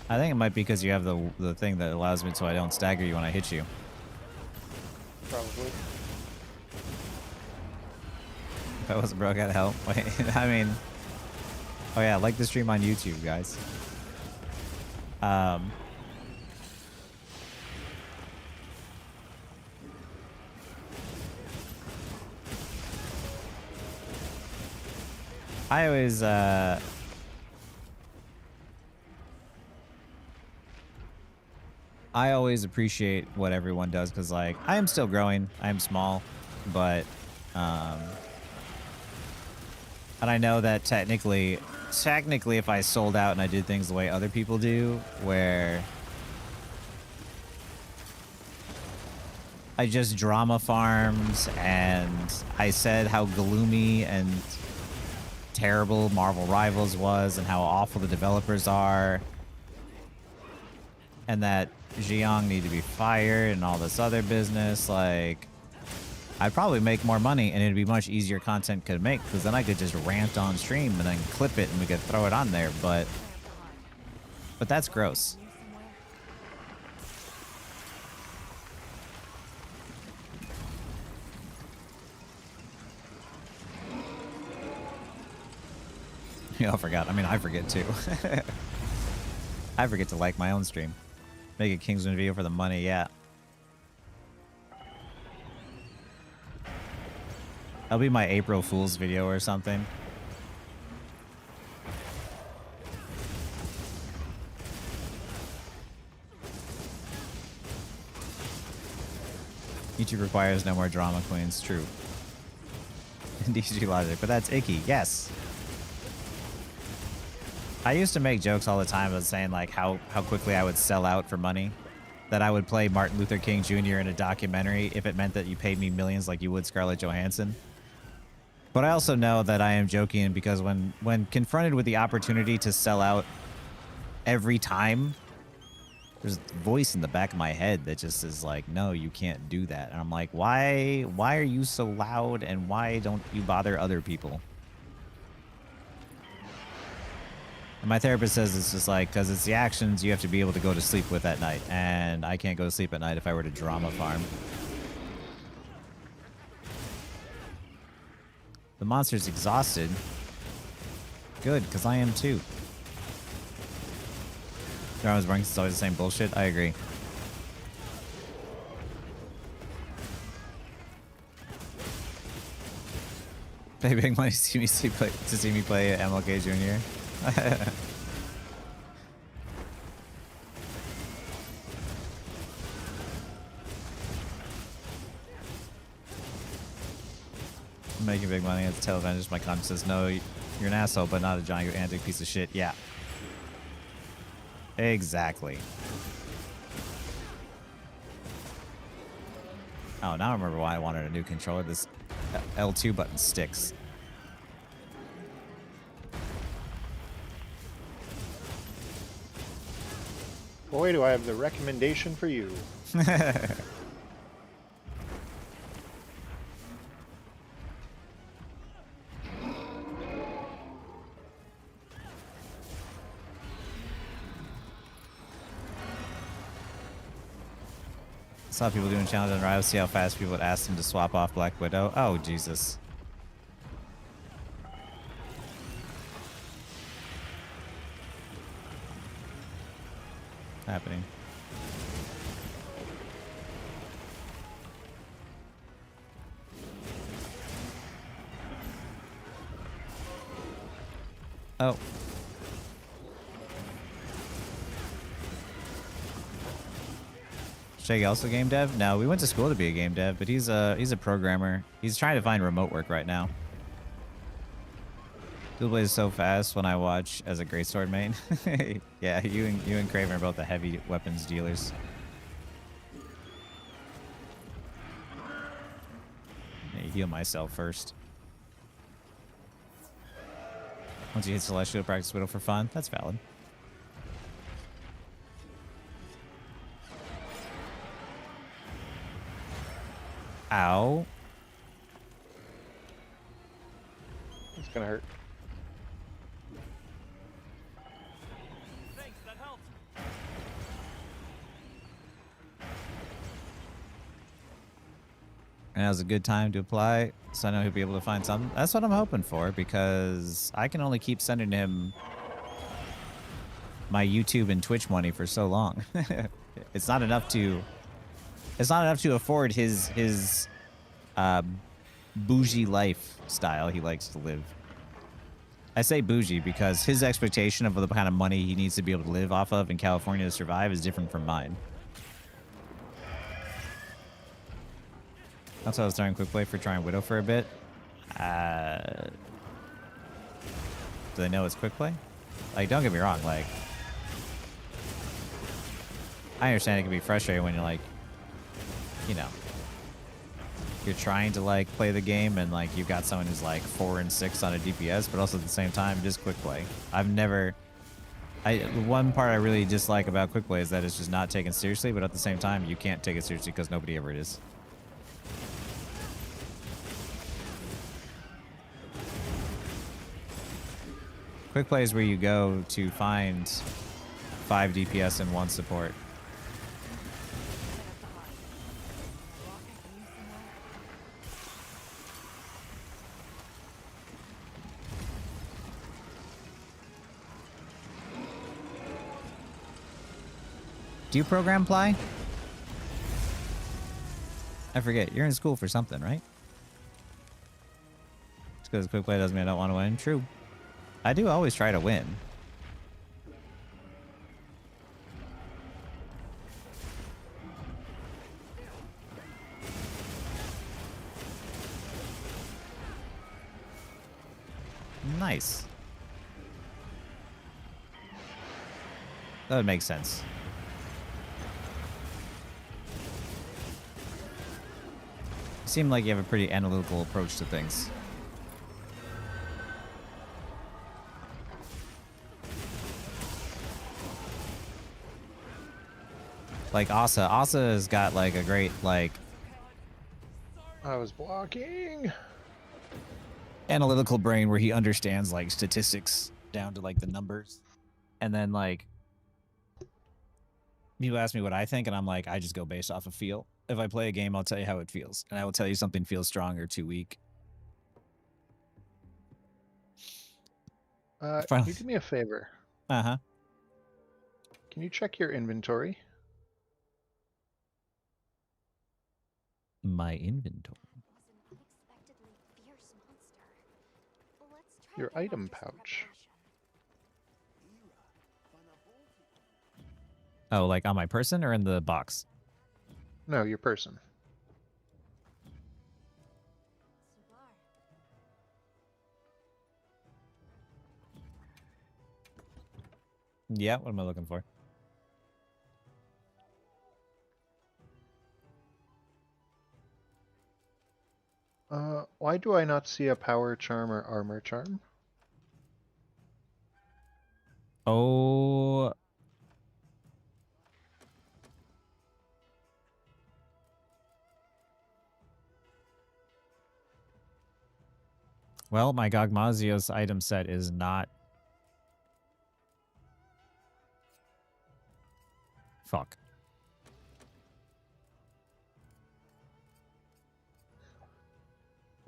I think it might be because you have the thing that allows me so I don't stagger you when I hit you. Probably. If I wasn't broke, I'd help. Wait, I mean, oh yeah, like the stream on YouTube, guys. I always appreciate what everyone does because, like, I am still growing. I am small, but and I know that technically if I sold out and I did things the way other people do, where I just drama farmed and I said how gloomy and terrible Marvel Rivals was and how awful the developers are, and that Jiang need to be fired and all this other business. Like, I'd probably make more money and it'd be much easier content to make because then I could just rant on stream and then clip it and we could throw it on there. But that's gross. Yeah, I forgot. I mean, I forget too. I forget to like my own stream. Make a Kingsman video for the money, yeah. That'll be my April Fool's video or something. YouTube requires no more drama queens. True. DG logic, but that's icky. Yes. I used to make jokes all the time of saying like how quickly I would sell out for money. That I would play Martin Luther King Jr. in a documentary if it meant that you paid me millions like you would Scarlett Johansson. But I also know that I am joking because when confronted with the opportunity to sell out every time, there's a voice in the back of my head that just is like, no, you can't do that. And I'm like, why are you so loud and why don't you bother other people? And my therapist says it's just like, because it's the actions you have to be able to go to sleep with at night. And I can't go to sleep at night if I were to drama farm. The monster's exhausted. Good, because I am too. Drama's boring, it's always the same bullshit. I agree. Pay big money to see me play MLK Jr. I'm making big money. It's tail advantage. My conscience says, no, you're an asshole, but not a gigantic piece of shit. Yeah. Exactly. Oh, now I remember why I wanted a new controller. This L2 button sticks. Boy, do I have the recommendation for you. Saw people doing challenge on Riot. See how fast people would ask them to swap off Black Widow. Oh, Jesus. Happening. Oh. Shaggy also game dev? No, we went to school to be a game dev, but he's a programmer. He's trying to find remote work right now. Dual Blade is so fast when I watch as a greatsword main. Yeah, you and Craven are both the heavy weapons dealers. Yeah, heal myself first. Once you hit Celestial, practice Widow for fun. That's valid. Ow. It's gonna hurt. Thanks, that helped. And that was a good time to apply, so I know he'll be able to find something. That's what I'm hoping for, because I can only keep sending him my YouTube and Twitch money for so long. It's not enough to afford his bougie lifestyle he likes to live. I say bougie because his expectation of the kind of money he needs to be able to live off of in California to survive is different from mine. That's why I was starting quick play for trying Widow for a bit. Do they know it's quick play? Like, don't get me wrong, like, I understand it can be frustrating when you're like, you know, you're trying to like play the game and like you've got someone who's like 4 and 6 on a DPS, but also at the same time just quick play. I've never The one part I really dislike about quick play is that it's just not taken seriously, but at the same time, you can't take it seriously because nobody ever is. Quick play is where you go to find 5 DPS and 1 support. Do you program Ply? I forget. You're in school for something, right? Just because quick play doesn't mean I don't want to win. True. I do always try to win. Nice. That would make sense. You seem like you have a pretty analytical approach to things. Like Asa. Asa has got like a great like I was blocking. analytical brain where he understands like statistics down to like the numbers. And then like people ask me what I think and I'm like, I just go based off of feel. If I play a game, I'll tell you how it feels. And I will tell you something feels strong or too weak. Can you do me a favor? Uh-huh. Can you check your inventory? My inventory. Your item pouch. Oh, like on my person or in the box? No, your person. Yeah, what am I looking for? Why do I not see a power charm or armor charm? Oh. Well, my Gogmazios item set is not... Fuck.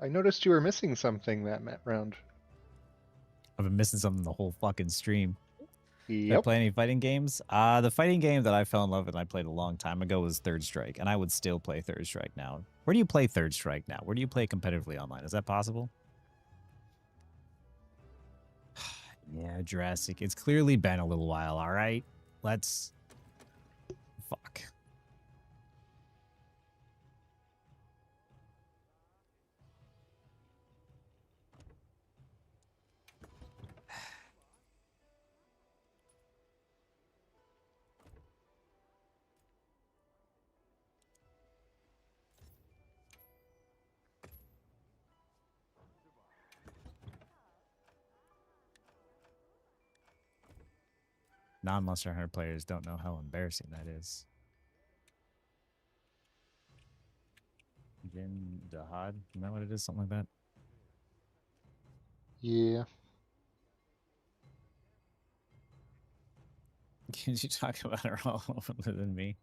I noticed you were missing something that round. I've been missing something the whole fucking stream. Did I Yep. play any fighting games? The fighting game that I fell in love with and I played a long time ago was Third Strike, and I would still play Third Strike now. Where do you play Third Strike now? Where do you play competitively online? Is that possible? Yeah, Jurassic. It's clearly been a little while, all right? Let's... Fuck. Non-Monster Hunter players don't know how embarrassing that is. Jin Dahad? Isn't that what it is? Something like that? Yeah. Can you talk about her all older than me?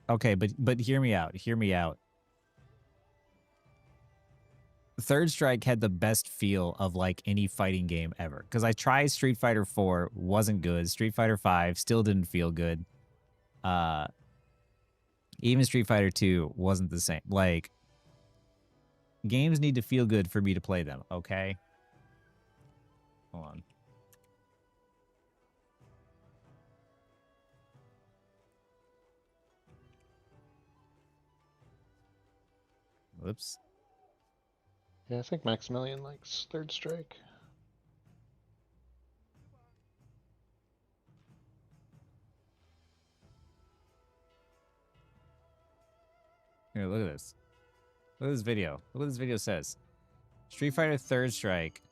Okay, but hear me out. Hear me out. Third Strike had the best feel of like any fighting game ever. Because I tried Street Fighter 4, wasn't good. Street Fighter 5 still didn't feel good. Even Street Fighter 2 wasn't the same. Like, games need to feel good for me to play them, okay? Hold on. Whoops. Yeah, I think Maximilian likes Third Strike. Here, look at this. Look at this video. Look what this video says. Street Fighter Third Strike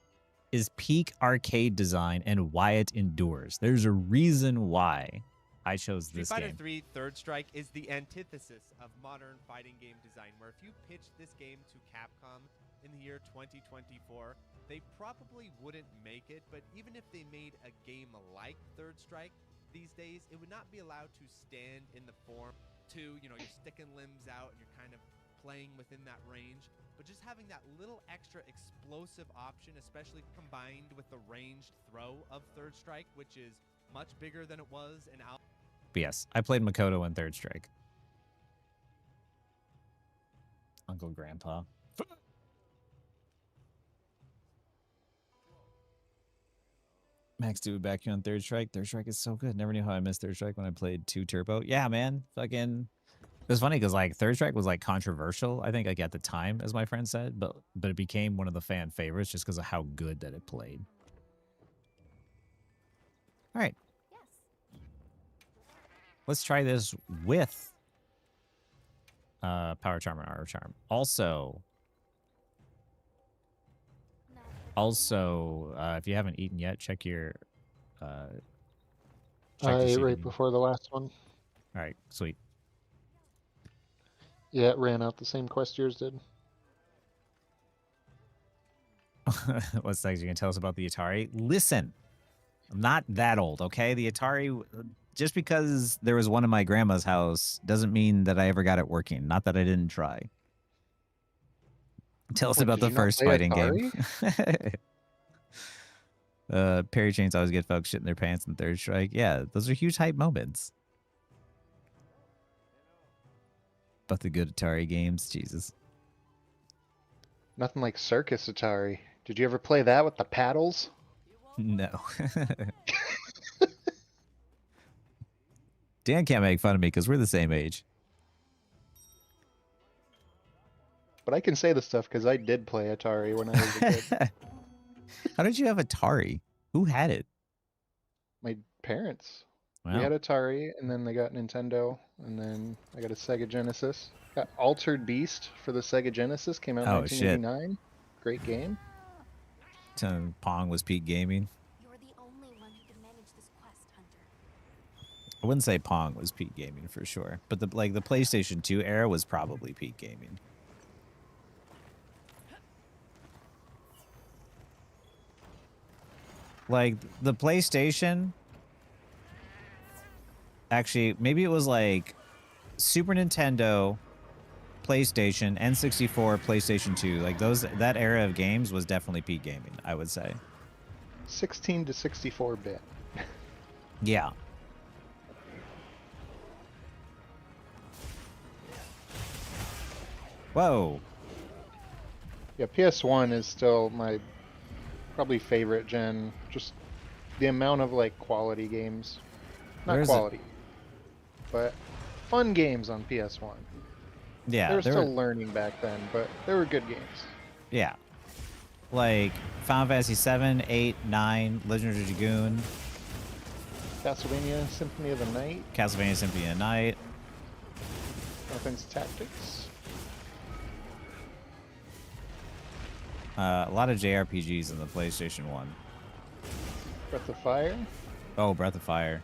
is peak arcade design and why it endures. There's a reason why I chose Street this Fighter game. 3 Third Strike is the antithesis of modern fighting game design, where if you pitched this game to Capcom in the year 2024, they probably wouldn't make it, but even if they made a game like Third Strike these days, it would not be allowed to stand in the form to, you're sticking limbs out and you're kind of playing within that range, but just having that little extra explosive option, especially combined with the ranged throw of Third Strike, which is much bigger than it was in Al. But yes, I played Makoto in Third Strike. Uncle Grandpa. Max dude back here on Third Strike. Third Strike is so good. Never knew how I missed Third Strike when I played 2 Turbo. Yeah, man. Fucking. It was funny because like Third Strike was like controversial, I think, like at the time, as my friend said, but it became one of the fan favorites just because of how good that it played. All right. Let's try this with Power Charm and Aura Charm. Also, if you haven't eaten yet, check your. I ate right before the last one. All right, sweet. Yeah, it ran out the same quest yours did. What's next? You can tell us about the Atari? Listen, I'm not that old, okay? The Atari, just because there was one in my grandma's house doesn't mean that I ever got it working. Not that I didn't try. Tell us about the first fighting game. Parry chains always get folks shit in their pants in Third Strike. Yeah, those are huge hype moments. About the good Atari games, Jesus. Nothing like Circus Atari. Did you ever play that with the paddles? No. Dan can't make fun of me because we're the same age. But I can say this stuff because I did play Atari when I was a kid. How did you have Atari? Who had it? My parents. Wow. We had Atari, and then they got Nintendo, and then I got a Sega Genesis. Got Altered Beast for the Sega Genesis. Came out in 1989. Great game. Pong was peak gaming. You're the only one who can manage this quest, Hunter. I wouldn't say Pong was peak gaming for sure, but the PlayStation 2 era was probably peak gaming. Like the PlayStation, actually, maybe it was like Super Nintendo, PlayStation, N64, PlayStation 2. Like that era of games was definitely peak gaming, I would say. 16 to 64-bit. Yeah. Whoa. Yeah, PS1 is still my probably favorite gen. Just the amount of like quality games. Not quality, but fun games on PS1. Yeah. They were still learning back then, but they were good games. Yeah. Like Final Fantasy 7, 8, 9, Legend of Dragoon. Castlevania Symphony of the Night. Castlevania Symphony of the Night. Offense Tactics. A lot of JRPGs in the PlayStation 1. Breath of Fire. Oh, Breath of Fire.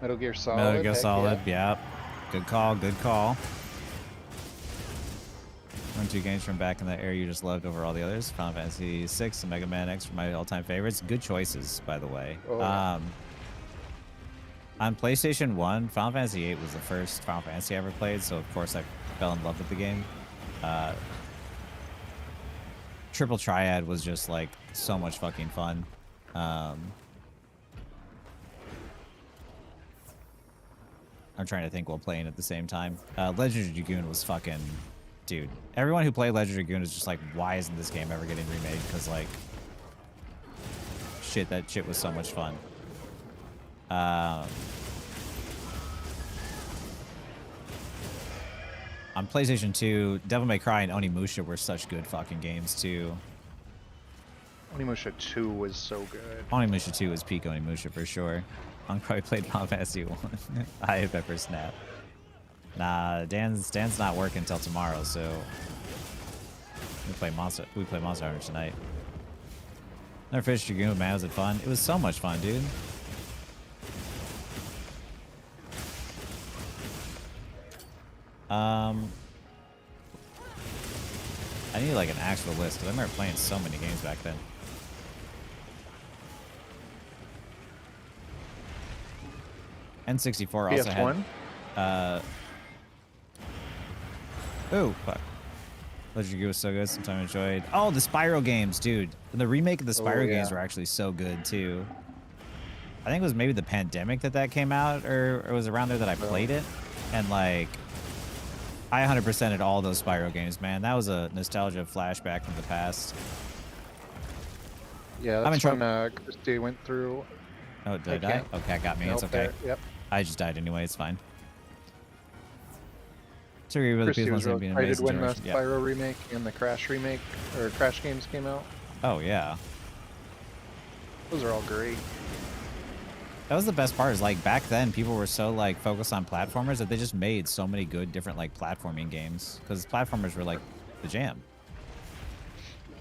Metal Gear Solid. Metal Gear Solid, yeah. Good call, good call. 1-2 games from back in that era you just loved over all the others. Final Fantasy 6 and Mega Man X were my all-time favorites. Good choices, by the way. Oh, yeah. On PlayStation 1, Final Fantasy 8 was the first Final Fantasy I ever played, so of course I fell in love with the game. Triple Triad was just like so much fucking fun. I'm trying to think while playing at the same time. Legend of Dragoon was fucking... Dude, everyone who played Legend of Dragoon is just like, why isn't this game ever getting remade? Because, like... Shit, that shit was so much fun. On PlayStation 2, Devil May Cry and Onimusha were such good fucking games, too. Onimusha 2 was so good. Onimusha 2 was peak Onimusha for sure. I probably played Final Fantasy 1. I have Pepper Snap. Nah, Dan's not working until tomorrow, so we play Monster Hunter tonight. Never fished Dragoon, man. Was it fun? It was so much fun, dude. I need like an actual list because I remember playing so many games back then. N64 also PS1? had. Oh fuck! Legend of Goo was so good. Sometimes enjoyed. Oh, the Spyro games, dude. The remake of the Spyro games were actually so good too. I think it was maybe the pandemic that came out, or it was around there that I played it, and like. I 100%ed all those Spyro games, man. That was a nostalgia flashback from the past. Yeah, that's when Christy went through. Oh, did I die? Oh, Cat got me. It's okay. Yep. I just died anyway. It's fine. So you're with the Christy was PS1 really being excited amazing when the generation. Spyro remake and the Crash remake, or Crash games came out. Oh, yeah. Those are all great. That was the best part is like back then people were so like focused on platformers that they just made so many good different like platforming games because platformers were like the jam.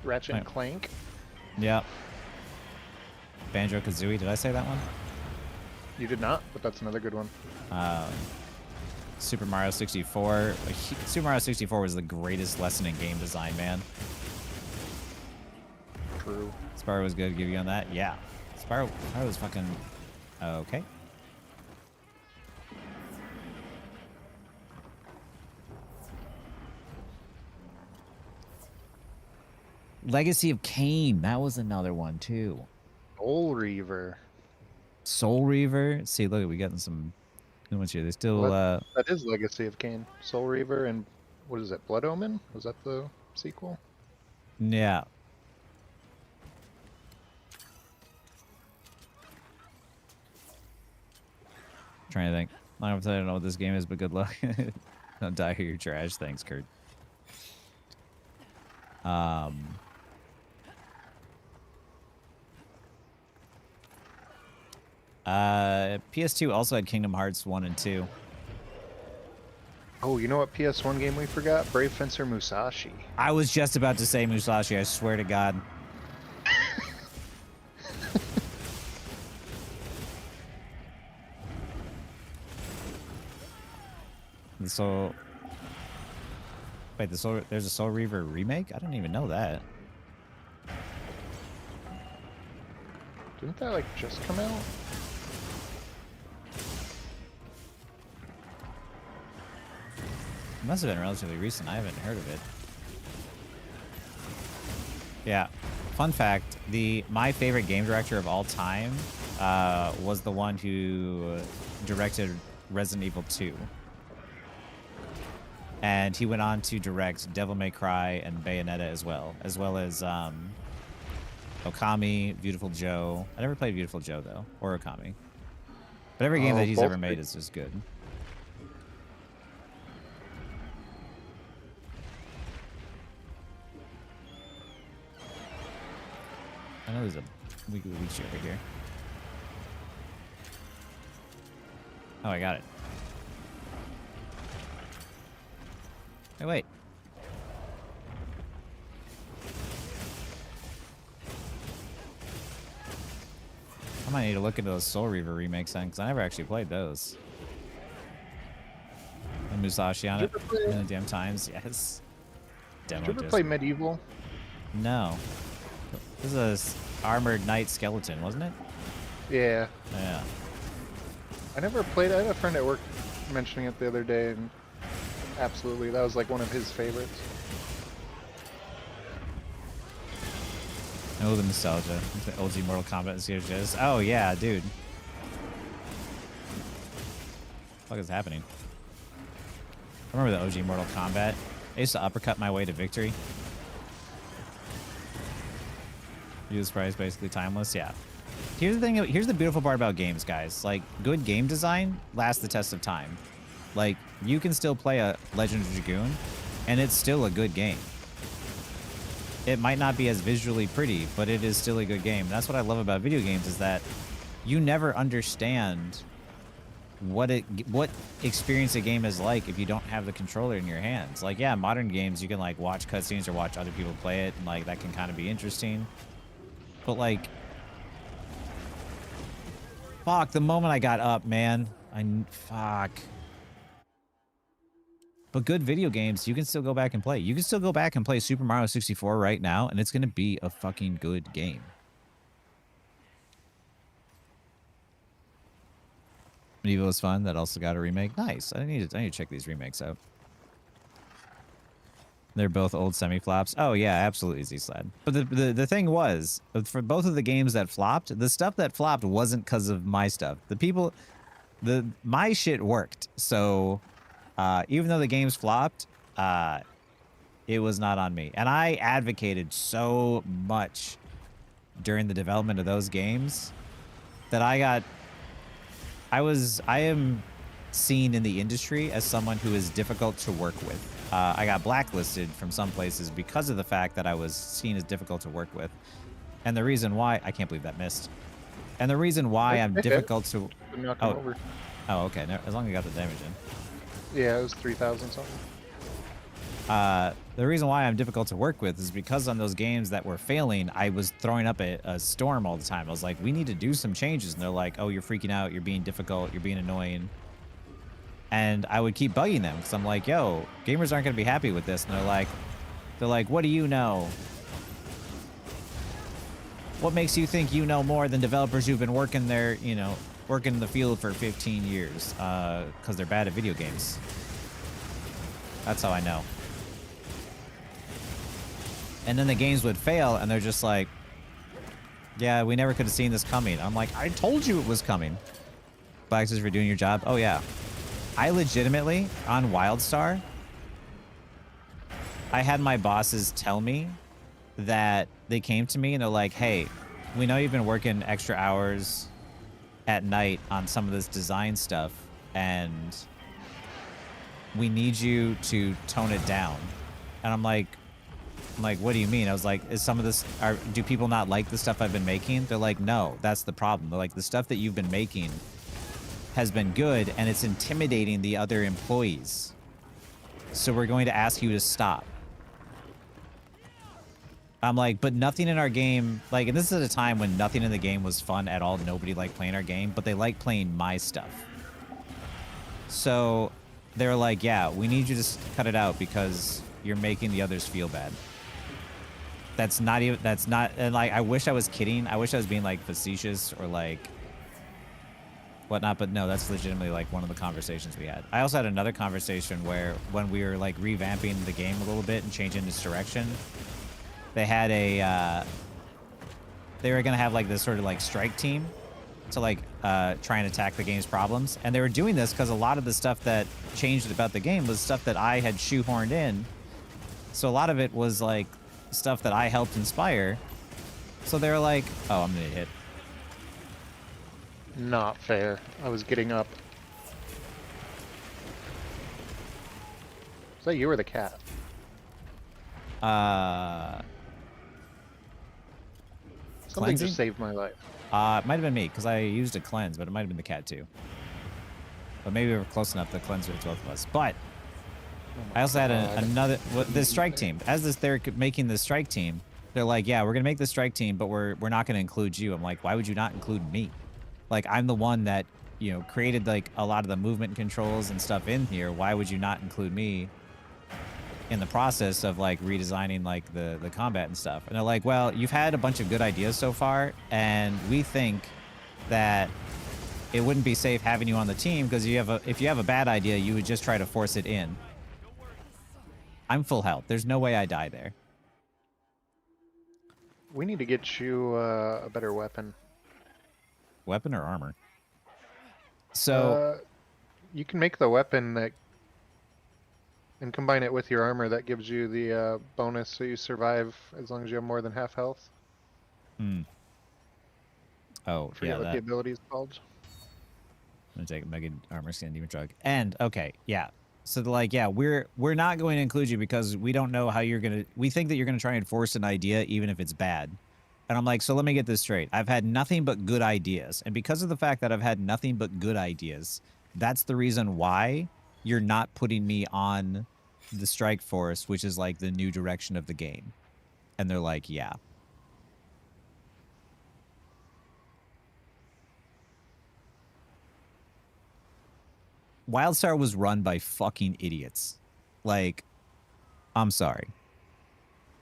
Ratchet and Clank. Yep. Banjo-Kazooie, did I say that one? You did not, but that's another good one. Super Mario 64. Super Mario 64 was the greatest lesson in game design, man. True. Spyro was good. Give you on that? Yeah. Spyro was fucking okay. Legacy of Kain. That was another one too. Soul Reaver. Soul Reaver. See, look, we getting some new ones here. They still. That is Legacy of Kain. Soul Reaver and what is it? Blood Omen? Was that the sequel? Yeah. Trying to think. I don't know what this game is, but good luck. Don't die here, you're trash. Thanks, Kurt. PS2 also had Kingdom Hearts 1 and 2. Oh, you know what PS1 game we forgot? Brave Fencer Musashi. I was just about to say Musashi, I swear to God. So, wait, there's a Soul Reaver remake? I didn't even know that. Didn't that like just come out? It must have been relatively recent. I haven't heard of it. Yeah. Fun fact, my favorite game director of all time was the one who directed Resident Evil 2. And he went on to direct Devil May Cry and Bayonetta as well as Okami, Beautiful Joe. I never played Beautiful Joe though, or Okami. But every game that he's ever made is just good. I know there's a weekly leech over here. Oh, I got it. Hey, wait. I might need to look into those Soul Reaver remakes then, because I never actually played those. And Musashi on it. Many damn times, yes. Demo Did you ever play Medieval? No. This is a armored knight skeleton, wasn't it? Yeah. Yeah. I never played. I had a friend at work mentioning it the other day, and absolutely, that was like one of his favorites. Oh, the nostalgia. The OG Mortal Kombat is here, just. Oh, yeah, dude. What is happening? I remember the OG Mortal Kombat. I used to uppercut my way to victory. Use price, basically timeless. Yeah. Here's the thing. Here's the beautiful part about games, guys. Like, good game design lasts the test of time. Like, you can still play a Legend of Dragoon, and it's still a good game. it might not be as visually pretty, but it is still a good game. And that's what I love about video games, is that you never understand what experience a game is like if you don't have the controller in your hands. Like, yeah, modern games, you can like watch cutscenes or watch other people play it, and like that can kind of be interesting. But like, fuck, the moment I got up, man, fuck. But good video games, you can still go back and play. You can still go back and play Super Mario 64 right now, and it's going to be a fucking good game. Medieval was fun. That also got a remake. Nice. I need to check these remakes out. They're both old semi-flops. Oh, yeah, absolutely, Z-Slad. But the thing was, for both of the games that flopped, the stuff that flopped wasn't because of my stuff. My shit worked. So... even though the games flopped, it was not on me. And I advocated so much during the development of those games that I am seen in the industry as someone who is difficult to work with. I got blacklisted from some places because of the fact that I was seen as difficult to work with. And the reason why, I can't believe that missed. And the reason why I'm difficult to... Over. Oh, okay. No, as long as you got the damage in. Yeah, it was 3,000 something. The reason why I'm difficult to work with is because on those games that were failing, I was throwing up a storm all the time. I was like, we need to do some changes. And they're like, oh, you're freaking out. You're being difficult. You're being annoying. And I would keep bugging them because I'm like, yo, gamers aren't going to be happy with this. And they're like, what do you know? What makes you think you know more than developers who've been working there, working in the field for 15 years because they're bad at video games. That's how I know. And then the games would fail, and they're just like, yeah, we never could have seen this coming. I'm like, I told you it was coming. Blacksters for doing your job. Oh, yeah. I legitimately, on WildStar, I had my bosses tell me that they came to me and they're like, hey, we know you've been working extra hours at night on some of this design stuff, and we need you to tone it down. And I'm like, what do you mean? I was like, is some of this, do people not like the stuff I've been making? They're like, no, that's the problem. They're like, the stuff that you've been making has been good, and it's intimidating the other employees. So we're going to ask you to stop. I'm like, but nothing in our game, like, and this is at a time when nothing in the game was fun at all. Nobody liked playing our game, but they liked playing my stuff. So they're like, yeah, we need you to cut it out because you're making the others feel bad. And like, I wish I was kidding. I wish I was being like facetious or like whatnot, but no, that's legitimately like one of the conversations we had. I also had another conversation where when we were like revamping the game a little bit and changing its direction, they had they were going to have like this sort of like strike team to like try and attack the game's problems. And they were doing this because a lot of the stuff that changed about the game was stuff that I had shoehorned in. So a lot of it was like stuff that I helped inspire. So they were like, oh, I'm going to hit. Not fair. I was getting up. So you were the cat. Something Cleansing? just saved my life. It might have been me because I used a cleanse, but it might have been the cat too. But maybe we were close enough to cleanse with both of us. But I also had another the strike team. As they're making the strike team, they're like, yeah, we're gonna make the strike team, but we're not gonna include you. I'm like, why would you not include me? Like, I'm the one that created like a lot of the movement controls and stuff in here. Why would you not include me in the process of like redesigning like the combat and stuff? And they're like, well, you've had a bunch of good ideas so far, and we think that it wouldn't be safe having you on the team because if you have a bad idea, you would just try to force it in. I'm full health. There's no way I die there. We need to get you a better weapon. Weapon or armor? So you can make the weapon that and combine it with your armor that gives you the bonus so you survive as long as you have more than half health. Oh, I forget yeah, what the ability is called. I'm gonna take Mega Armor Scan Demon Drug. And okay, yeah. So they're like, yeah, we're not going to include you because we don't know how you're gonna. We think that you're gonna try and force an idea even if it's bad. And I'm like, so let me get this straight. I've had nothing but good ideas, and because of the fact that I've had nothing but good ideas, that's the reason why you're not putting me on the strike force, which is like the new direction of the game. And they're like, yeah. WildStar was run by fucking idiots. Like, I'm sorry.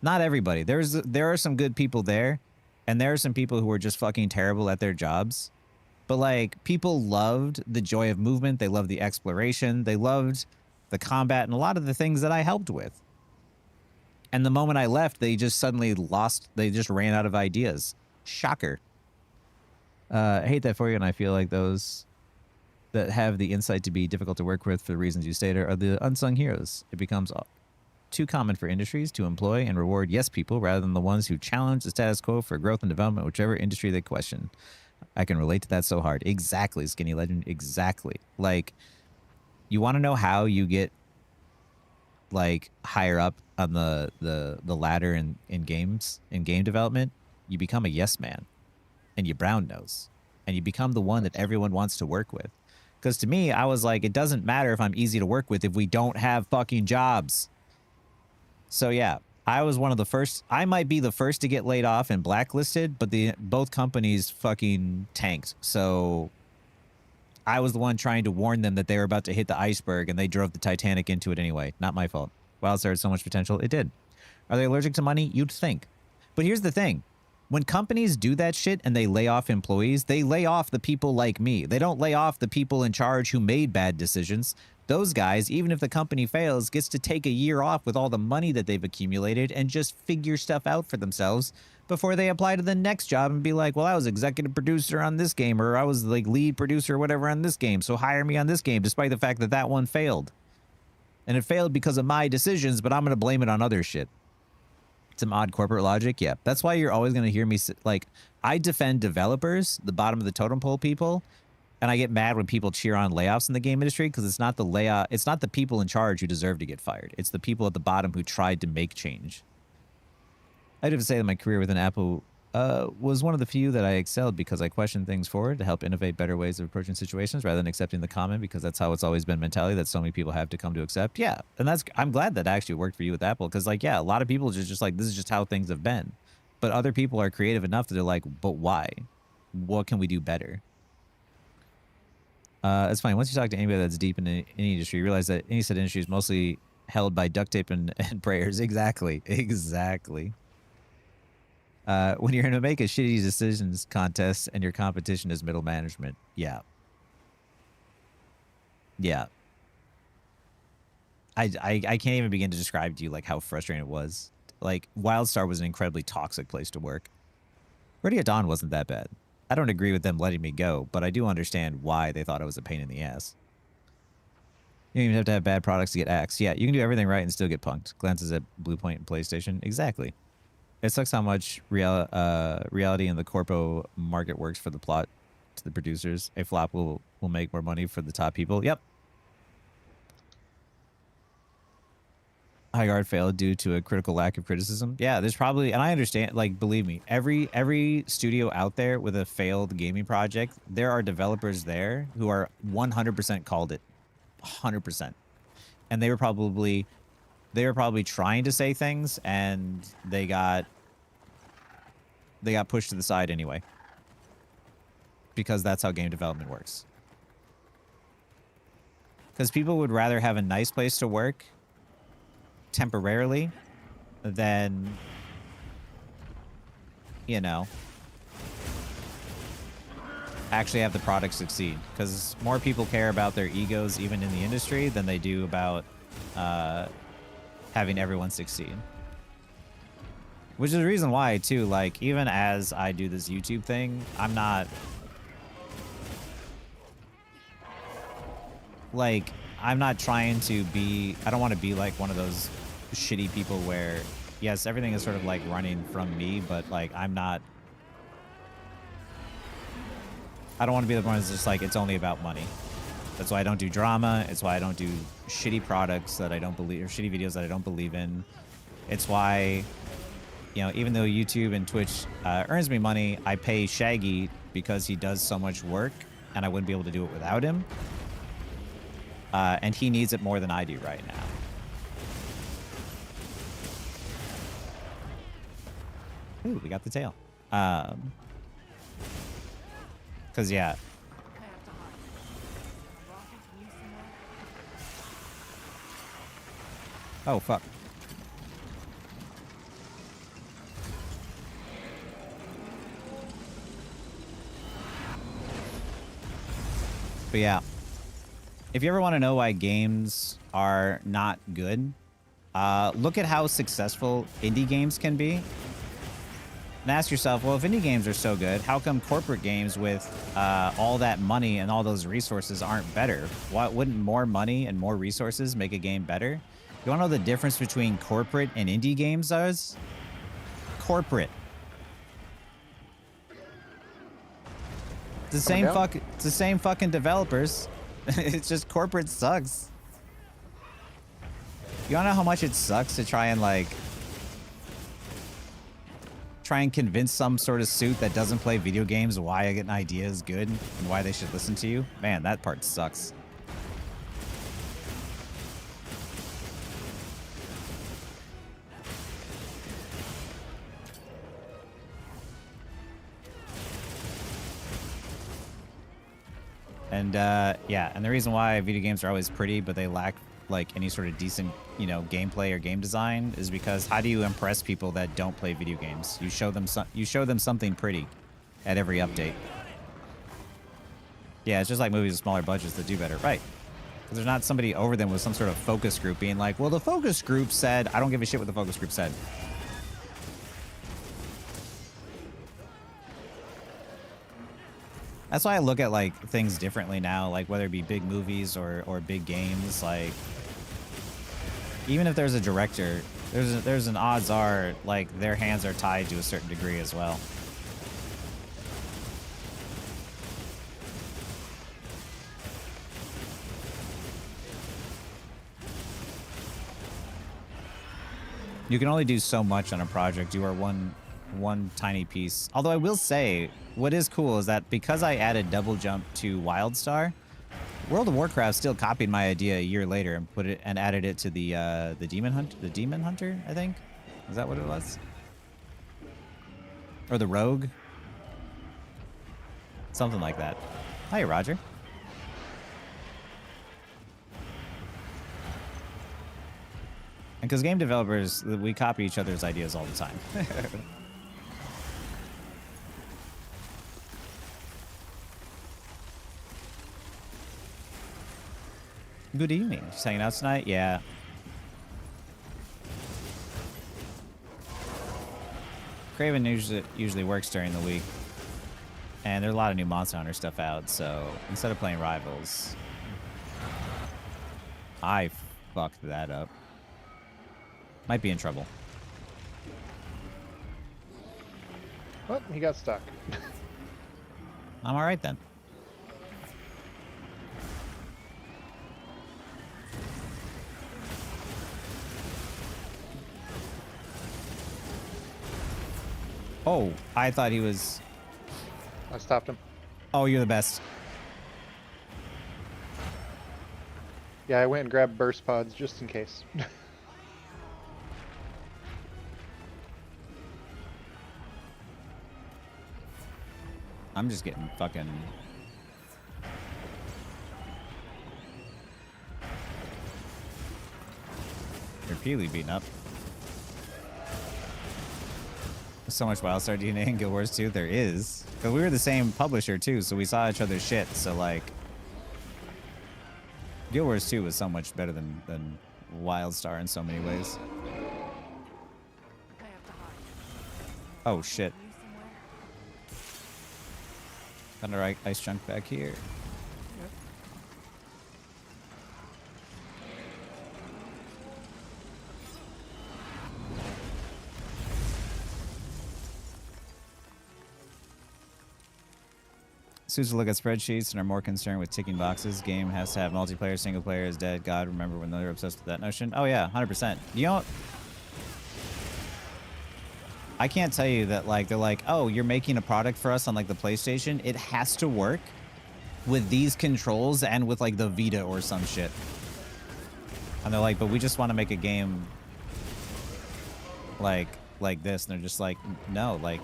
Not everybody. There are some good people there, and there are some people who are just fucking terrible at their jobs. But like, people loved the joy of movement, they loved the exploration, they loved the combat, and a lot of the things that I helped with. And the moment I left, they just suddenly lost, they just ran out of ideas. Shocker. I hate that for you, and I feel like those that have the insight to be difficult to work with for the reasons you stated are the unsung heroes. It becomes too common for industries to employ and reward yes people rather than the ones who challenge the status quo for growth and development, whichever industry they question. I can relate to that so hard. Exactly, Skinny Legend. Exactly. Like, you want to know how you get like higher up on the ladder in games, in game development? You become a yes man, and you brown nose, and you become the one that everyone wants to work with. Because to me, I was like, it doesn't matter if I'm easy to work with if we don't have fucking jobs. So yeah, I was one of the first. I might be the first to get laid off and blacklisted, but both companies fucking tanked. So I was the one trying to warn them that they were about to hit the iceberg, and they drove the Titanic into it anyway. Not my fault. WildStar had so much potential, it did. Are they allergic to money? You'd think. But here's the thing. When companies do that shit and they lay off employees, they lay off the people like me. They don't lay off the people in charge who made bad decisions. Those guys, even if the company fails, gets to take a year off with all the money that they've accumulated and just figure stuff out for themselves before they apply to the next job and be like, well, I was executive producer on this game, or I was like lead producer or whatever on this game, so hire me on this game, despite the fact that that one failed. And it failed because of my decisions, but I'm going to blame it on other shit. Some odd corporate logic. Yeah, that's why you're always going to hear me like, I defend developers, the bottom of the totem pole people, and I get mad when people cheer on layoffs in the game industry because it's not the layoff, it's not the people in charge who deserve to get fired. It's the people at the bottom who tried to make change. I'd have to say that my career within Apple was one of the few that I excelled because I questioned things forward to help innovate better ways of approaching situations rather than accepting the common, because that's how it's always been mentality that so many people have to come to accept. Yeah, and I'm glad that actually worked for you with Apple, because like, yeah, a lot of people just like, this is just how things have been. But other people are creative enough that they're like, but why? What can we do better? It's fine. Once you talk to anybody that's deep in any industry, you realize that any said industry is mostly held by duct tape and prayers. Exactly. Exactly. When you're going to make a shitty decisions contest and your competition is middle management. Yeah. Yeah. I can't even begin to describe to you like how frustrating it was. Like, WildStar was an incredibly toxic place to work. Ready at Dawn wasn't that bad. I don't agree with them letting me go, but I do understand why they thought it was a pain in the ass. You don't even have to have bad products to get axed. Yeah, you can do everything right and still get punked. Glances at Bluepoint and PlayStation. Exactly. It sucks how much reality in the corpo market works for the plot to the producers. A flop will make more money for the top people. Yep. High Guard failed due to a critical lack of criticism. Yeah, there's probably, and I understand, like, believe me, every studio out there with a failed gaming project, there are developers there who are 100% called it. 100%. And they were probably trying to say things, and they got pushed to the side anyway. Because that's how game development works. Because people would rather have a nice place to work temporarily than, you know, actually have the product succeed. Because more people care about their egos even in the industry than they do about having everyone succeed. Which is the reason why, too, like, even as I do this YouTube thing, I'm not, like, I'm not trying to be, I don't want to be like one of those shitty people where, yes, everything is sort of like running from me, but like, I'm not, I don't want to be the one that's just like, it's only about money. That's why I don't do drama. It's why I don't do shitty products that I don't believe, or shitty videos that I don't believe in. It's why, you know, even though YouTube and Twitch earns me money, I pay Shaggy because he does so much work, and I wouldn't be able to do it without him. And he needs it more than I do right now. Ooh, we got the tail. Cause yeah. Oh fuck. But yeah. If you ever want to know why games are not good, look at how successful indie games can be. And ask yourself, well, if indie games are so good, how come corporate games with all that money and all those resources aren't better? Why wouldn't more money and more resources make a game better? You want to know the difference between corporate and indie games is? Corporate. It's the same it's the same fucking developers. It's just corporate sucks. You wanna know how much it sucks to try and like convince some sort of suit that doesn't play video games why an idea is good and why they should listen to you? Man, that part sucks. And yeah, and the reason why video games are always pretty but they lack like any sort of decent, you know, gameplay or game design is because how do you impress people that don't play video games? You show them something pretty at every update. Yeah, it's just like movies with smaller budgets that do better, right? Because there's not somebody over them with some sort of focus group being like, well, the focus group said, I don't give a shit what the focus group said. That's why I look at like things differently now, like whether it be big movies or big games. Like even if there's a director, there's an odds are like their hands are tied to a certain degree as well. You can only do so much on a project. You are one tiny piece. Although I will say, what is cool is that because I added double jump to WildStar, World of Warcraft still copied my idea a year later and put it and added it to the Demon Hunter, I think. Is that what it was? Or the Rogue? Something like that. Hi, Roger. And because game developers, we copy each other's ideas all the time. Good evening. Just hanging out tonight? Yeah. Craven usually works during the week. And there's a lot of new Monster Hunter stuff out, so instead of playing Rivals, I fucked that up. Might be in trouble. Well, he got stuck. I'm alright then. Oh, I thought he was... I stopped him. Oh, you're the best. Yeah, I went and grabbed burst pods just in case. I'm just getting fucking... repeatedly beaten up. There's so much WildStar DNA in Guild Wars 2. There is. But we were the same publisher too, so we saw each other's shit. So like, Guild Wars 2 was so much better than WildStar in so many ways. Oh shit. Got an ice chunk back here. Suits look at spreadsheets and are more concerned with ticking boxes. Game has to have multiplayer, single player is dead. God, remember when they're obsessed with that notion? Oh yeah, 100%. You know, I can't tell you that like they're like, oh, you're making a product for us on like the PlayStation. It has to work with these controls and with like the Vita or some shit. And they're like, but we just want to make a game like this. And they're just like, no, like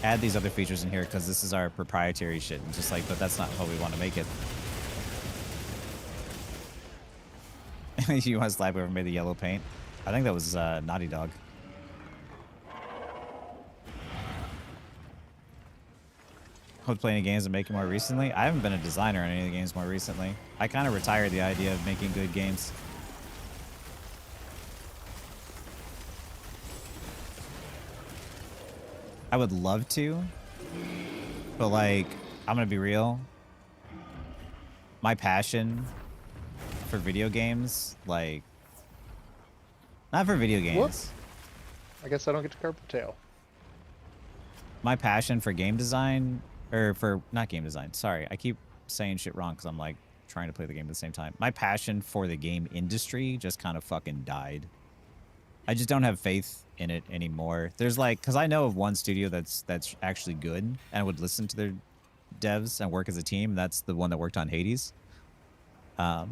add these other features in here because this is our proprietary shit. And just like, but that's not how we want to make it. You want to slap whoever made the yellow paint? I think that was Naughty Dog. Hope playing games and making more recently. I haven't been a designer on any of the games more recently. I kind of retired the idea of making good games. I would love to, but like, I'm gonna be real. My passion for video games, like, not for video games. Whoops. I guess I don't get to carp the tail. My passion for game design, or for, not game design, sorry. I keep saying shit wrong because I'm like trying to play the game at the same time. My passion for the game industry just kind of fucking died. I just don't have faith in it anymore. There's like, because I know of one studio that's actually good and would listen to their devs and work as a team. That's the one that worked on Hades. But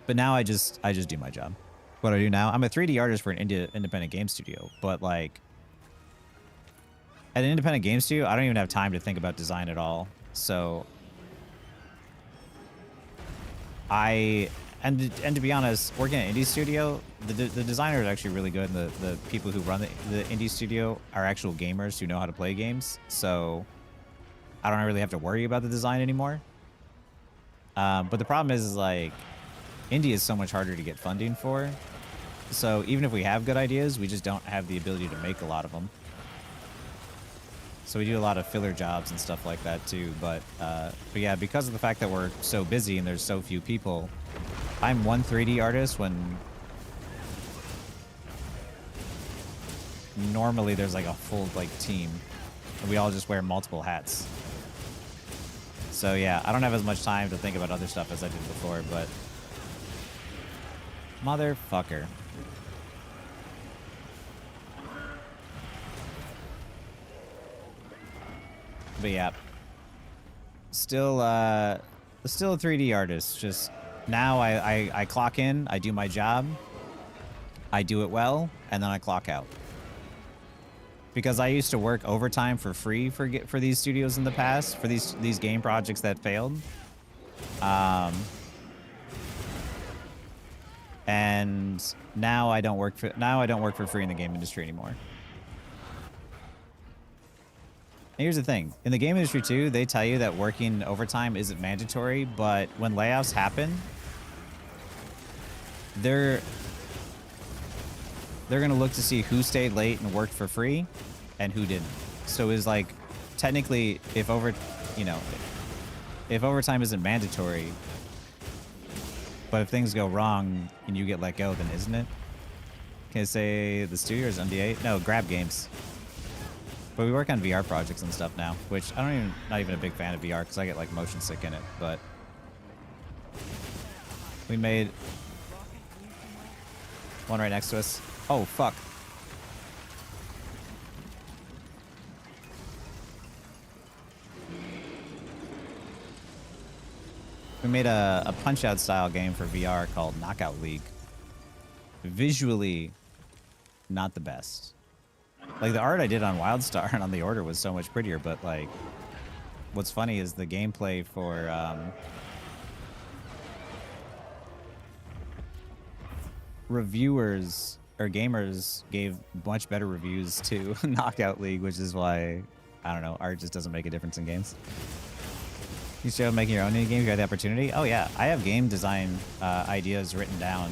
now I just do my job. What do I do now? I'm a 3D artist for an independent game studio, but like at an independent game studio, I don't even have time to think about design at all. So and to be honest, working at an indie studio, the designer is actually really good, and the people who run the indie studio are actual gamers who know how to play games. So I don't really have to worry about the design anymore. But the problem is like indie is so much harder to get funding for. So even if we have good ideas, we just don't have the ability to make a lot of them. So we do a lot of filler jobs and stuff like that too. But yeah, because of the fact that we're so busy and there's so few people, I'm one 3D artist when normally there's like a full like team and we all just wear multiple hats. So yeah, I don't have as much time to think about other stuff as I did before, but motherfucker. But yeah, still a 3D artist. Just now I clock in, I do my job, I do it well, and then I clock out. Because I used to work overtime for free for these studios in the past, for these game projects that failed. And now I don't work for free in the game industry anymore. And here's the thing. In the game industry too, they tell you that working overtime isn't mandatory, but when layoffs happen, they're gonna look to see who stayed late and worked for free and who didn't. So it's like, technically, if overtime isn't mandatory, but if things go wrong and you get let go, then isn't it? Can I say the studio is MDA? No, Grab Games. But we work on VR projects and stuff now, which not even a big fan of VR because I get like motion sick in it, but we made one right next to us. Oh, fuck. We made a Punch-Out style game for VR called Knockout League. Visually, not the best. Like, the art I did on WildStar and on the Order was so much prettier, but, like, what's funny is the gameplay for, reviewers or gamers gave much better reviews to Knockout League, which is why, I don't know, art just doesn't make a difference in games. You show making your own indie game if you had the opportunity? Oh yeah, I have game design ideas written down.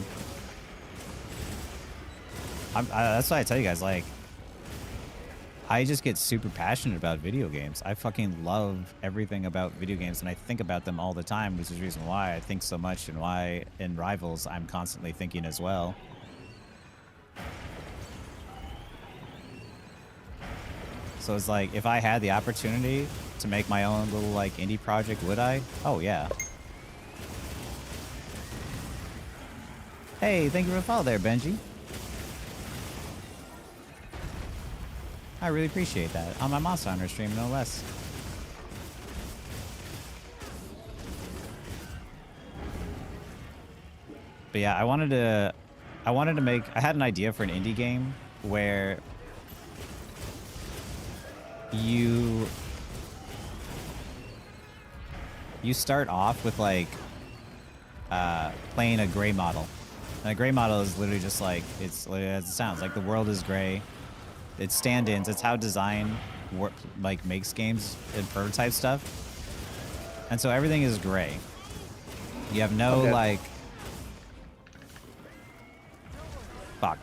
That's why I tell you guys, like, I just get super passionate about video games. I fucking love everything about video games, and I think about them all the time, which is the reason why I think so much and why in Rivals I'm constantly thinking as well. So it's like, if I had the opportunity to make my own little like indie project, would I? Oh yeah. Hey, thank you for the follow there, Benji. I really appreciate that. On my Monster Hunter stream, no less. But yeah, I wanted to make, I had an idea for an indie game where you start off with like playing a gray model. And a gray model is literally just like, it's as it sounds, like the world is gray. It's stand-ins. It's how design like makes games and prototype stuff. And so everything is gray. You have no like, fuck.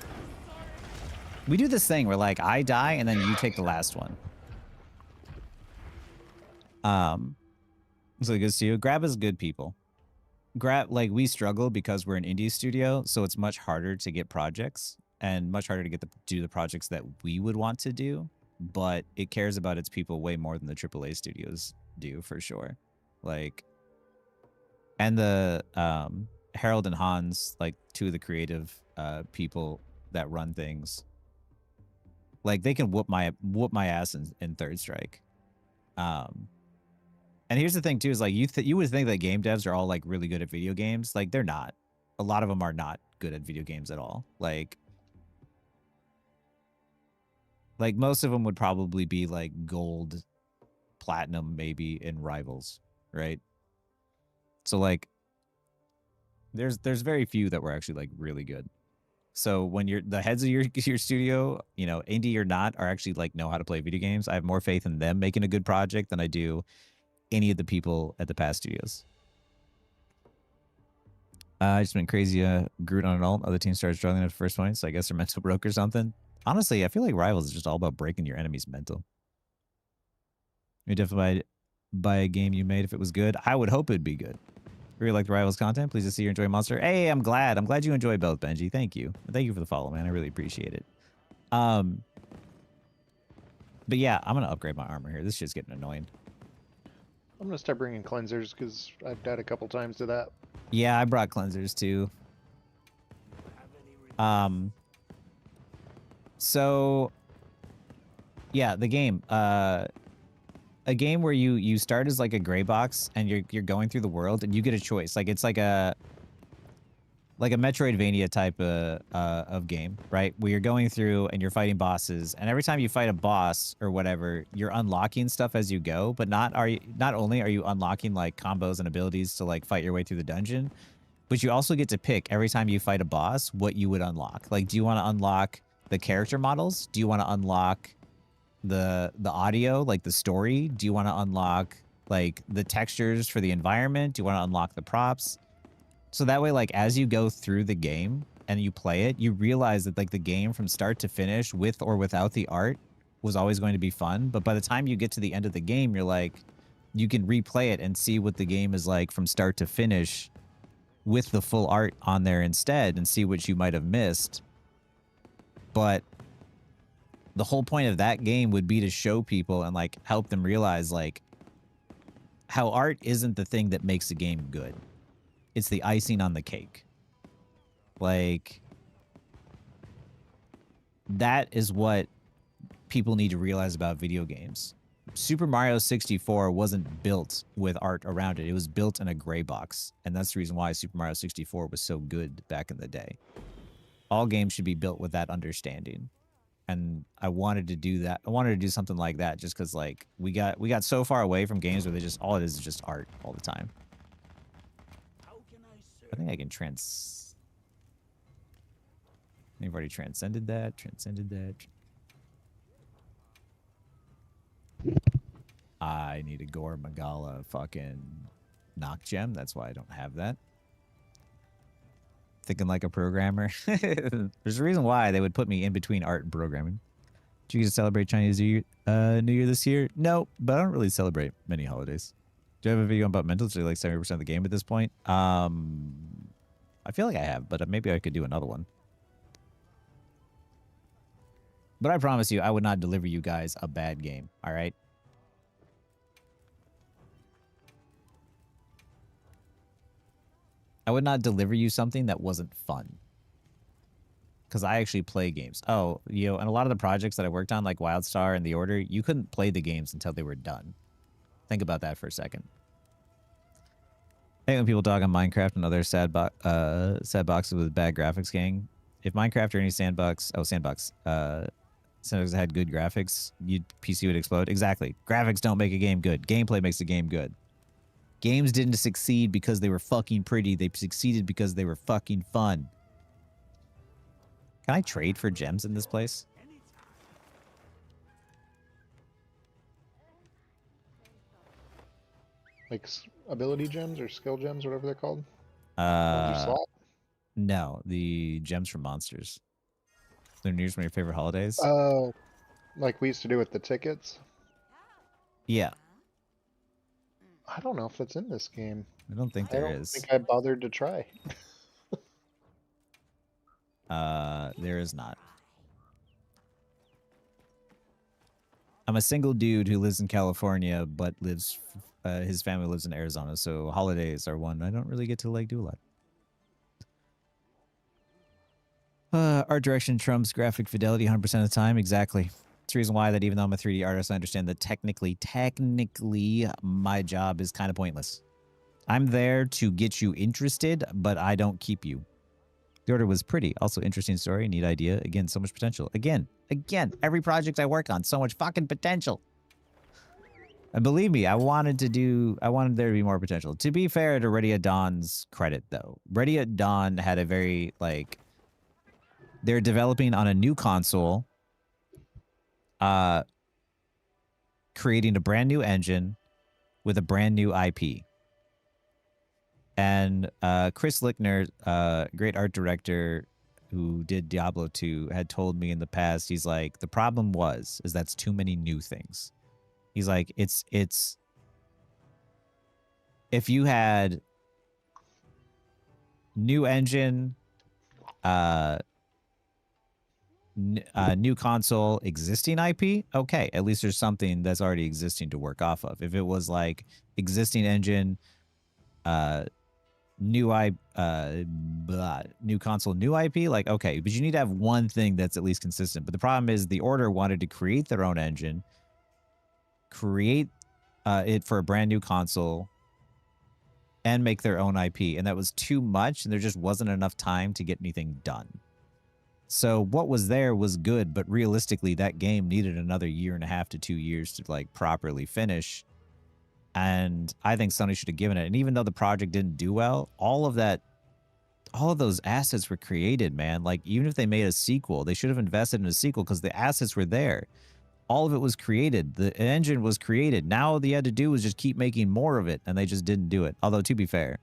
We do this thing where like I die and then you take the last one. So good to see you. Grab is good people. Grab, like, we struggle because we're an indie studio, so it's much harder to get projects and much harder to get do the projects that we would want to do, but it cares about its people way more than the AAA studios do, for sure. Like, and the Harold and Hans, like two of the creative people that run things, like they can whoop my ass in Third Strike. And here's the thing too, is like you would think that game devs are all like really good at video games. Like they're not. A lot of them are not good at video games at all. Like most of them would probably be like gold, platinum, maybe in Rivals, right? So like there's very few that were actually like really good. So when you're the heads of your studio, you know, indie or not, are actually like know how to play video games. I have more faith in them making a good project than I do any of the people at the past studios. I just been crazy. Groot on an ult. Other teams started struggling at the first point, so I guess they're mental broke or something. Honestly, I feel like Rivals is just all about breaking your enemy's mental. You're definitely buy a game you made if it was good. I would hope it'd be good. Really like the Rivals content. Pleased to see you enjoy Monster. Hey, I'm glad. I'm glad you enjoy both, Benji. Thank you. Thank you for the follow, man. I really appreciate it. But yeah, I'm gonna upgrade my armor here. This shit's getting annoying. I'm gonna start bringing cleansers because I've died a couple times to that. Yeah, I brought cleansers too. So yeah, the game. A game where you start as like a gray box and you're going through the world and you get a choice. Like it's like a Metroidvania type of game, right? Where you're going through and you're fighting bosses, and every time you fight a boss or whatever, you're unlocking stuff as you go. But not only are you unlocking like combos and abilities to like fight your way through the dungeon, but you also get to pick every time you fight a boss what you would unlock. Like, do you want to unlock the character models? Do you want to unlock the audio, like the story? Do you want to unlock like the textures for the environment? Do you want to unlock the props? So that way, like, as you go through the game and you play it, you realize that, like, the game from start to finish, with or without the art, was always going to be fun. But by the time you get to the end of the game, you're like, you can replay it and see what the game is like from start to finish with the full art on there instead and see what you might have missed. But the whole point of that game would be to show people and, like, help them realize, like, how art isn't the thing that makes a game good. It's the icing on the cake. Like, that is what people need to realize about video games. Super Mario 64 wasn't built with art around it. It was built in a gray box. And that's the reason why Super Mario 64 was so good back in the day. All games should be built with that understanding. And I wanted to do that. I wanted to do something like that just because, like, we got so far away from games where they just, all it is just art all the time. I think I can I've already transcended that. I need a Gore Magala fucking knock gem. That's why I don't have that. Thinking like a programmer. There's a reason why they would put me in between art and programming. Did you get to celebrate Chinese New Year this year? No, but I don't really celebrate many holidays. Do you have a video about mental? So like 70% of the game at this point? I feel like I have, but maybe I could do another one. But I promise you, I would not deliver you guys a bad game. All right. I would not deliver you something that wasn't fun. Because I actually play games. Oh, you know, and a lot of the projects that I worked on, like Wildstar and The Order, you couldn't play the games until they were done. Think about that for a second. I think when people talk on Minecraft and other sad boxes with bad graphics, gang, if Minecraft or any sandbox had good graphics, PC would explode. Exactly. Graphics don't make a game good. Gameplay makes a game good. Games didn't succeed because they were fucking pretty. They succeeded because they were fucking fun. Can I trade for gems in this place? Like ability gems or skill gems, whatever they're called. On your slot? No, the gems from monsters. They're New Year's, one of your favorite holidays. Oh, like we used to do with the tickets. Yeah, I don't know if it's in this game. I don't think I there don't is. think I bothered to try. There is not. I'm a single dude who lives in California, but lives his family lives in Arizona, so holidays are one I don't really get to like do a lot. Art direction trumps graphic fidelity 100% of the time. Exactly. It's the reason why that even though I'm a 3D artist, I understand that technically, my job is kind of pointless. I'm there to get you interested, but I don't keep you. The Order was pretty. Also interesting story, neat idea. Again, so much potential. Again, every project I work on, so much fucking potential. And believe me, I wanted there to be more potential. To be fair to Ready at Dawn's credit, though, Ready at Dawn had a very, like, they're developing on a new console, creating a brand new engine with a brand new IP. And Chris Lickner, great art director who did Diablo 2, had told me in the past, he's like, the problem is that's too many new things. He's like, it's if you had new engine, new console, existing IP, okay, at least there's something that's already existing to work off of. If it was like existing engine, new console, new IP, like, okay, but you need to have one thing that's at least consistent. But the problem is the Order wanted to create their own engine, create it for a brand new console, and make their own IP, and that was too much, and there just wasn't enough time to get anything done. So what was there was good, but realistically, that game needed another 1.5 to 2 years to like properly finish. And I think Sony should have given it. And even though the project didn't do well, all of those assets were created, man. Like, even if they made a sequel, they should have invested in a sequel because the assets were there. All of it was created. The engine was created. Now all they had to do was just keep making more of it, and they just didn't do it. Although, to be fair,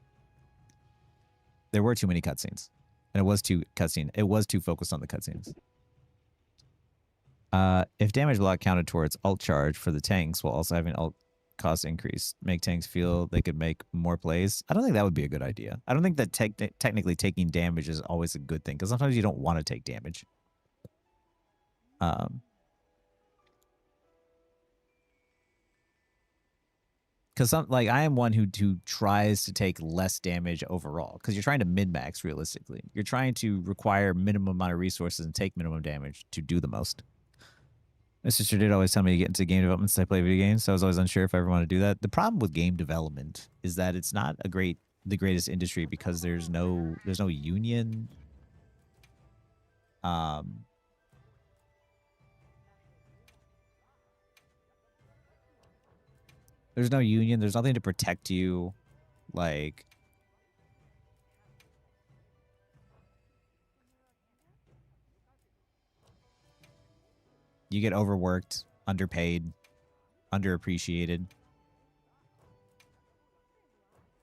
there were too many cutscenes. And it was too cutscene. It was too focused on the cutscenes. If damage block counted towards alt charge for the tanks while also having alt cost increase, make tanks feel they could make more plays, I don't think that would be a good idea. I don't think that technically taking damage is always a good thing, because sometimes you don't want to take damage. Because like I am one who tries to take less damage overall, because you're trying to min-max realistically. You're trying to require minimum amount of resources and take minimum damage to do the most. My sister did always tell me to get into game development since I play video games, so I was always unsure if I ever want to do that. The problem with game development is that it's not the greatest industry because there's no union. There's no union. There's nothing to protect you. Like, you get overworked, underpaid, underappreciated.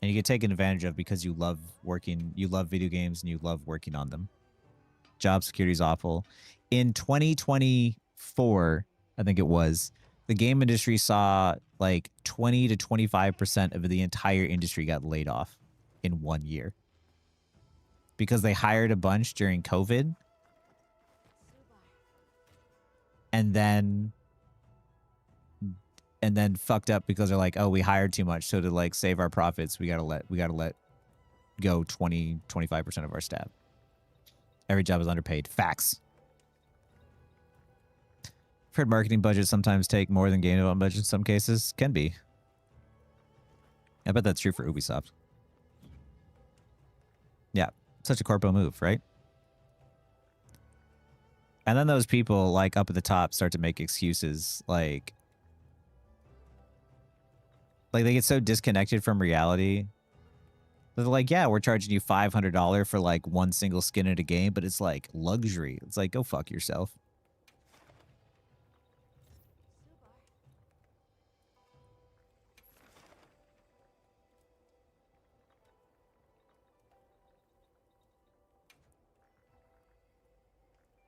And you get taken advantage of because you love video games, and you love working on them. Job security is awful. In 2024, I think it was, the game industry saw like 20 to 25% of the entire industry got laid off in 1 year. Because they hired a bunch during COVID. and then fucked up because they're like, oh, we hired too much, so to like save our profits, we gotta let go 25% of our staff. Every job is underpaid. Facts. I've heard marketing budgets sometimes take more than game development budgets in some cases. Can be. I bet that's true for Ubisoft. Yeah, such a corpo move, right? And then those people like up at the top start to make excuses like they get so disconnected from reality. They're like, yeah, we're charging you $500 for like one single skin in a game, but it's like luxury. It's like, go fuck yourself.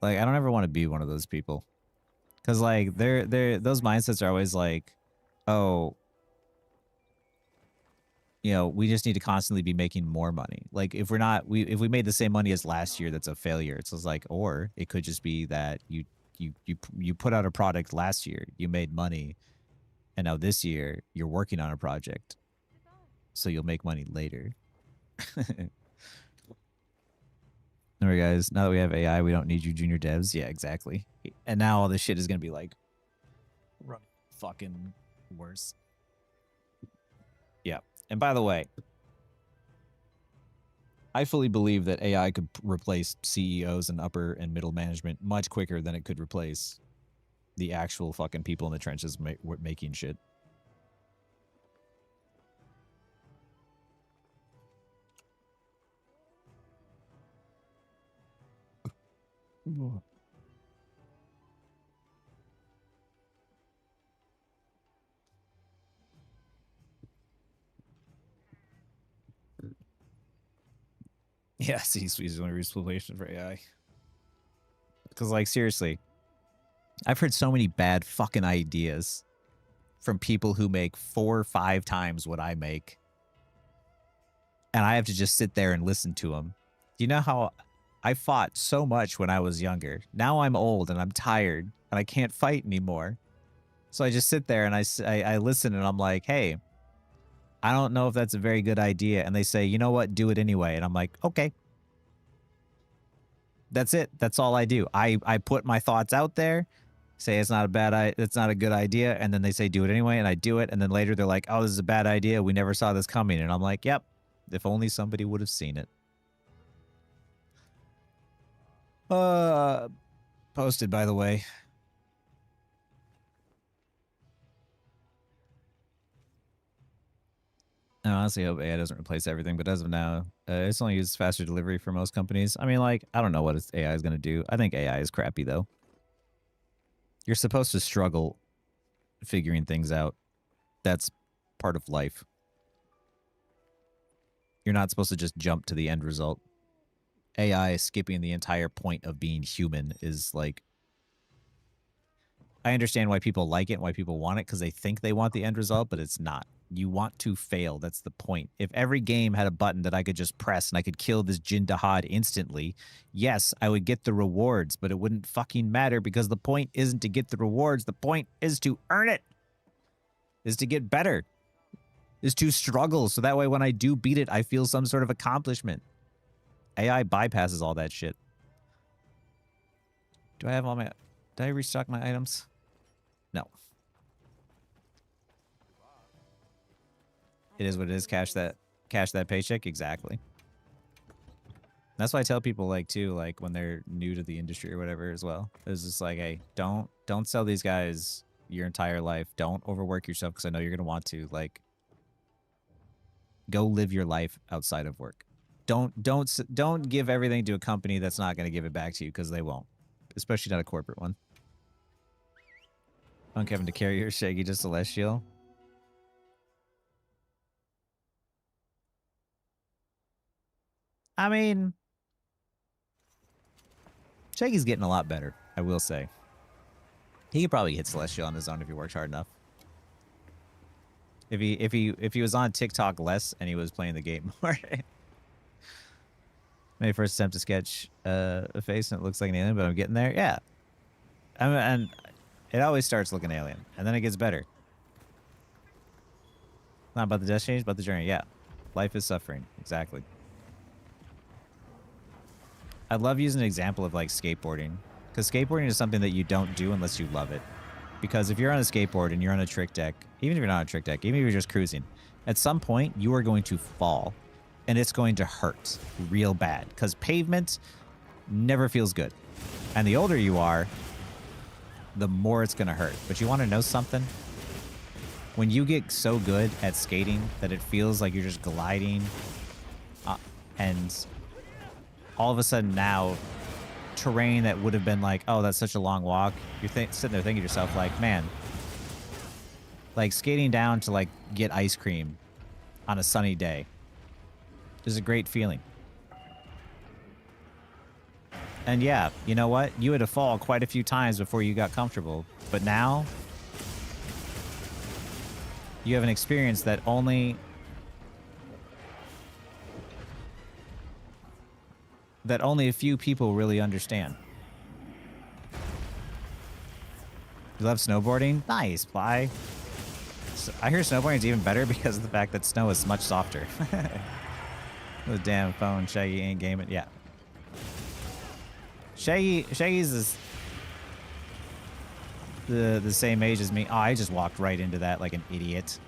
Like, I don't ever want to be one of those people. Cause like those mindsets are always like, oh, you know, we just need to constantly be making more money. Like if we made the same money as last year, that's a failure. It's just like, or it could just be that you put out a product last year, you made money, and now this year you're working on a project, so you'll make money later. Alright guys, now that we have AI, we don't need you junior devs. Yeah, exactly. And now all this shit is gonna be like running fucking worse. Yeah. And by the way, I fully believe that AI could replace CEOs and upper and middle management much quicker than it could replace the actual fucking people in the trenches making shit. Yeah, C-suite is the only replacement for AI. Because, like, seriously, I've heard so many bad fucking ideas from people who make 4 or 5 times what I make. And I have to just sit there and listen to them. Do you know how I fought so much when I was younger? Now I'm old and I'm tired and I can't fight anymore. So I just sit there and I listen and I'm like, hey, I don't know if that's a very good idea. And they say, you know what? Do it anyway. And I'm like, okay. That's it. That's all I do. I put my thoughts out there, say it's not a good idea. And then they say, do it anyway. And I do it. And then later they're like, oh, this is a bad idea. We never saw this coming. And I'm like, yep. If only somebody would have seen it. Posted, by the way. I honestly hope AI doesn't replace everything, but as of now, it's only used faster delivery for most companies. I mean, like, I don't know what AI is going to do. I think AI is crappy, though. You're supposed to struggle figuring things out. That's part of life. You're not supposed to just jump to the end result. AI skipping the entire point of being human is like... I understand why people like it and why people want it, because they think they want the end result, but it's not. You want to fail. That's the point. If every game had a button that I could just press and I could kill this Jin Dahad instantly, yes, I would get the rewards, but it wouldn't fucking matter because the point isn't to get the rewards. The point is to earn it. Is to get better. Is to struggle. So that way when I do beat it, I feel some sort of accomplishment. AI bypasses all that shit. Do I have all my... Did I restock my items? No. It is what it is. Cash that paycheck. Exactly. That's why I tell people, like, too, like, when they're new to the industry or whatever as well. It's just like, hey, don't sell these guys your entire life. Don't overwork yourself because I know you're going to want to. Like, go live your life outside of work. Don't give everything to a company that's not going to give it back to you because they won't. Especially not a corporate one. On Kevin to carry your Shaggy to Celestial. I mean, Shaggy's getting a lot better, I will say. He could probably hit Celestial on his own if he worked hard enough. If he was on TikTok less and he was playing the game more. My first attempt to sketch a face and it looks like an alien, but I'm getting there. Yeah. And It always starts looking alien, and then it gets better. Not about the destination, but the journey. Yeah. Life is suffering. Exactly. I love using an example of like skateboarding, because skateboarding is something that you don't do unless you love it. Because if you're on a skateboard and you're on a trick deck, even if you're not on a trick deck, even if you're just cruising, at some point you are going to fall and it's going to hurt real bad, because pavement never feels good. And the older you are, the more it's going to hurt. But you want to know something? When you get so good at skating that it feels like you're just gliding, and all of a sudden now, terrain that would have been like, oh, that's such a long walk, you're sitting there thinking to yourself, like, man, like skating down to like get ice cream on a sunny day is a great feeling. And yeah, you know what? You had to fall quite a few times before you got comfortable, but now you have an experience that only a few people really understand. You love snowboarding? Nice, bye. So I hear snowboarding is even better because of the fact that snow is much softer. The damn phone, Shaggy ain't gaming. Yeah. Shaggy's is the same age as me. Oh, I just walked right into that like an idiot.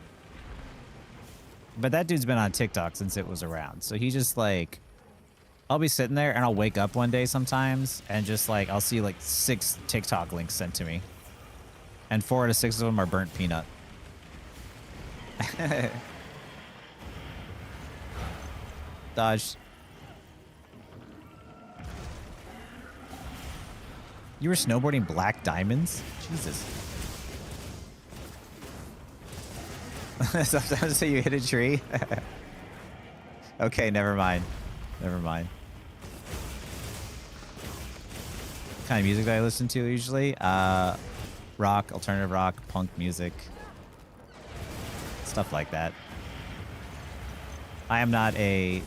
But that dude's been on TikTok since it was around. So he just like, I'll be sitting there and I'll wake up one day sometimes and just like, I'll see like 6 TikTok links sent to me. And 4 out of 6 of them are burnt peanut. Dodge. You were snowboarding black diamonds? Jesus. Sometimes say you hit a tree. Okay, never mind. Never mind. What kind of music do I listen to usually? Rock, alternative rock, punk music. Stuff like that. I am not a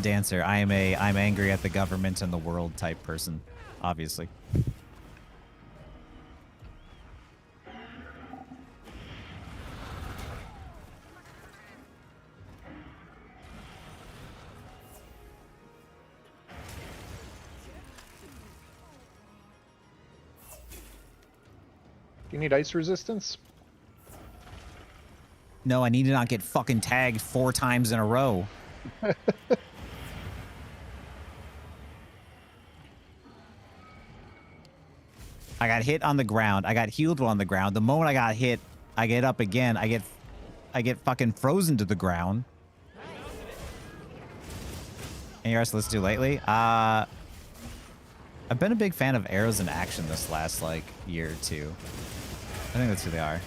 dancer. I'm angry at the government and the world type person, obviously. Do you need ice resistance? No, I need to not get fucking tagged 4 times in a row. I got hit on the ground. I got healed on the ground. The moment I got hit, I get up again. I get fucking frozen to the ground. Any artists listened to lately? I've been a big fan of Arrows in Action this last like year or two. I think that's who they are.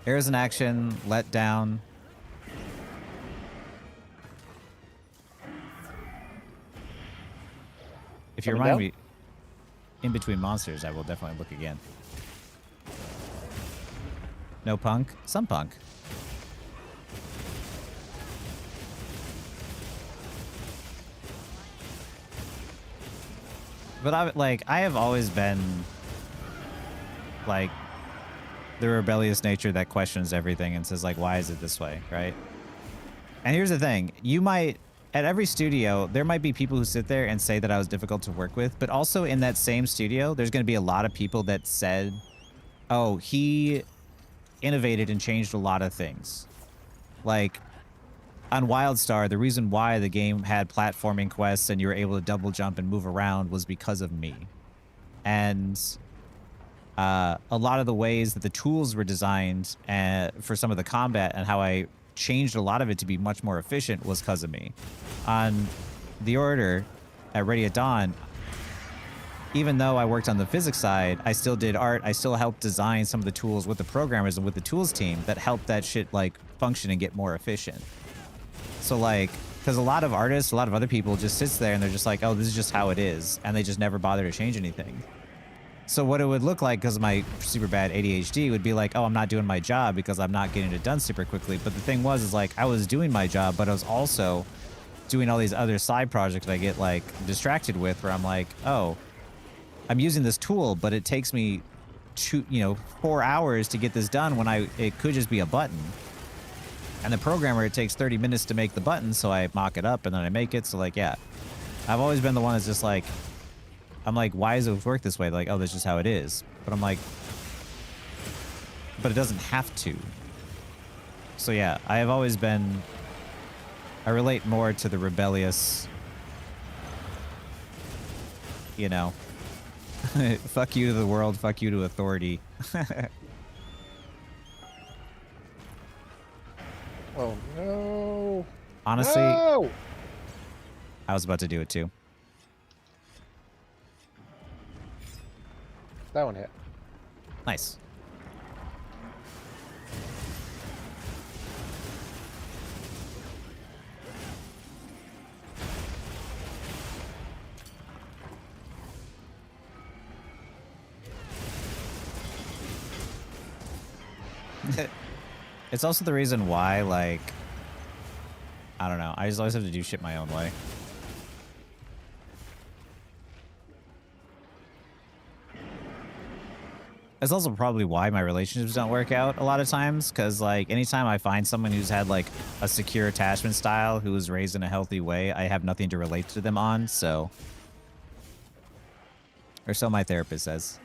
Arrows in Action, Let Down. If you remind me, In Between Monsters, I will definitely look again. No punk? Some punk. But I have always been like the rebellious nature that questions everything and says like, why is it this way, right? And here's the thing, you might, at every studio, there might be people who sit there and say that I was difficult to work with, but also in that same studio, there's going to be a lot of people that said, oh, he innovated and changed a lot of things. Like, on WildStar, the reason why the game had platforming quests and you were able to double jump and move around was because of me. And a lot of the ways that the tools were designed for some of the combat and how I changed a lot of it to be much more efficient was because of me. On The Order at Ready at Dawn, even though I worked on the physics side, I still did art. I still helped design some of the tools with the programmers and with the tools team that helped that shit like function and get more efficient. So like, because a lot of artists, a lot of other people just sits there and they're just like, oh, this is just how it is. And they just never bother to change anything. So what it would look like, because of my super bad ADHD, would be like, oh, I'm not doing my job because I'm not getting it done super quickly. But the thing was, is like, I was doing my job, but I was also doing all these other side projects that I get like distracted with, where I'm like, oh, I'm using this tool, but it takes me 4 hours to get this done when it could just be a button. And the programmer, it takes 30 minutes to make the button, so I mock it up and then I make it. So like, yeah, I've always been the one that's just like, I'm like, why does it work this way? Like, oh, that's just how it is. But I'm like, but it doesn't have to. So yeah, I have always been, I relate more to the rebellious, you know, fuck you to the world, fuck you to authority. Oh no. Honestly, No! I was about to do it too. That one hit. Nice. It's also the reason why, like, I don't know, I just always have to do shit my own way. It's also probably why my relationships don't work out a lot of times, because, like, anytime I find someone who's had, like, a secure attachment style, who was raised in a healthy way, I have nothing to relate to them on, so... Or so my therapist says.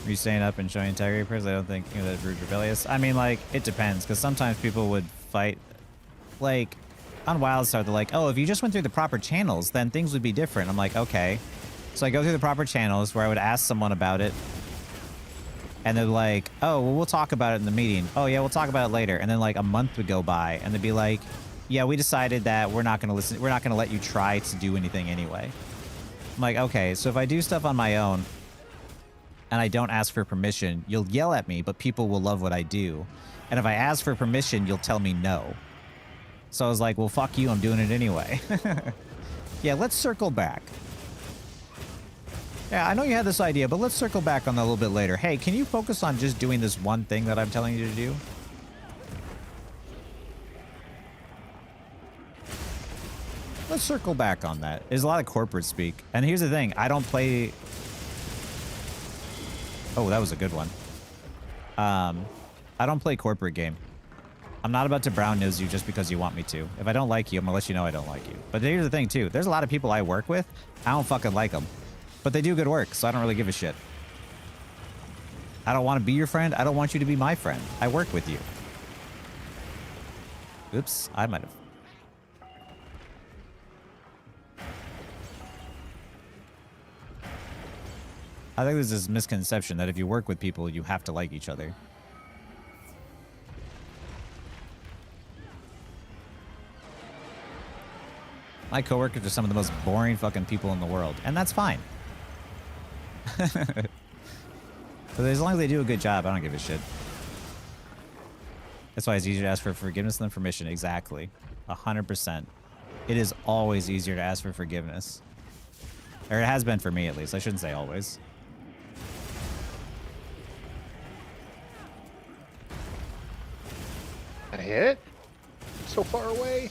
Are you staying up and showing integrity because I don't think that's rude rebellious? I mean, like, it depends, because sometimes people would fight, like, on Wildstar, they're like, oh, if you just went through the proper channels, then things would be different. I'm like, okay. So I go through the proper channels where I would ask someone about it, and they're like, oh, well, we'll talk about it in the meeting. Oh, yeah, we'll talk about it later. And then, like, a month would go by, and they'd be like, yeah, we decided that we're not going to listen. We're not going to let you try to do anything anyway. I'm like, okay, so if I do stuff on my own, and I don't ask for permission, you'll yell at me, but people will love what I do. And if I ask for permission, you'll tell me no. So I was like, well, fuck you, I'm doing it anyway. Yeah, let's circle back. Yeah, I know you had this idea, but let's circle back on that a little bit later. Hey, can you focus on just doing this one thing that I'm telling you to do? Let's circle back on that. There's a lot of corporate speak. And here's the thing, I don't play... Oh, that was a good one. I don't play corporate game. I'm not about to brown nose you just because you want me to. If I don't like you, I'm gonna let you know I don't like you. But here's the thing too. There's a lot of people I work with. I don't fucking like them. But they do good work, so I don't really give a shit. I don't want to be your friend. I don't want you to be my friend. I work with you. Oops, I might have. I think there's this misconception that if you work with people, you have to like each other. My coworkers are some of the most boring fucking people in the world, and that's fine. But as long as they do a good job, I don't give a shit. That's why it's easier to ask for forgiveness than permission. Exactly. 100%. It is always easier to ask for forgiveness. Or it has been for me, at least. I shouldn't say always. That hit? So far away.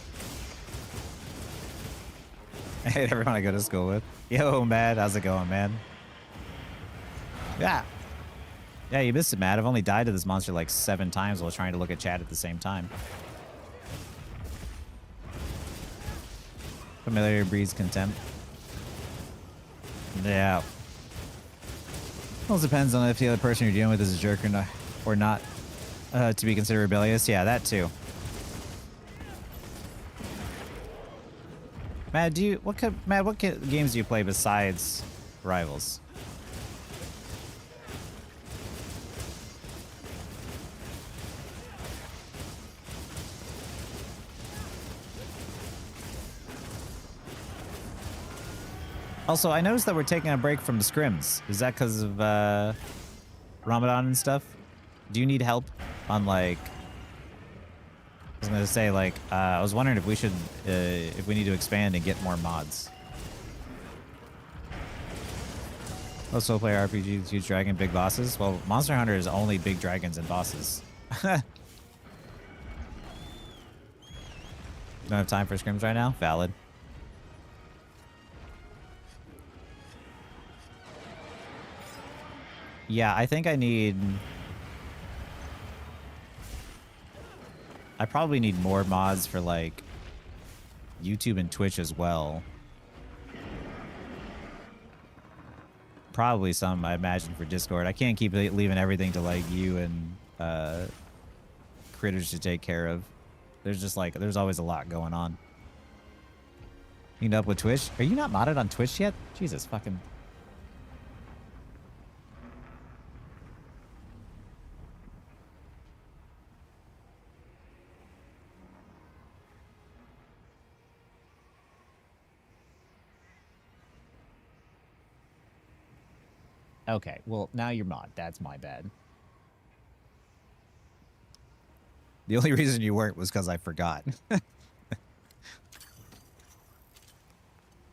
I hate everyone I go to school with. Yo, Matt, how's it going, man? Yeah. Yeah, you missed it, Matt. I've only died to this monster like 7 times while trying to look at chat at the same time. Familiar breeds contempt. Yeah. Well, it depends on if the other person you're dealing with is a jerk or not to be considered rebellious. Yeah, that too. Matt, what games do you play besides Rivals? Also, I noticed that we're taking a break from the scrims. Is that because of Ramadan and stuff? Do you need help on, like... I was gonna say, like, I was wondering if we should, if we need to expand and get more mods. Also play RPGs, huge dragon, big bosses. Well, Monster Hunter is only big dragons and bosses. Don't have time for scrims right now? Valid. Yeah, I think I probably need more mods for, like, YouTube and Twitch as well. Probably some, I imagine, for Discord. I can't keep leaving everything to, like, you and critters to take care of. There's just, like, there's always a lot going on. You up with Twitch? Are you not modded on Twitch yet? Jesus fucking... Okay, well, now you're mod. That's my bad. The only reason you weren't was because I forgot.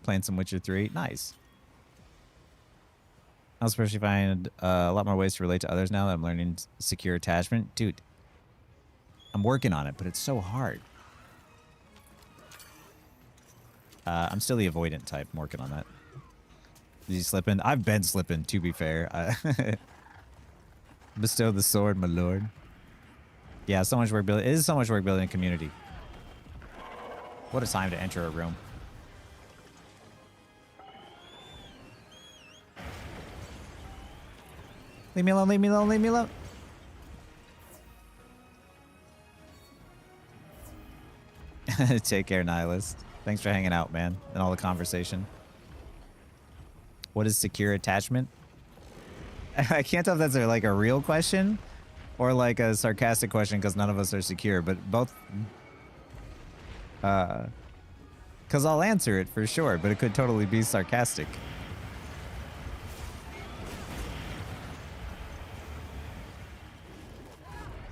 Playing some Witcher 3. Nice. I'll especially find a lot more ways to relate to others now that I'm learning secure attachment. Dude, I'm working on it, but it's so hard. I'm still the avoidant type. I'm working on that. Did you slip in? I've been slipping, to be fair. Bestow the sword, my lord. Yeah, so much work building. It is so much work building a community. What a time to enter a room. Leave me alone, leave me alone, leave me alone. Take care, Nihilist. Thanks for hanging out, man, and all the conversation. What is secure attachment? I can't tell if that's like a real question or like a sarcastic question because none of us are secure, but both. Because I'll answer it for sure, but it could totally be sarcastic.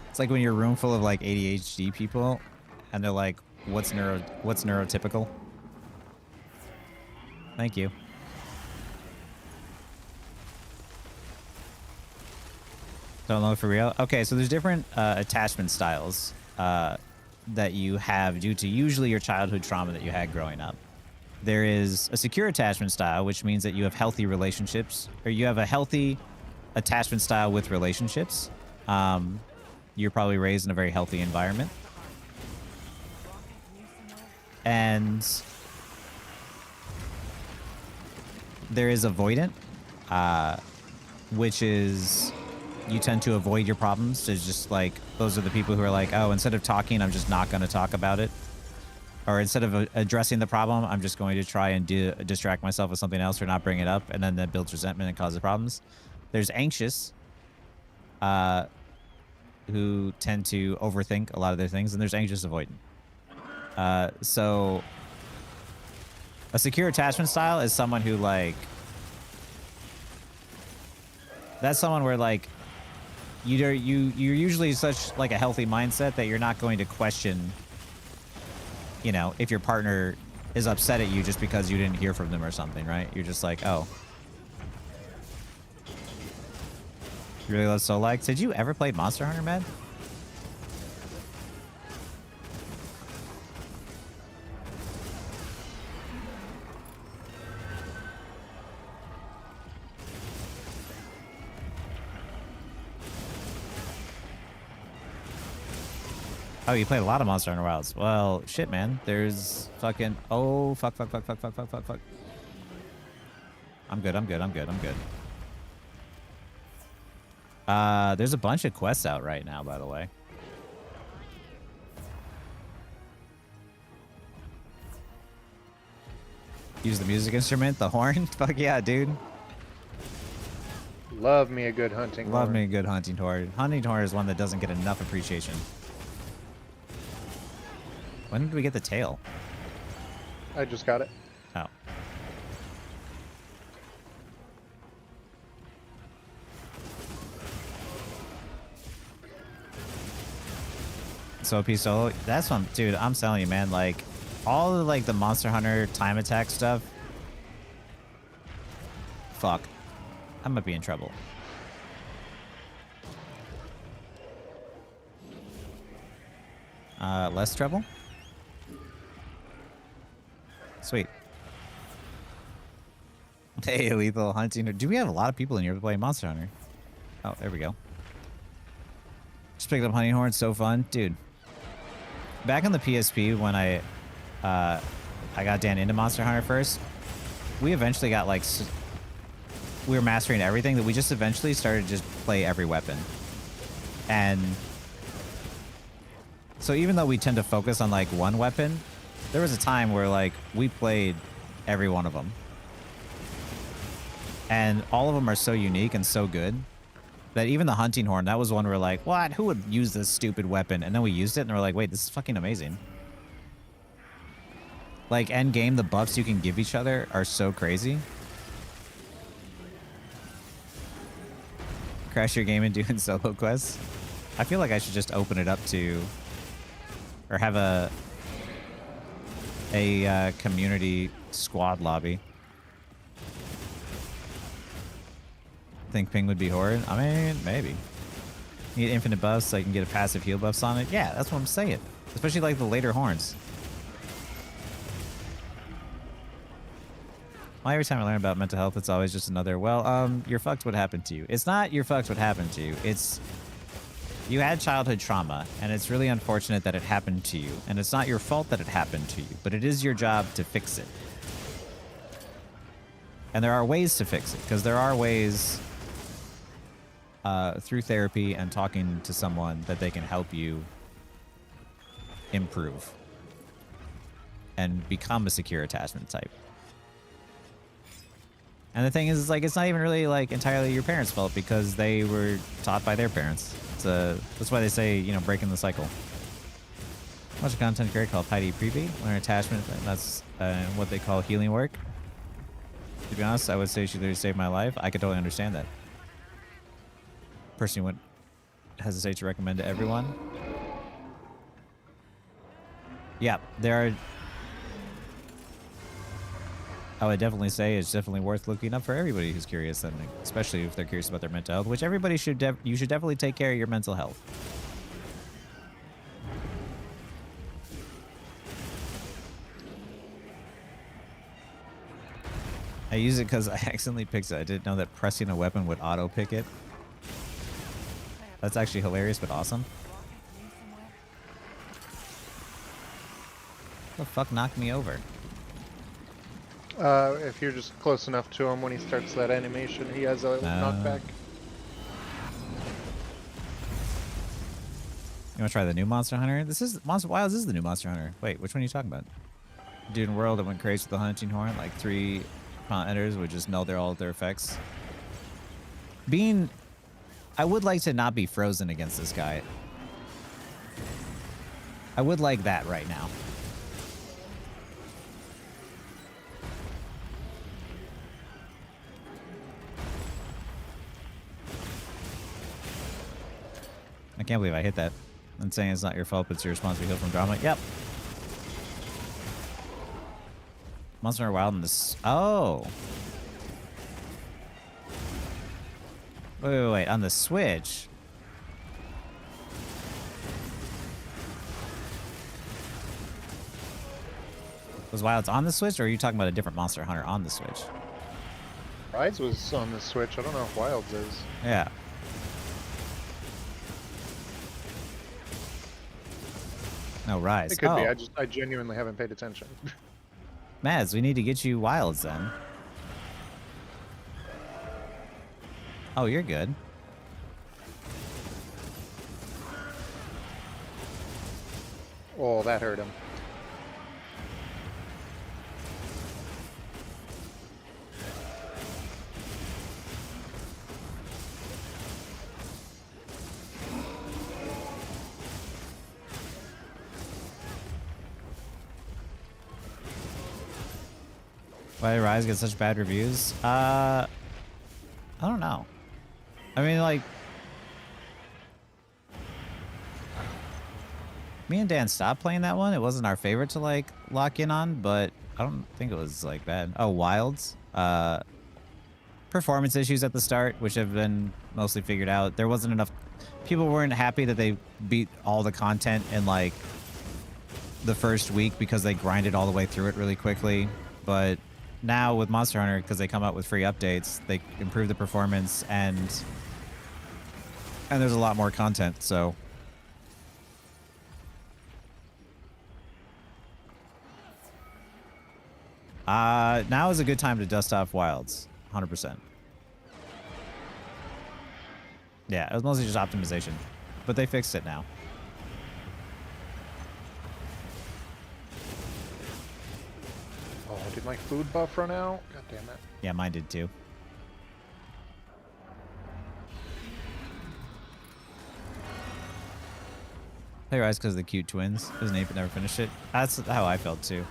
It's like when you're a room full of like ADHD people and they're like, what's neurotypical? Thank you. Don't know for real. Okay, so there's different attachment styles that you have due to usually your childhood trauma that you had growing up. There is a secure attachment style, which means that you have healthy relationships, or you have a healthy attachment style with relationships. You're probably raised in a very healthy environment. And there is avoidant, which is you tend to avoid your problems. It's just like, those are the people who are like, oh, instead of talking, I'm just not going to talk about it. Or instead of addressing the problem, I'm just going to try and distract myself with something else or not bring it up. And then that builds resentment and causes problems. There's anxious, who tend to overthink a lot of their things. And there's anxious avoidant. So a secure attachment style is someone who, like, that's someone where, like, you're usually such like a healthy mindset that you're not going to question, you know, if your partner is upset at you just because you didn't hear from them or something, right? You're just like, oh. You really love Soul Like? Did you ever play Monster Hunter, man? Oh, you played a lot of Monster Hunter Wilds. Well, shit, man. There's fucking... Oh, fuck. I'm good. There's a bunch of quests out right now, by the way. Use the music instrument, the horn? Fuck yeah, dude. Love me a good hunting horn. Love me a good hunting horn. Hunting horn is one that doesn't get enough appreciation. When did we get the tail? I just got it. Oh. So OP solo, that's one, dude. I'm telling you, man. Like, all of like the Monster Hunter time attack stuff. Fuck, I might be in trouble. Less trouble? Sweet. Hey, lethal hunting. Do we have a lot of people in here to play Monster Hunter? Oh, there we go. Just picked up hunting horn. So fun. Dude. Back on the PSP when I got Dan into Monster Hunter first, we eventually got like... We were mastering everything that we just eventually started to just play every weapon. And... So even though we tend to focus on like one weapon, there was a time where like we played every one of them. And all of them are so unique and so good that even the hunting horn, that was one where we're like, what? Who would use this stupid weapon? And then we used it and we're like, wait, this is fucking amazing. Like end game, the buffs you can give each other are so crazy. Crash your game and doing solo quests. I feel like I should just open it up to... Or have a community squad lobby. Think ping would be horrid? I mean, maybe. Need infinite buffs so I can get a passive heal buffs on it? Yeah, that's what I'm saying. Especially like the later horns. Well, every time I learn about mental health, it's always just another, well, you're fucked what happened to you. It's not you're fucked what happened to you. It's... You had childhood trauma, and it's really unfortunate that it happened to you. And it's not your fault that it happened to you, but it is your job to fix it. And there are ways to fix it, because there are ways through therapy and talking to someone that they can help you improve and become a secure attachment type. And the thing is, like, it's not even really like entirely your parents' fault because they were taught by their parents. That's why they say, you know, breaking the cycle. Watch a content creator called Heidi Preview. Learn attachment, and that's what they call healing work. To be honest, I would say she literally saved my life. I could totally understand that. Personally, wouldn't hesitate to recommend to everyone. Yeah, there are... I would definitely say it's definitely worth looking up for everybody who's curious, and especially if they're curious about their mental health, which everybody should. You should definitely take care of your mental health. I use it because I accidentally picked it. I didn't know that pressing a weapon would auto pick it. That's actually hilarious, but awesome. What the fuck knocked me over? If you're just close enough to him when he starts that animation, he has a knockback. You want to try the new Monster Hunter? This is Monster Wilds is the new Monster Hunter. Wait, which one are you talking about? Dude in World that went crazy with the hunting horn, like 3 enters would just meld all of their effects. I would like to not be frozen against this guy. I would like that right now. I can't believe I hit that. I'm saying it's not your fault, but it's your responsibility to heal from drama. Yep. Monster Hunter Wild in this. Oh. Wait. On the Switch. Was Wilds on the Switch, or are you talking about a different Monster Hunter on the Switch? Rise was on the Switch. I don't know if Wilds is. Yeah. No, Rise. It could be. I genuinely haven't paid attention. Mads, we need to get you Wilds then. Oh, you're good. Oh, that hurt him. Why did Rise get such bad reviews? I don't know. I mean, like, me and Dan stopped playing that one. It wasn't our favorite to like lock in on, but I don't think it was like bad. Oh, Wilds. Performance issues at the start, which have been mostly figured out. There wasn't enough. People weren't happy that they beat all the content in like the first week because they grinded all the way through it really quickly. But now with Monster Hunter, because they come out with free updates, they improve the performance and there's a lot more content. So now is a good time to dust off Wilds, 100%. Yeah, it was mostly just optimization, but they fixed it now. Oh, did my food buff run out? God damn it. Yeah, mine did too. Play Rise because of the cute twins. Because Nate never finished it. That's how I felt too.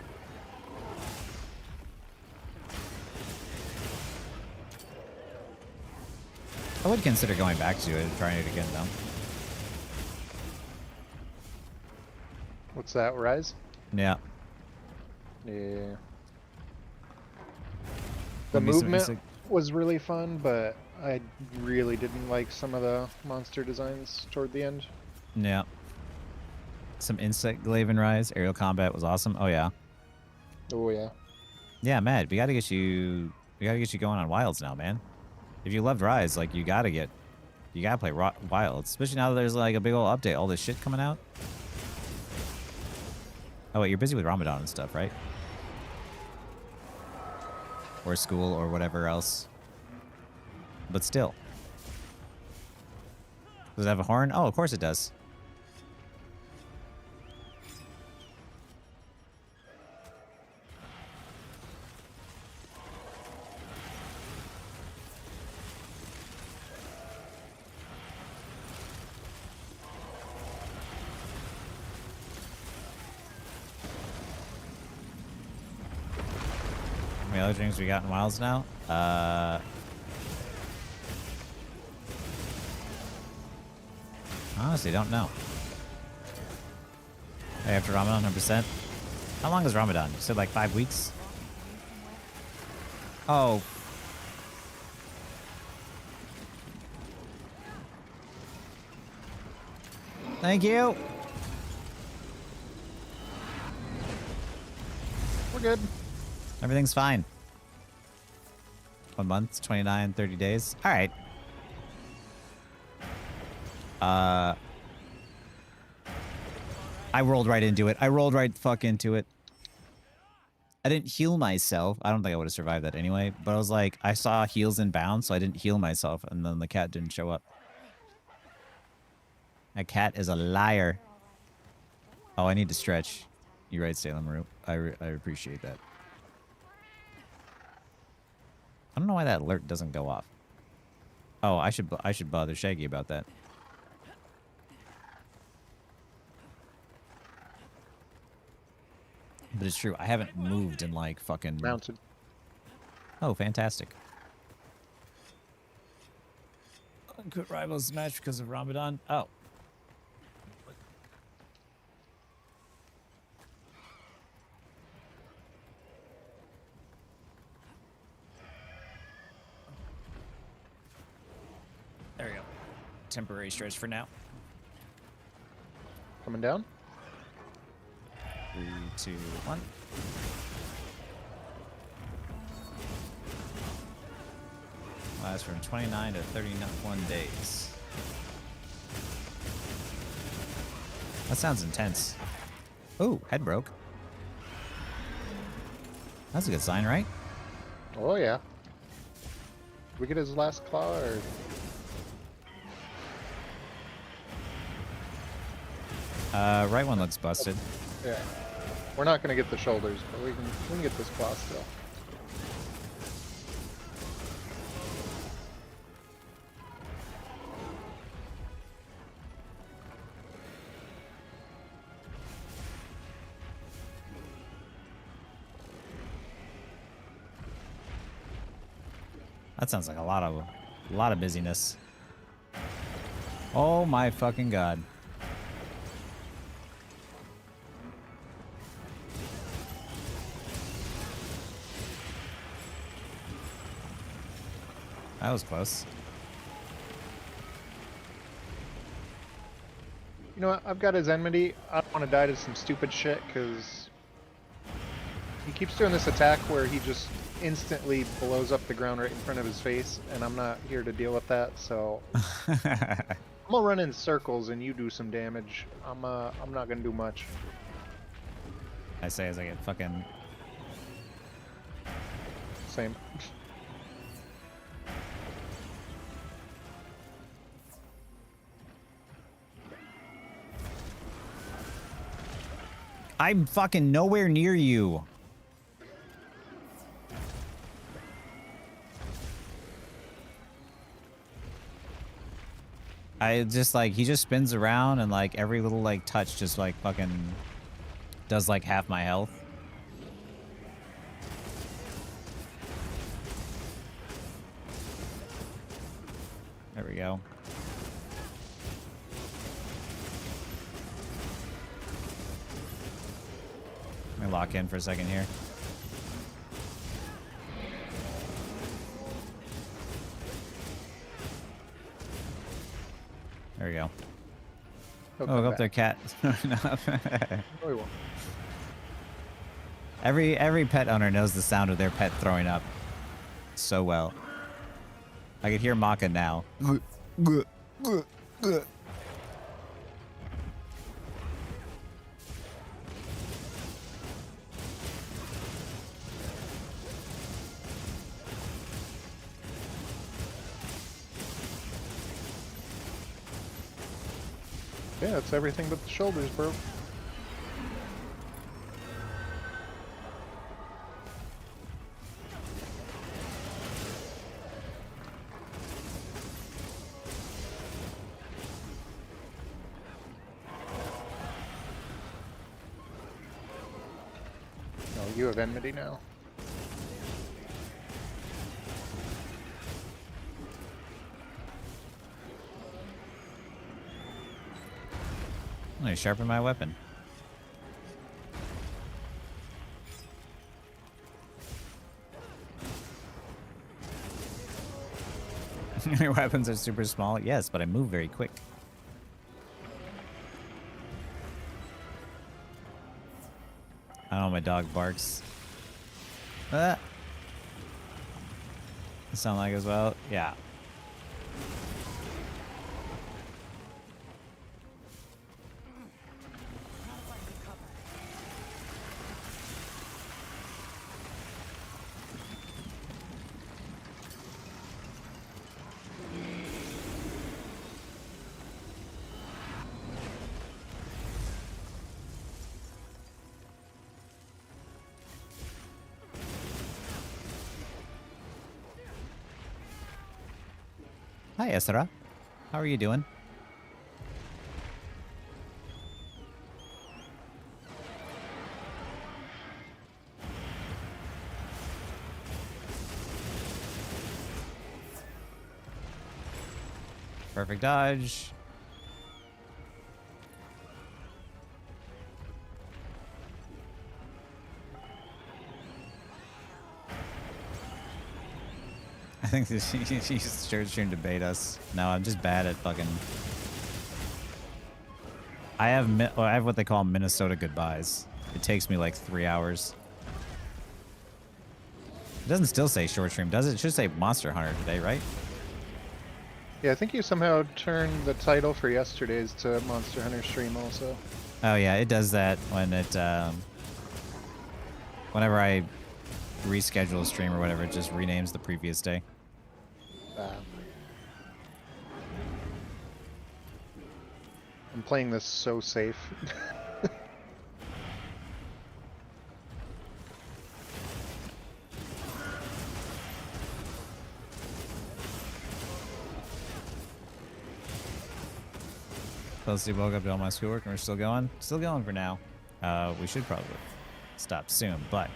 I would consider going back to it and trying it again though. What's that, Rise? Yeah. Yeah. The Let me some movement insect- was really fun, but I really didn't like some of the monster designs toward the end. Yeah. Some insect glaive and Rise. Aerial combat was awesome. Oh yeah. Oh yeah. Yeah, Matt, we gotta get you going on Wilds now, man. If you loved Rise, like you gotta play Wilds, especially now that there's like a big old update, all this shit coming out. Oh wait, you're busy with Ramadan and stuff, right? Or school or whatever else. But still. Does it have a horn? Oh, of course it does. How many other things we got in Wilds now? Honestly, don't know. Hey, after Ramadan, 100%. How long is Ramadan? You said like 5 weeks? Oh. Thank you. We're good. Everything's fine. 1 month, 29, 30 days. All right. I rolled right into it. I rolled right the fuck into it. I didn't heal myself. I don't think I would have survived that anyway. But I was like, I saw heals inbound, so I didn't heal myself. And then the cat didn't show up. That cat is a liar. Oh, I need to stretch. You're right, Salem Root. I appreciate that. I don't know why that alert doesn't go off. Oh, I should bother Shaggy about that. But it's true. I haven't moved in like fucking... Mounted. Oh, fantastic. Unquit Rivals match because of Ramadan. Oh. There we go. Temporary stretch for now. Coming down? 3, 2, 1. Lasts from 29 to 31 days. That sounds intense. Oh, head broke. That's a good sign, right? Oh yeah. Did we get his last claw or? Right one looks busted. Yeah. We're not gonna get the shoulders, but we can get this claw still. That sounds like a lot of busyness. Oh my fucking god. That was close. You know what? I've got his enmity. I don't want to die to some stupid shit because he keeps doing this attack where he just instantly blows up the ground right in front of his face, and I'm not here to deal with that. So I'm gonna run in circles and you do some damage. I'm not gonna do much. I say as I get fucking. Same. I'm fucking nowhere near you. I just like, he just spins around and like every little like touch just like fucking does like half my health. There we go. Let me lock in for a second here. There we go. He'll Oh, come go up back. there, cat. No, he won't. Every pet owner knows the sound of their pet throwing up so well. I can hear Maka now. Yeah, it's everything but the shoulders, bro. Oh, you have enmity now. Let me sharpen my weapon. Your weapons are super small. Yes, but I move very quick. I don't know, my dog barks. Ah. Sound like as well? Yeah. Hi, Esra. How are you doing? Perfect dodge. I think she's sure trying to bait us. No, I'm just bad at fucking. I have what they call Minnesota goodbyes. It takes me like 3 hours. It doesn't still say short stream, does it? It should say Monster Hunter today, right? Yeah, I think you somehow turned the title for yesterday's to Monster Hunter stream also. Oh yeah, it does that when it whenever I reschedule a stream or whatever, it just renames the previous day. I'm playing this so safe. Closely woke up to all my schoolwork and we're still going? Still going for now. We should probably stop soon, but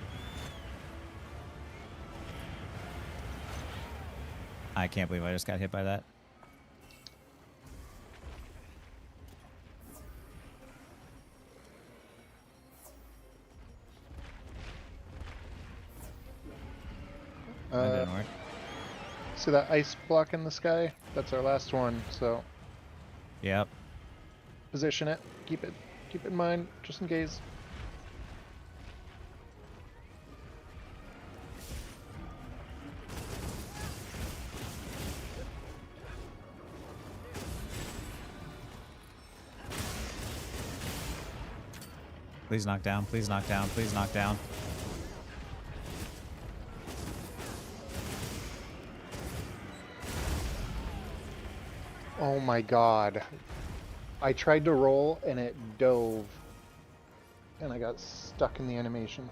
I can't believe I just got hit by that. That didn't work. See that ice block in the sky? That's our last one, so Yep. position it. Keep it in mind, just in case. Please knock down. Please knock down. Please knock down. Oh my god. I tried to roll and it dove. And I got stuck in the animation.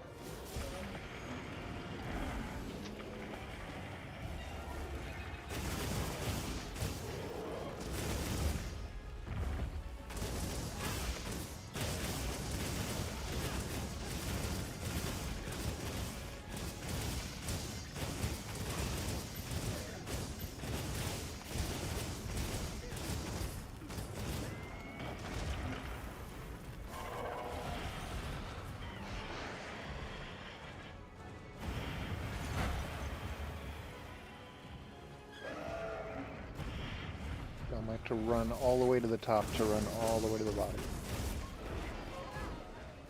I might have to run all the way to the top to run all the way to the bottom.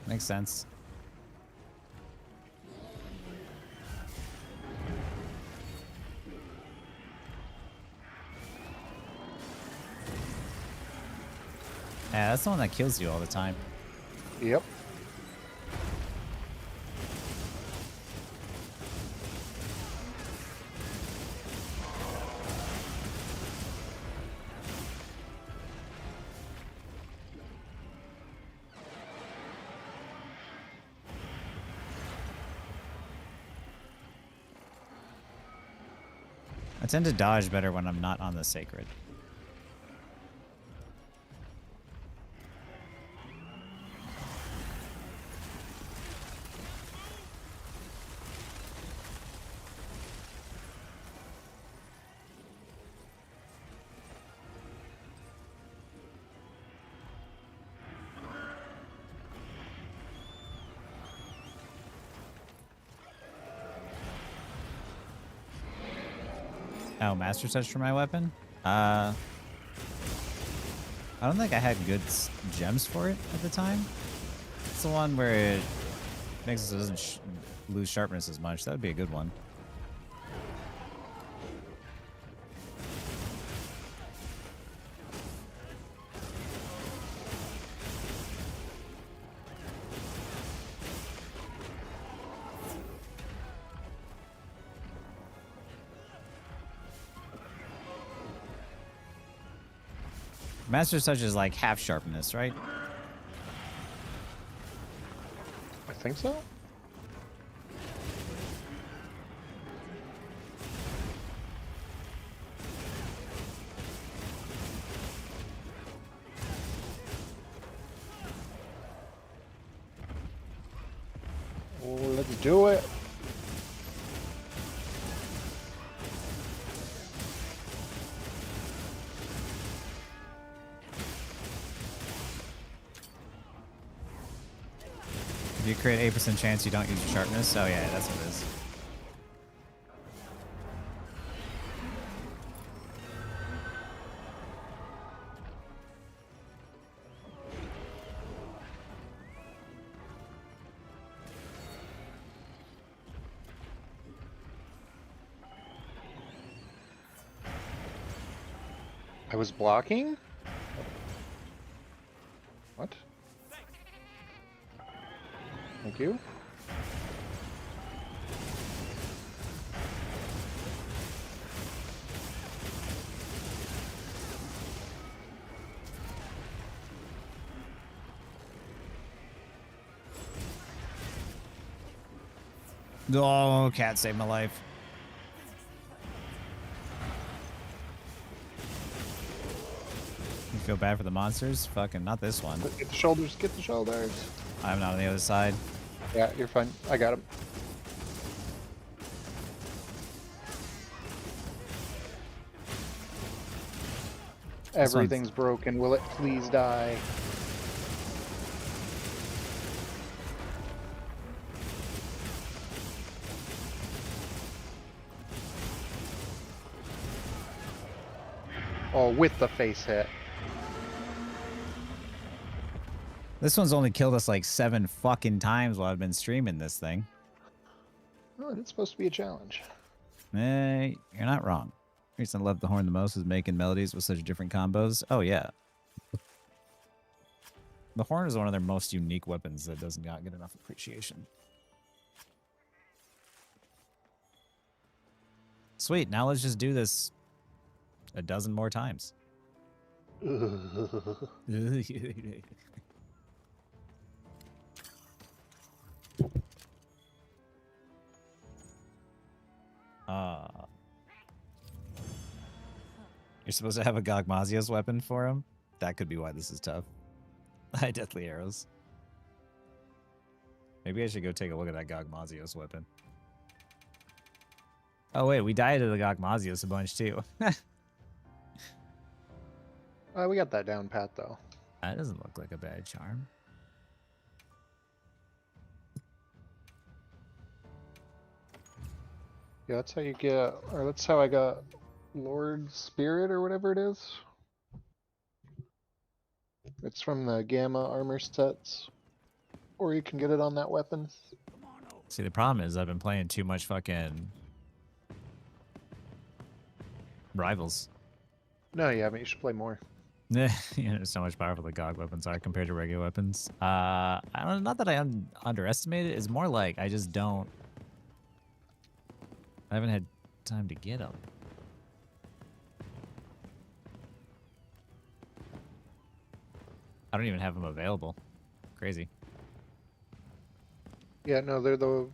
Makes sense. Yeah, that's the one that kills you all the time. Yep. I tend to dodge better when I'm not on the sacred. Oh, Master Touch for my weapon? I don't think I had good gems for it at the time. It's the one where it makes it doesn't lose sharpness as much. That would be a good one. Master Touch is like half sharpness, right? I think so. Oh, let's do it. If you create 8% chance you don't use your sharpness. Oh yeah, that's what it is. I was blocking? What? Thank you. Oh, cat saved my life. You feel bad for the monsters? Fucking not this one. Get the shoulders, get the shoulders. I'm not on the other side. Yeah, you're fine. I got him. Everything's broken. Will it please die? Oh, with the face hit. This one's only killed us like 7 fucking times while I've been streaming this thing. Oh, it's supposed to be a challenge. You're not wrong. The reason I love the horn the most is making melodies with such different combos. Oh, yeah. The horn is one of their most unique weapons that does not get enough appreciation. Sweet, now let's just do this a dozen more times. You're supposed to have a Gogmazios weapon for him? That could be why this is tough. High deathly arrows. Maybe I should go take a look at that Gogmazios weapon. Oh wait, we died to the Gogmazios a bunch too. We got that down pat though. That doesn't look like a bad charm. Yeah, that's how you get, or that's how I got Lord Spirit or whatever it is. It's from the Gamma armor sets. Or you can get it on that weapon. See, the problem is I've been playing too much fucking Rivals. No, you haven't. You should play more. Yeah, there's so much powerful the GOG weapons are compared to regular weapons. I don't know, not that I underestimate it. It's more like I just don't. I haven't had time to get them. I don't even have them available. Crazy. Yeah, no, they're the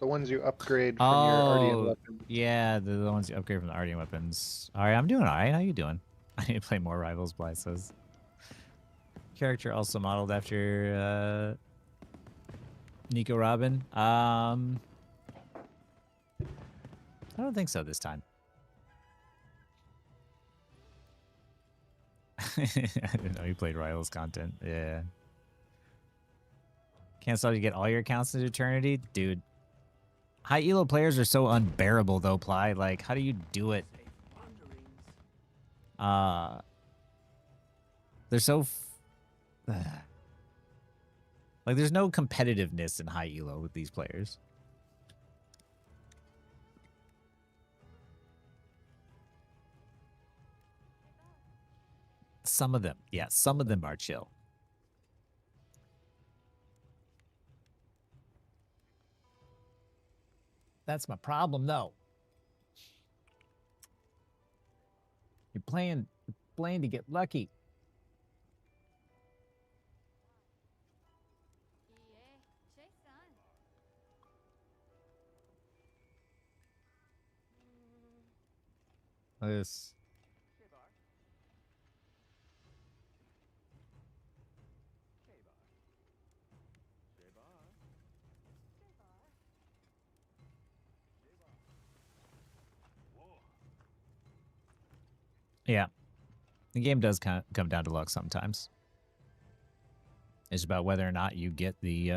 ones you upgrade from your Ardian weapons. Yeah, they're the ones you upgrade from the Ardian weapons. All right, I'm doing all right. How you doing? I need to play more Rivals, Blythe says. Character also modeled after Nico Robin. I don't think so this time. I didn't know you played Rivals content. Yeah. Cancel to get all your accounts into Eternity? Dude. High elo players are so unbearable though, Ply. Like, how do you do it? They're so... like, there's no competitiveness in high elo with these players. Some of them. Yeah, some of them are chill. That's my problem, though. You're playing to get lucky. Look at this. Yeah. The game does kind of come down to luck sometimes. It's about whether or not you get the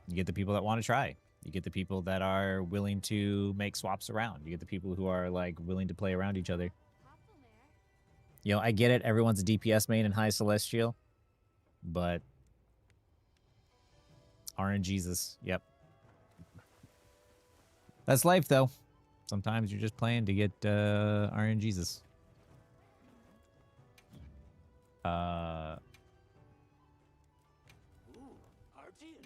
people that want to try. You get the people that are willing to make swaps around. You get the people who are like willing to play around each other. You know, I get it. Everyone's a DPS main in High Celestial, but RNGesus, yep. That's life, though. Sometimes you're just playing to get RNGesus.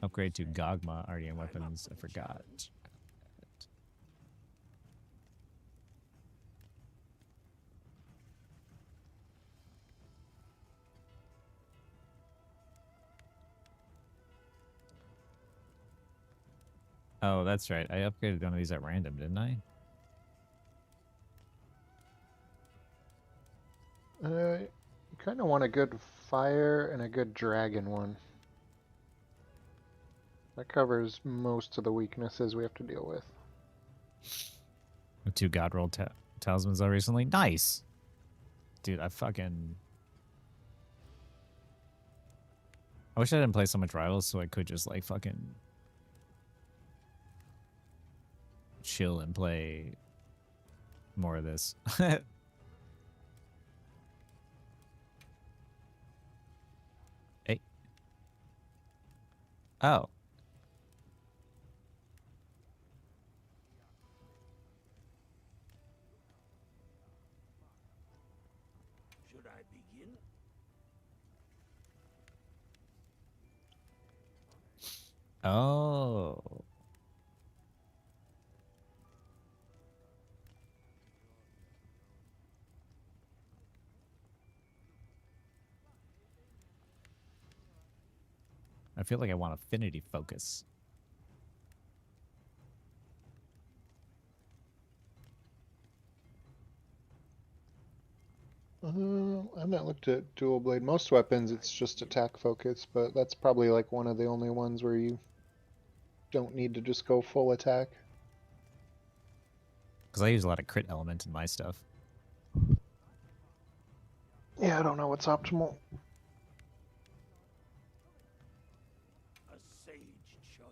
Upgrade to Gogma Ardian weapons. I forgot. Oh, that's right. I upgraded one of these at random, didn't I? You kind of want a good fire and a good dragon one. That covers most of the weaknesses we have to deal with. With 2 God Roll talismans though recently. Nice! Dude, I wish I didn't play so much Rivals so I could just like fucking chill and play more of this. Hey, Oh. Should I begin? Oh. I feel like I want affinity focus. I've not looked at dual blade. Most weapons, it's just attack focus, but that's probably like one of the only ones where you don't need to just go full attack. Because I use a lot of crit element in my stuff. Yeah, I don't know what's optimal. A sage choice.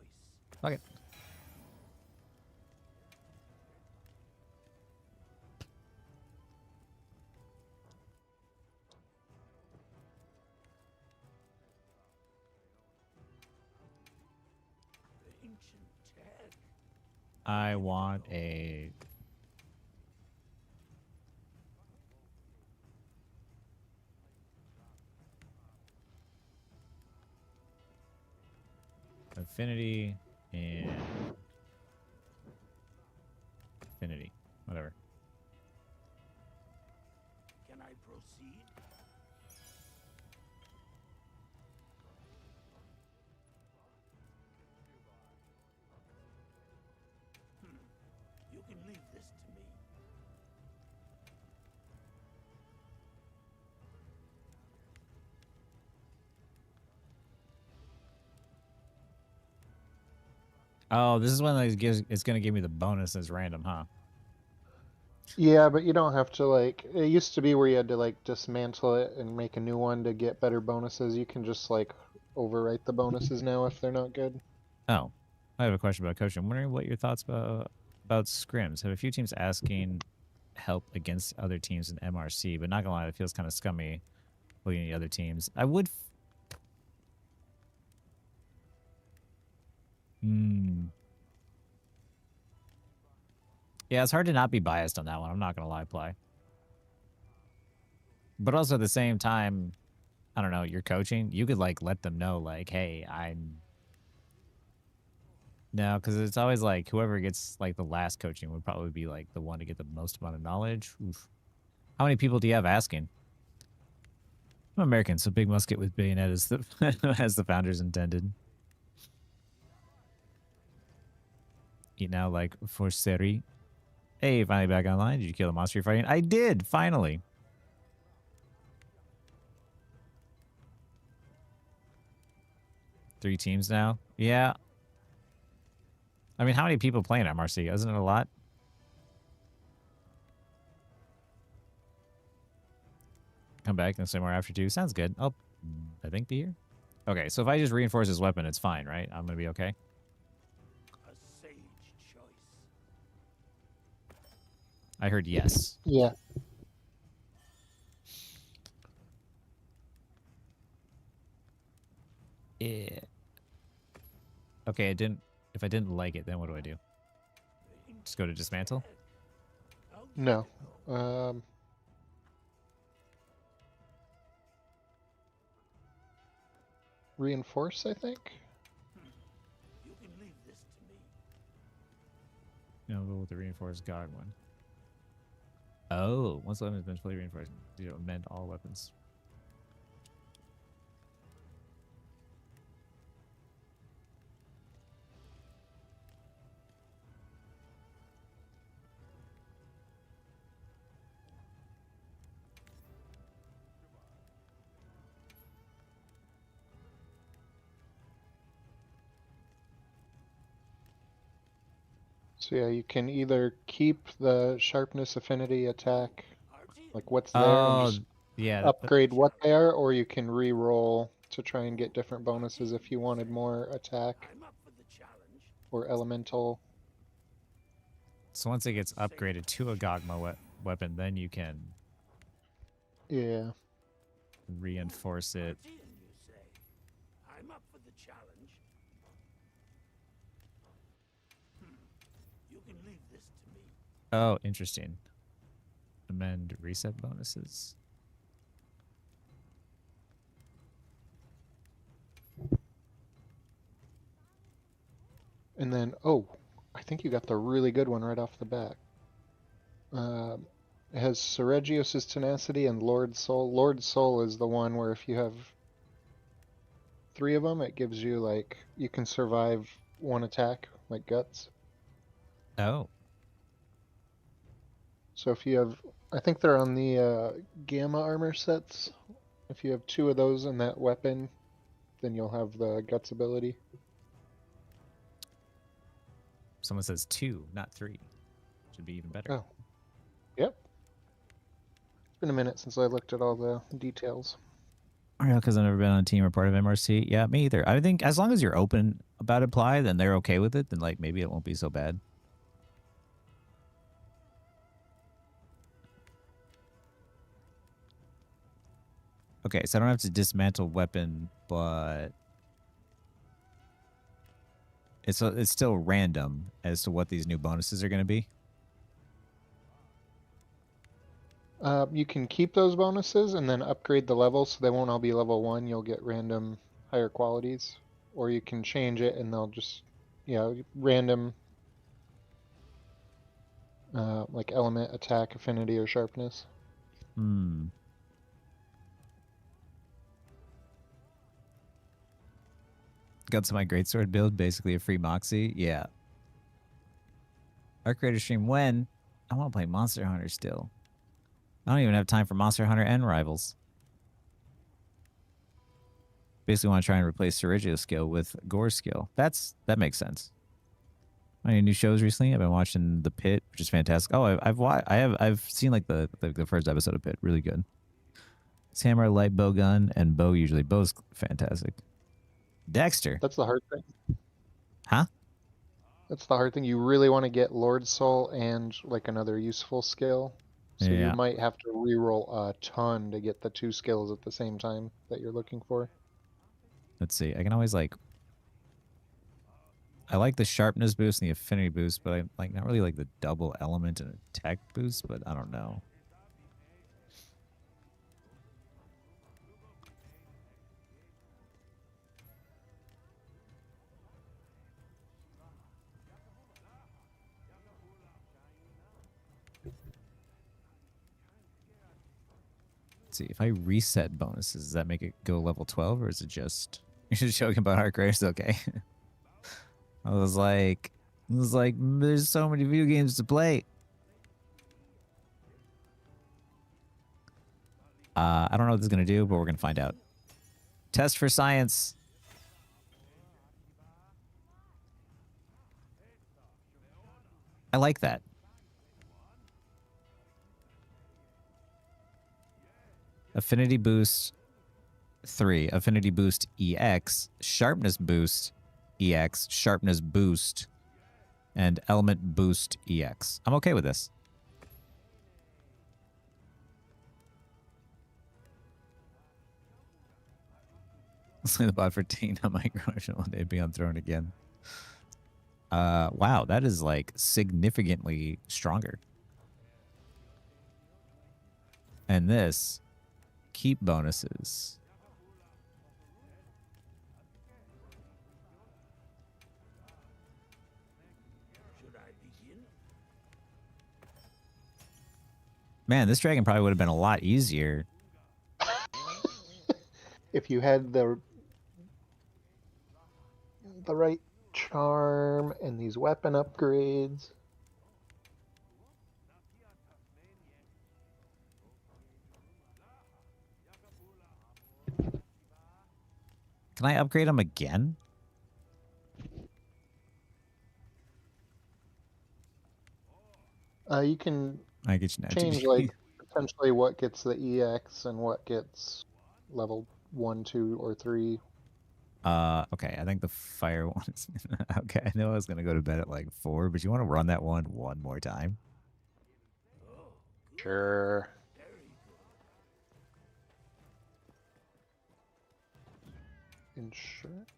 Fuck it. Ancient tech. I want a... Affinity and... Affinity. Whatever. Can I proceed? You can leave this to me. Oh, this is one that gives... It's going to give me the bonus as random, huh? Yeah, but you don't have to like. It used to be where you had to like dismantle it and make a new one to get better bonuses. You can just like overwrite the bonuses now if they're not good. Oh, I have a question about coaching. I'm wondering what your thoughts about scrims. Have a few teams asking help against other teams in MRC, but not gonna lie, it feels kind of scummy looking at the other teams. I would. Yeah, it's hard to not be biased on that one. I'm not gonna lie, Ply. But also at the same time, I don't know. You're coaching. You could like let them know, like, hey, I'm. No, because it's always like whoever gets like the last coaching would probably be like the one to get the most amount of knowledge. Oof. How many people do you have asking? I'm American, so big musket with bayonet is the as the founders intended. Eat now like for Seri. Hey, finally back online. Did you kill the monster you're fighting? I did, finally. Three teams now? Yeah. I mean, how many people playing MRC? Isn't it a lot? Come back and say more after 2. Sounds good. I'll, I think, be here. Okay, so if I just reinforce his weapon, it's fine, right? I'm going to be okay? A sage choice. I heard yes. Yeah. Yeah. Okay, I didn't... If I didn't like it, then what do I do? Just go to dismantle? No. Reinforce, I think. You can leave this to me. No, go with the reinforced guard one. Oh, once the weapon has been fully reinforced, you know, amend all weapons. So yeah, you can either keep the sharpness, affinity, attack, like what's there, and Oh, just yeah. upgrade what they are, or you can re-roll to try and get different bonuses if you wanted more attack I'm up for the challenge. or elemental. So once it gets upgraded to a Gogma weapon, then you can Yeah. reinforce it. Guardian, you say? I'm up for the challenge. this to me. Oh, interesting. Amend reset bonuses. And then, oh, I think you got the really good one right off the bat. It has Seregios' tenacity and Lord Soul. Lord Soul is the one where if you have 3 of them, it gives you like you can survive one attack, like guts. Oh, So if you have, I think they're on the gamma armor sets. If you have 2 of those in that weapon, then you'll have the guts ability. someone says 2, not 3. Should be even better. Oh, yep. It's been a minute since I looked at all the details. Yeah, because I've never been on a team or part of MRC. Yeah, me either. I think as long as you're open about apply, then they're okay with it. Then like maybe it won't be so bad. Okay, so I don't have to dismantle weapon, but it's still random as to what these new bonuses are going to be. You can keep those bonuses and then upgrade the levels so they won't all be level 1. You'll get random higher qualities. Or you can change it and they'll just, random like element, attack, affinity, or sharpness. Hmm. Got to my greatsword build, basically a free Moxie. Yeah. Our creator stream when? I want to play Monster Hunter still. I don't even have time for Monster Hunter and Rivals. Basically want to try and replace Sergio's skill with Gore's skill. That makes sense. Any new shows recently? I've been watching The Pit, which is fantastic. Oh, I've seen like the first episode of Pit. Really good. It's hammer, light bow gun, and bow usually. Bow's fantastic. Dexter. That's the hard thing. Huh? That's the hard thing. You really want to get Lord Soul and like another useful skill. So you Yeah. might have to reroll a ton to get the 2 skills at the same time that you're looking for. Let's see. I can always like... I like the sharpness boost and the affinity boost, but I like not really like the double element and attack boost, but I don't know. Let's see. If I reset bonuses, does that make it go level 12 or is it just... You're just joking about hard crash? Okay. I was like, there's so many video games to play. I don't know what this is going to do, but we're going to find out. Test for science. I like that. Affinity boost 3. Affinity boost EX. Sharpness boost EX. Sharpness boost. And element boost EX. I'm okay with this. Slay the bot for Teen on my garage one day be on throne again. Wow, that is like significantly stronger. And this, keep bonuses. Should I begin? Man, this dragon probably would have been a lot easier. If you had the right charm and these weapon upgrades. Can I upgrade them again? You can I get you now. change like potentially what gets the EX and what gets level 1, 2, or 3. Okay, I think the fire one is... Okay, I know I was going to go to bed at like 4, but you want to run that one more time? Sure. Insurance.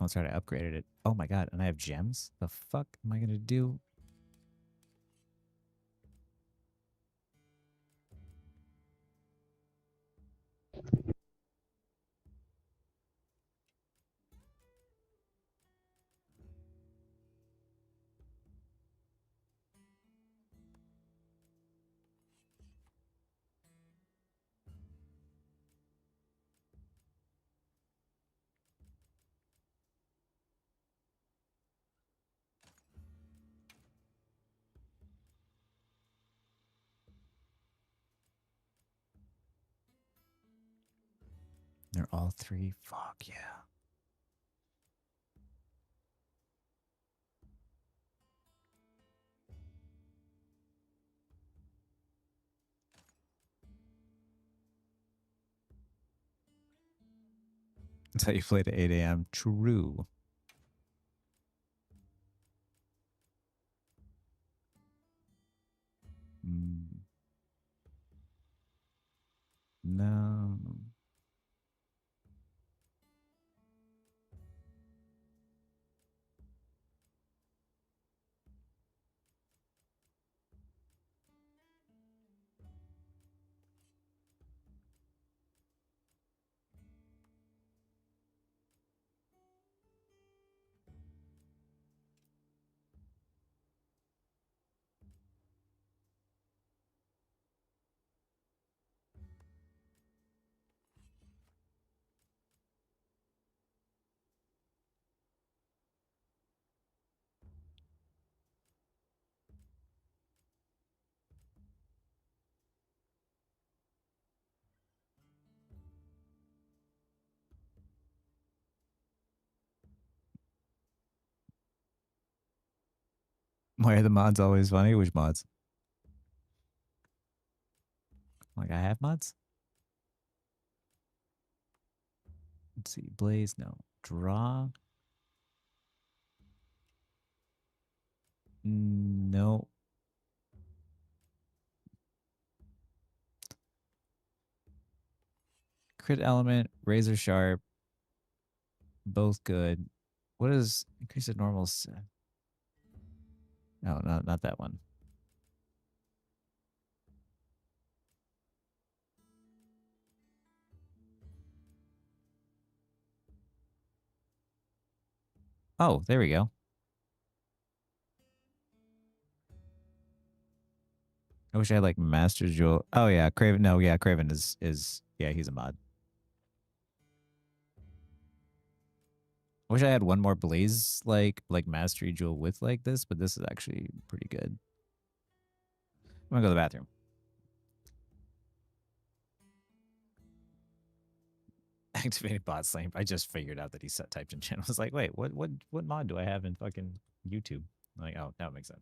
I'll try to upgrade it. Oh my god, and I have gems? The fuck am I gonna do? They're all 3. Fuck yeah. That's how you played at 8 a.m. True. No. Why are the mods always funny? Which mods? Like, I have mods? Let's see. Blaze, no. Draw. No. Crit element, razor sharp. Both good. What is increase the normal? No, not that one. Oh, there we go. I wish I had like Master Jewel. Oh yeah, Craven. No, yeah, Craven is yeah, he's a mod. I wish I had one more Blaze like Mastery Jewel with like this, but this is actually pretty good. I'm gonna go to the bathroom. Activated bot slam. I just figured out that he set typed in channel. I was like, wait, what mod do I have in fucking YouTube? I'm like, oh, that makes sense.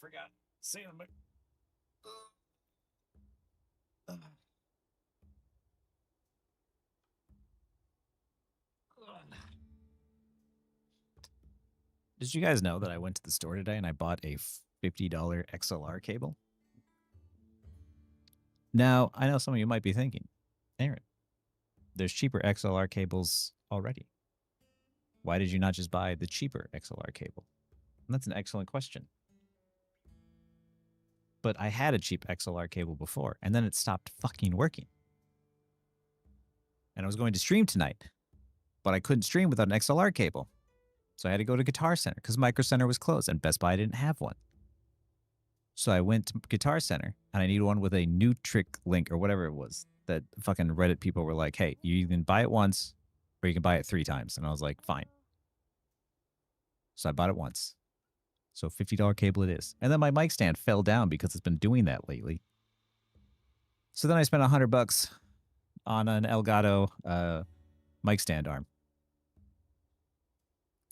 forgot. Say them. Did you guys know that I went to the store today and I bought a $50 XLR cable? Now, I know some of you might be thinking, Aaron, there's cheaper XLR cables already. Why did you not just buy the cheaper XLR cable? And that's an excellent question. But I had a cheap XLR cable before, and then it stopped fucking working. And I was going to stream tonight, but I couldn't stream without an XLR cable. So I had to go to Guitar Center because Micro Center was closed and Best Buy didn't have one. So I went to Guitar Center and I needed one with a new trick link or whatever it was that fucking Reddit people were like, hey, you can buy it once or you can buy it 3 times. And I was like, fine. So I bought it once. So $50 cable it is. And then my mic stand fell down because it's been doing that lately. So then I spent $100 on an Elgato mic stand arm.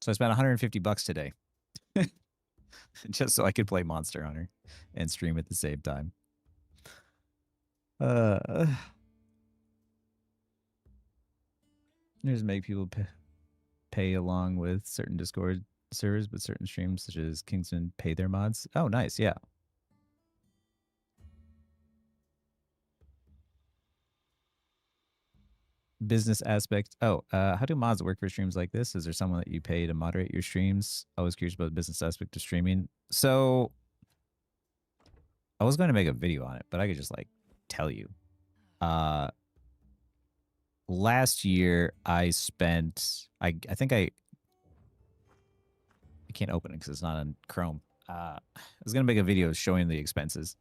So I spent $150 today just so I could play Monster Hunter and stream at the same time. Just make people pay along with certain Discord servers, but certain streams such as Kingsman pay their mods. Oh, nice. Yeah. Business aspect. Oh, how do mods work for streams like this? Is there someone that you pay to moderate your streams? I was curious about the business aspect of streaming. So I was going to make a video on it, but I could just like tell you. Last year I spent, I can't open it because it's not on Chrome. I was going to make a video showing the expenses.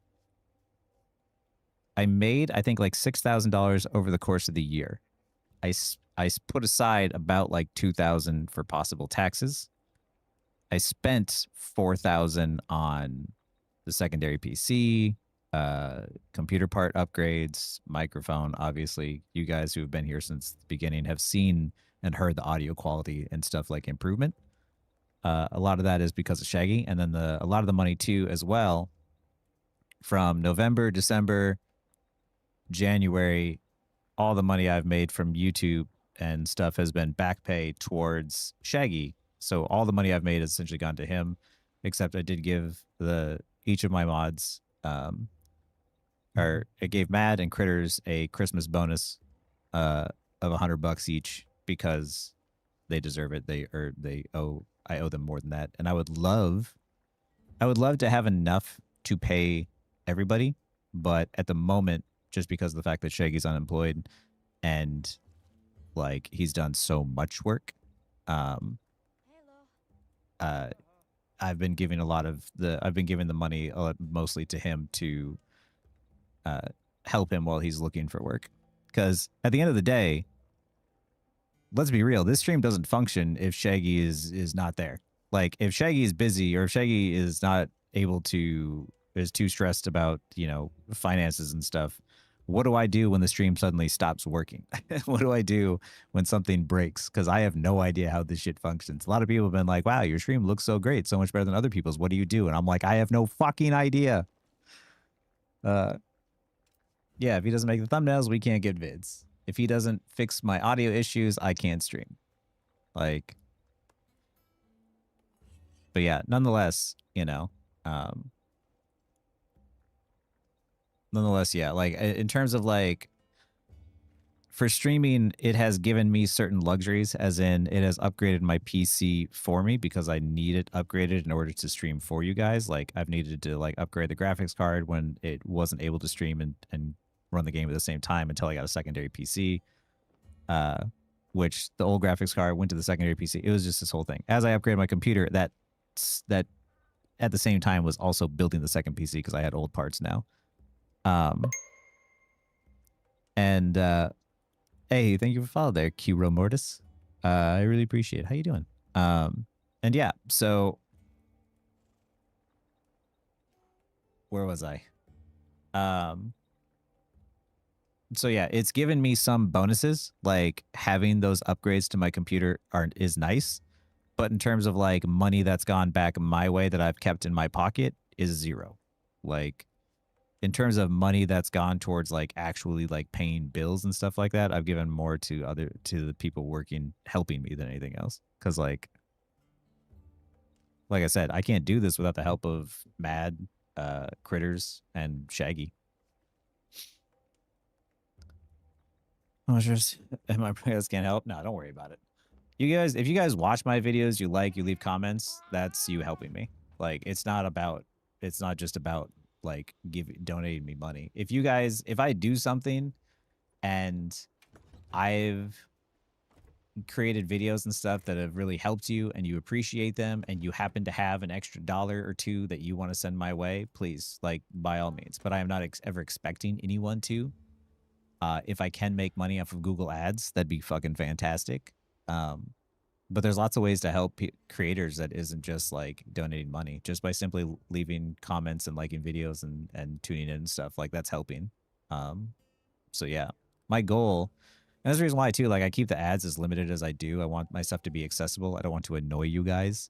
I made, I think, like $6,000 over the course of the year. I put aside about like $2,000 for possible taxes. I spent $4,000 on the secondary PC, computer part upgrades, microphone. Obviously, you guys who have been here since the beginning have seen and heard the audio quality and stuff like improvement. A lot of that is because of Shaggy, and then a lot of the money too as well from November, December, January. All the money I've made from YouTube and stuff has been back pay towards Shaggy. So all the money I've made has essentially gone to him, except I did give each of my mods, or it gave Mad and Critters a Christmas bonus of $100 each because they deserve it. I owe them more than that. And I would love to have enough to pay everybody, but at the moment, just because of the fact that Shaggy's unemployed and like he's done so much work, I've been giving the money mostly to him to help him while he's looking for work. Because at the end of the day, let's be real, this stream doesn't function if Shaggy is not there. Like if Shaggy is busy or if Shaggy is not able to, is too stressed about, finances and stuff, what do I do when the stream suddenly stops working? What do I do when something breaks? Because I have no idea how this shit functions. A lot of people have been like, wow, your stream looks so great, so much better than other people's. What do you do? And I'm like, I have no fucking idea. Yeah, if he doesn't make the thumbnails, we can't get vids. If he doesn't fix my audio issues, I can't stream. Like, but yeah, nonetheless, yeah, like in terms of like for streaming, it has given me certain luxuries, as in it has upgraded my PC for me because I need it upgraded in order to stream for you guys. Like I've needed to like upgrade the graphics card when it wasn't able to stream and run the game at the same time until I got a secondary PC, which the old graphics card went to the secondary PC. It was just this whole thing. As I upgraded my computer, that at the same time was also building the second PC because I had old parts now. Hey, thank you for following there, Q Mortis. I really appreciate it. How you doing? And yeah, so where was I? So yeah, it's given me some bonuses, like having those upgrades to my computer is nice, but in terms of like money that's gone back my way that I've kept in my pocket, is 0. Like, in terms of money that's gone towards like actually like paying bills and stuff like that, I've given more to the people working, helping me than anything else. Cause like I said, I can't do this without the help of Mad, Critters, and Shaggy. Oh, just my prayers can't help. No, don't worry about it. You guys, if you guys watch my videos, you leave comments, that's you helping me. Like, it's not just about like donating me money. If I do something and I've created videos and stuff that have really helped you and you appreciate them and you happen to have an extra $1 or $2 that you want to send my way, please, like, by all means. But I am not ever expecting anyone to. If I can make money off of Google Ads, that'd be fucking fantastic. But there's lots of ways to help creators that isn't just like donating money, just by simply leaving comments and liking videos and tuning in and stuff. Like, that's helping. So yeah, my goal, and that's the reason why too, like, I keep the ads as limited as I do. I want my stuff to be accessible. I don't want to annoy you guys.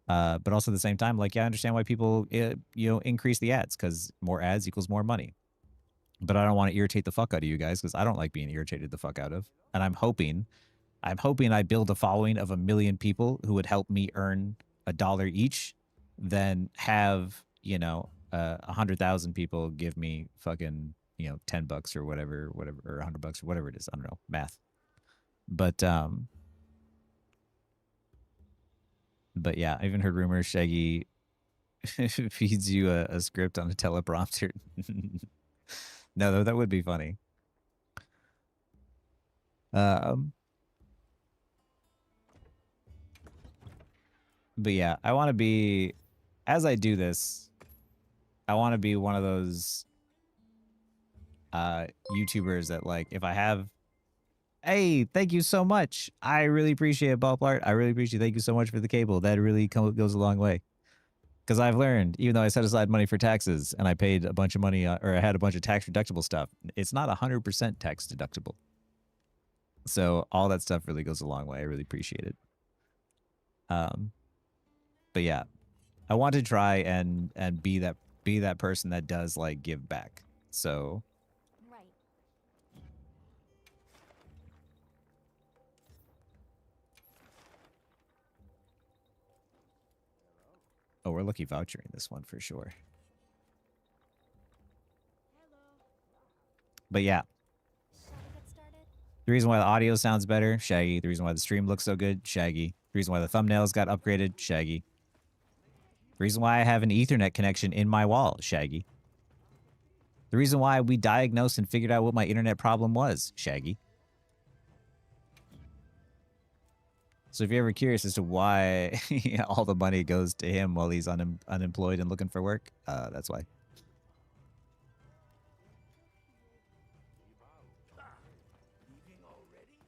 But also at the same time, like, yeah, I understand why people, increase the ads, because more ads equals more money. But I don't want to irritate the fuck out of you guys, because I don't like being irritated the fuck out of. And I'm hoping I build a following of 1 million people who would help me earn $1 each, then have, 100,000 people give me fucking, $10 or whatever, or $100 or whatever it is. I don't know, math. But yeah, I even heard rumors Shaggy feeds you a script on a teleprompter. No, that would be funny. But yeah, I want to be, as I do this, I want to be one of those YouTubers that, like, if I have, hey, thank you so much. I really appreciate it, Ballpart. I really appreciate it. Thank you so much for the cable. That really goes a long way. Because I've learned, even though I set aside money for taxes and I paid a bunch of money, or I had a bunch of tax deductible stuff, it's not 100% tax deductible. So all that stuff really goes a long way. I really appreciate it. But yeah, I want to try and be that person that does, like, give back. So Right. oh, we're lucky vouchering this one for sure. But yeah, Shall we get started? the reason why the audio sounds better, Shaggy. The reason why the stream looks so good, Shaggy. The reason why the thumbnails got upgraded, Shaggy. The reason why I have an Ethernet connection in my wall, Shaggy. The reason why we diagnosed and figured out what my internet problem was, Shaggy. So if you're ever curious as to why all the money goes to him while he's unemployed and looking for work, that's why. Leaving already?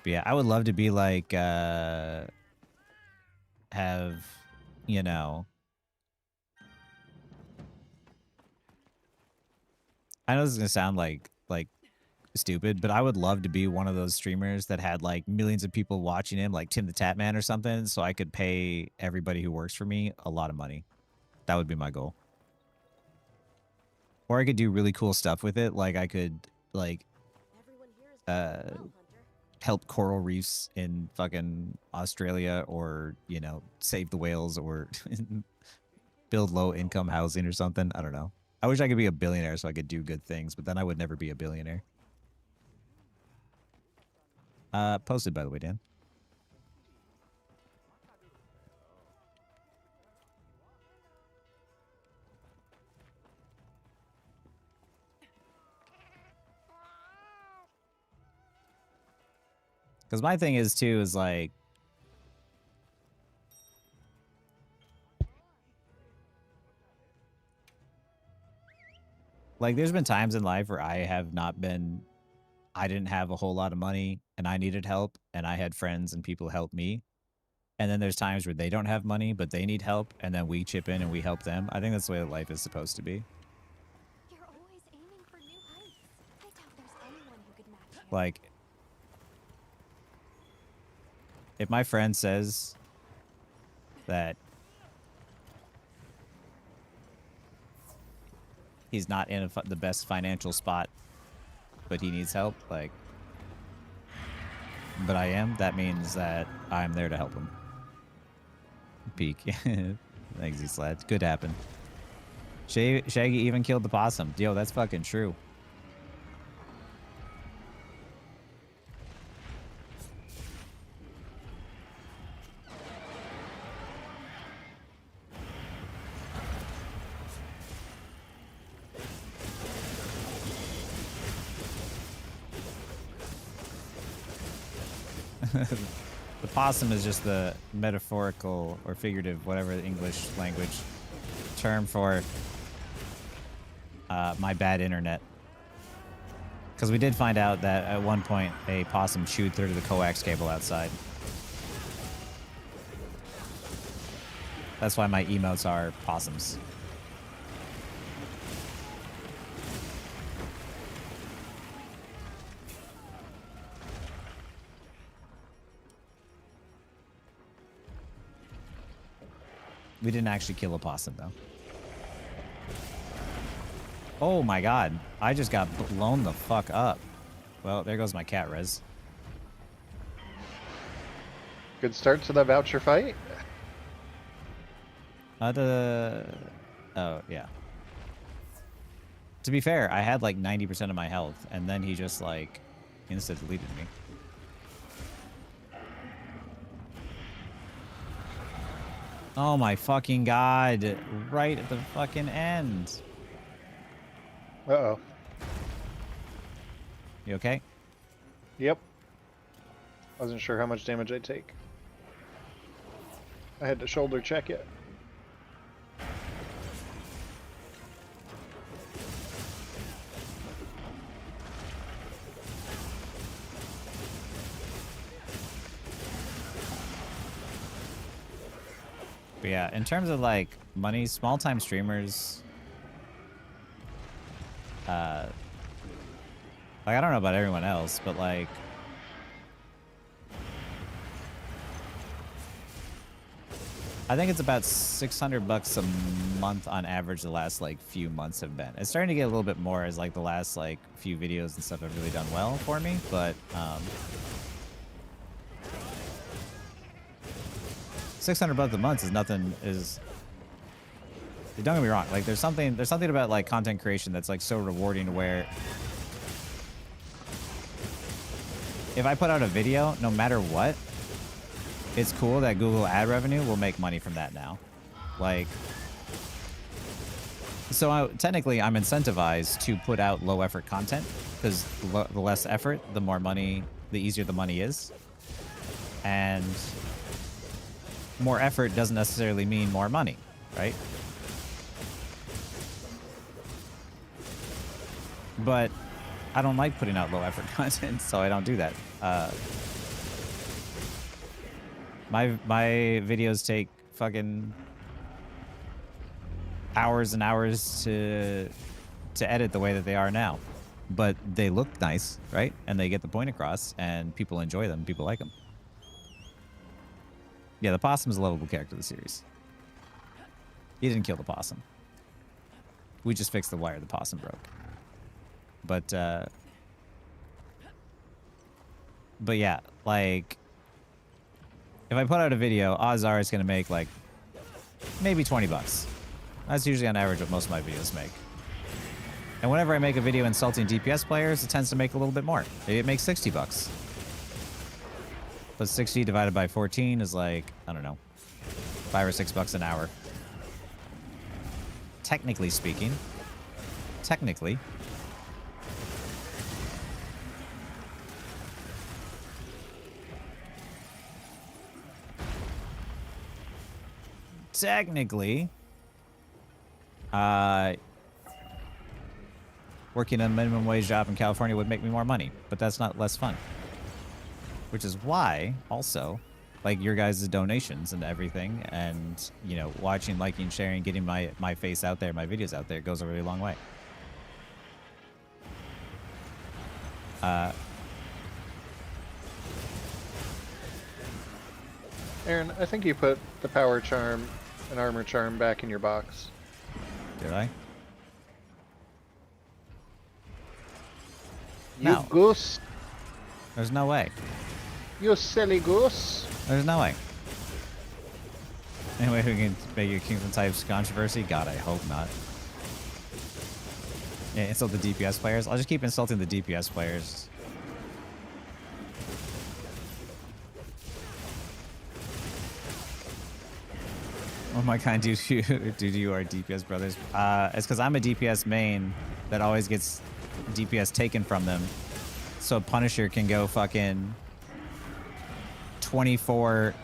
But yeah, I would love to be like, have, you know, I know this is gonna sound like stupid, but I would love to be one of those streamers that had like millions of people watching him, like Tim the Tatman or something, so I could pay everybody who works for me a lot of money. That would be my goal. Or I could do really cool stuff with it, like I could, like, Everyone here is doing well, Hunter. help coral reefs in fucking Australia, or, you know, save the whales, or build low income housing or something. I don't know. I wish I could be a billionaire so I could do good things, but then I would never be a billionaire. Posted, by the way, Dan. Because my thing is, too, is like, there's been times in life where I have not been I didn't have a whole lot of money and I needed help and I had friends and people help me. And then there's times where they don't have money, but they need help, and then we chip in and we help them. I think that's the way that life is supposed to be. You're always aiming for new heights. I doubt there's anyone who could match you. Like, if my friend says that he's not in the best financial spot, but he needs help, like, but I am, that means that I'm there to help him. Peak. Thanks, Z-Slad. Could happen. Shaggy even killed the possum. Yo, that's fucking true. The possum is just the metaphorical or figurative, whatever the English language term for my bad internet. Because we did find out that at one point a possum chewed through the coax cable outside. That's why my emotes are possums. We didn't actually kill a possum, though. Oh my god. I just got blown the fuck up. Well, there goes my cat res. Good start to the voucher fight. Oh, yeah. To be fair, I had like 90% of my health, and then he just like insta-deleted me. Oh my fucking god. Right at the fucking end. Uh-oh. You okay? Yep. Wasn't sure how much damage I'd take. I had to shoulder check it. But yeah, in terms of like money, small time streamers, like I don't know about everyone else, but like I think it's about $600 a month on average the last like few months have been. It's starting to get a little bit more as like the last like few videos and stuff have really done well for me, but $600 a month is nothing. Don't get me wrong, like there's something about like content creation that's like so rewarding where if I put out a video, no matter what, it's cool that Google ad revenue will make money from that now. Like, so technically I'm incentivized to put out low effort content because the less effort, the more money, the easier the money is. And more effort doesn't necessarily mean more money, right? But I don't like putting out low effort content, so I don't do that. My videos take fucking hours and hours to edit the way that they are now, but they look nice, right? And they get the point across, and people enjoy them. People like them. Yeah, the possum's a lovable character of the series. He didn't kill the possum. We just fixed the wire the possum broke. But yeah, like, if I put out a video, odds are it's going to make, like, maybe 20 bucks. That's usually on average what most of my videos make. And whenever I make a video insulting DPS players, it tends to make a little bit more. Maybe it makes 60 bucks. But 60 divided by 14 is like, I don't know, $5 or $6 an hour. Technically speaking. Technically. Technically, working a minimum wage job in California would make me more money, but that's not less fun. Which is why, also, like your guys' donations and everything, and you know, watching, liking, sharing, getting my face out there, my videos out there, goes a really long way. Aaron, I think you put the power charm and armor charm back in your box. Did I? You No. goose. There's no way. You silly goose. There's no way. Anyway, we can make a Kingsman types controversy? God, I hope not. Yeah, insult the DPS players. I'll just keep insulting the DPS players. Oh my god, dude, you are DPS brothers. It's because I'm a DPS main that always gets DPS taken from them. So Punisher can go fucking 24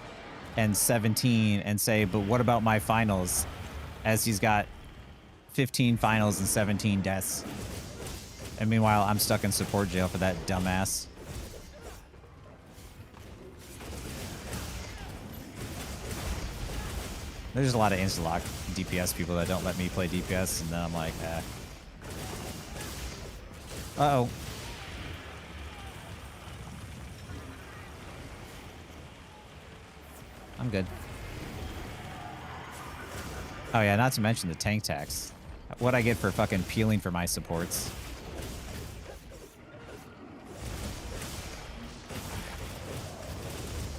and 17 and say, but what about my finals? As he's got 15 finals and 17 deaths. And meanwhile, I'm stuck in support jail for that dumbass. There's just a lot of insta-lock DPS people that don't let me play DPS, and then I'm like, eh. Uh-oh. I'm good. Oh yeah, not to mention the tank tax. What I get for fucking peeling for my supports.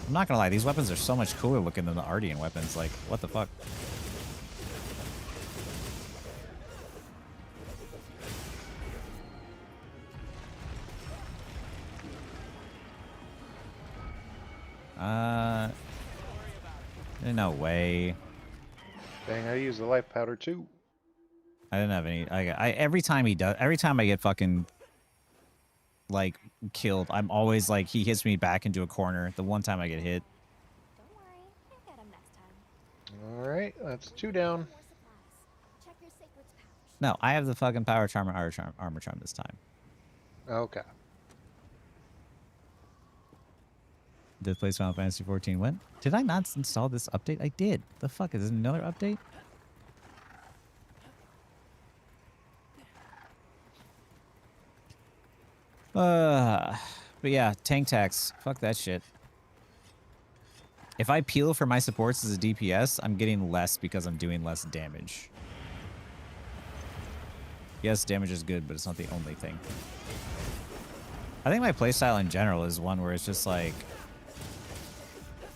I'm not gonna lie, these weapons are so much cooler looking than the Ardian weapons. Like, what the fuck? There's no way. Dang, I use the life powder too. I didn't have any. Every time I get fucking like killed, I'm always like, he hits me back into a corner. The one time I get hit. Don't worry, you'll get him next time. Alright, that's 2 down. More supplies. Check your sacred's pouch. No, I have the fucking power charm and armor charm this time. Okay. Death Place Final Fantasy 14 went. Did I not install this update? I did. The fuck, is this another update? But yeah, tank tax. Fuck that shit. If I peel for my supports as a DPS, I'm getting less because I'm doing less damage. Yes, damage is good, but it's not the only thing. I think my playstyle in general is one where it's just like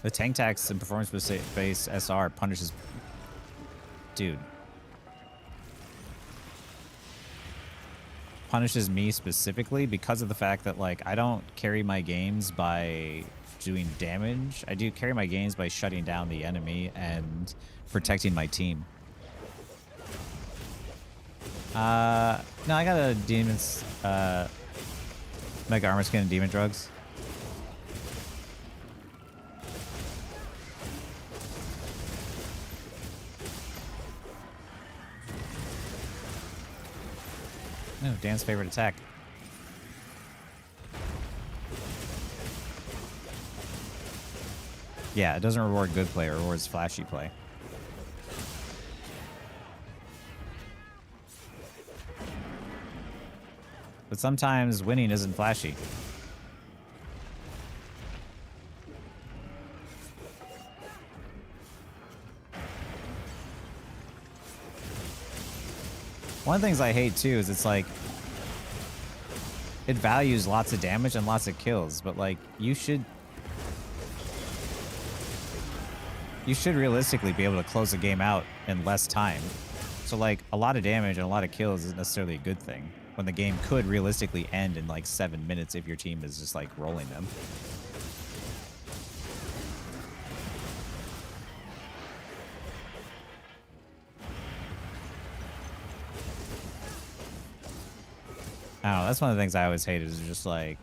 the tank tax and performance-based SR punishes... Dude. Punishes me specifically because of the fact that, like, I don't carry my games by doing damage. I do carry my games by shutting down the enemy and protecting my team. No, I got a demon's... Mega armor skin and demon drugs. No, Dan's favorite attack. Yeah, it doesn't reward good play, it rewards flashy play. But sometimes winning isn't flashy. One of the things I hate too is it's like it values lots of damage and lots of kills, but like you should realistically be able to close a game out in less time. So like a lot of damage and a lot of kills isn't necessarily a good thing when the game could realistically end in like 7 minutes if your team is just like rolling them. I don't know, that's one of the things I always hated is just like,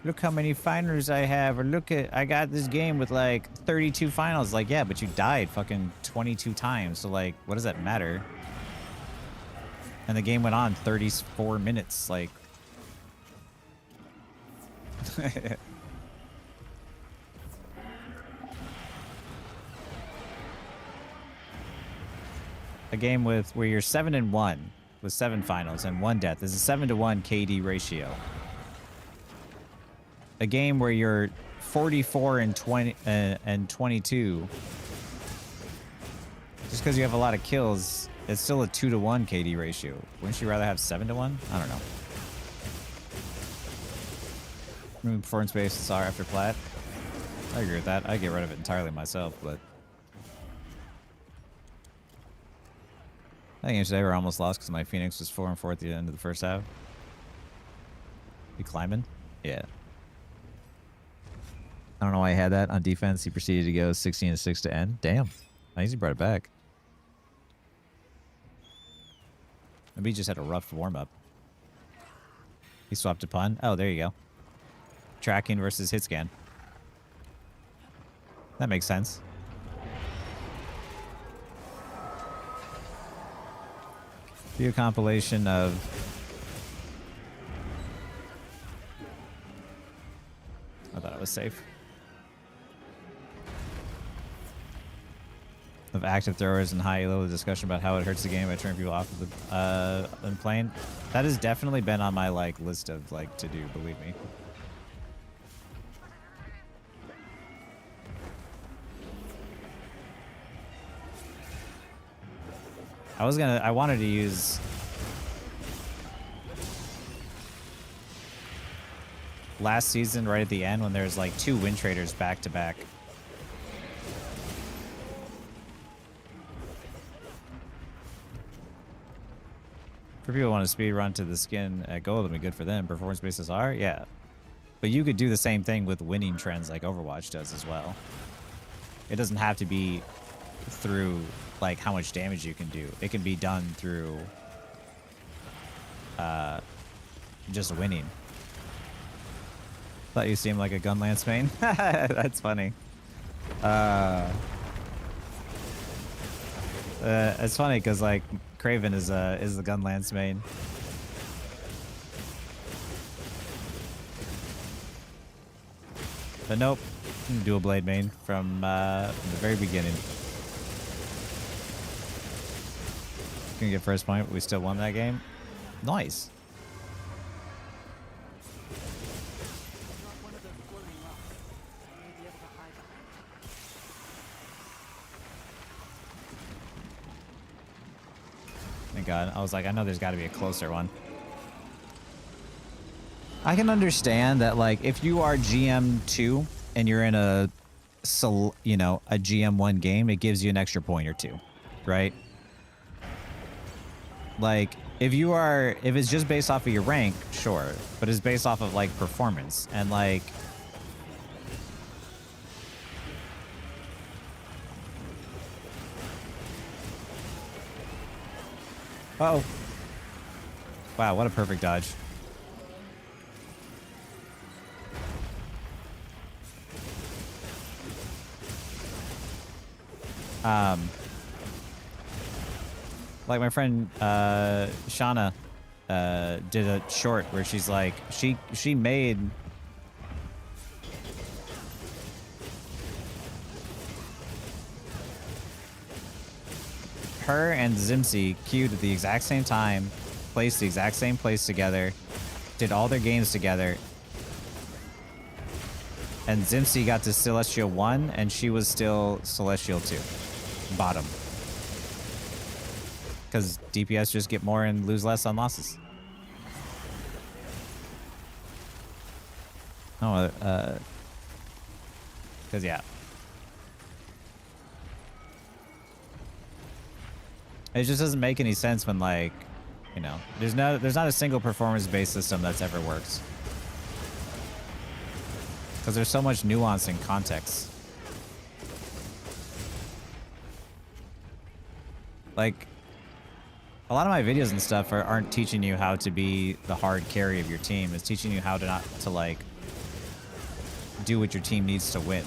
look how many finals I have, or look at, I got this game with like 32 finals. Like, yeah, but you died fucking 22 times, so like, what does that matter? And the game went on 34 minutes, like... A game with where you're 7-1 with 7 finals and 1 death. This is a 7-to-1 KD ratio. A game where you're 44 and 20 and 22. Just because you have a lot of kills, it's still a 2-to-1 KD ratio. Wouldn't you rather have 7-to-1? I don't know. Remove performance-based SR after plat. I agree with that. I'd get rid of it entirely myself, but... I think yesterday we almost lost because my Phoenix was 4-4 at the end of the first half. You climbing? Yeah. I don't know why he had that on defense. He proceeded to go 16-6 to end. Damn. I think he brought it back. Maybe he just had a rough warm-up. He swapped a pun. Oh, there you go. Tracking versus hit scan. That makes sense. Do a compilation of... I thought it was safe. Of active throwers and high elo, the discussion about how it hurts the game by turning people off of the plane. That has definitely been on my like list of like to do, believe me. I wanted to use last season right at the end when there's like 2 win traders back to back. For people who want to speed run to the skin at gold, it'll be good for them. Performance bases are, yeah. But you could do the same thing with winning trends like Overwatch does as well. It doesn't have to be through like how much damage you can do. It can be done through just winning. Thought you seemed like a Gunlance main. That's funny. It's funny because like Craven is the Gunlance main. But nope, dual blade main from the very beginning. Gonna get first point, but we still won that game. Nice. Thank God. I was like, I know there's got to be a closer one. I can understand that, like, if you are GM2 and you're in a GM1 game, it gives you an extra point or 2, right? Like, if it's just based off of your rank, sure, but it's based off of like performance and like. Uh-oh. Wow, what a perfect dodge. Like my friend Shauna did a short where she's like she made her and Zimsy queued at the exact same time, placed the exact same place together, did all their games together, and Zimsy got to Celestial 1 and she was still Celestial 2 bottom. Because DPS just get more and lose less on losses. Oh, because yeah. It just doesn't make any sense when like, you know, there's not a single performance-based system that's ever worked. Because there's so much nuance and context. Like, a lot of my videos and stuff aren't teaching you how to be the hard carry of your team. It's teaching you how to not to like do what your team needs to win.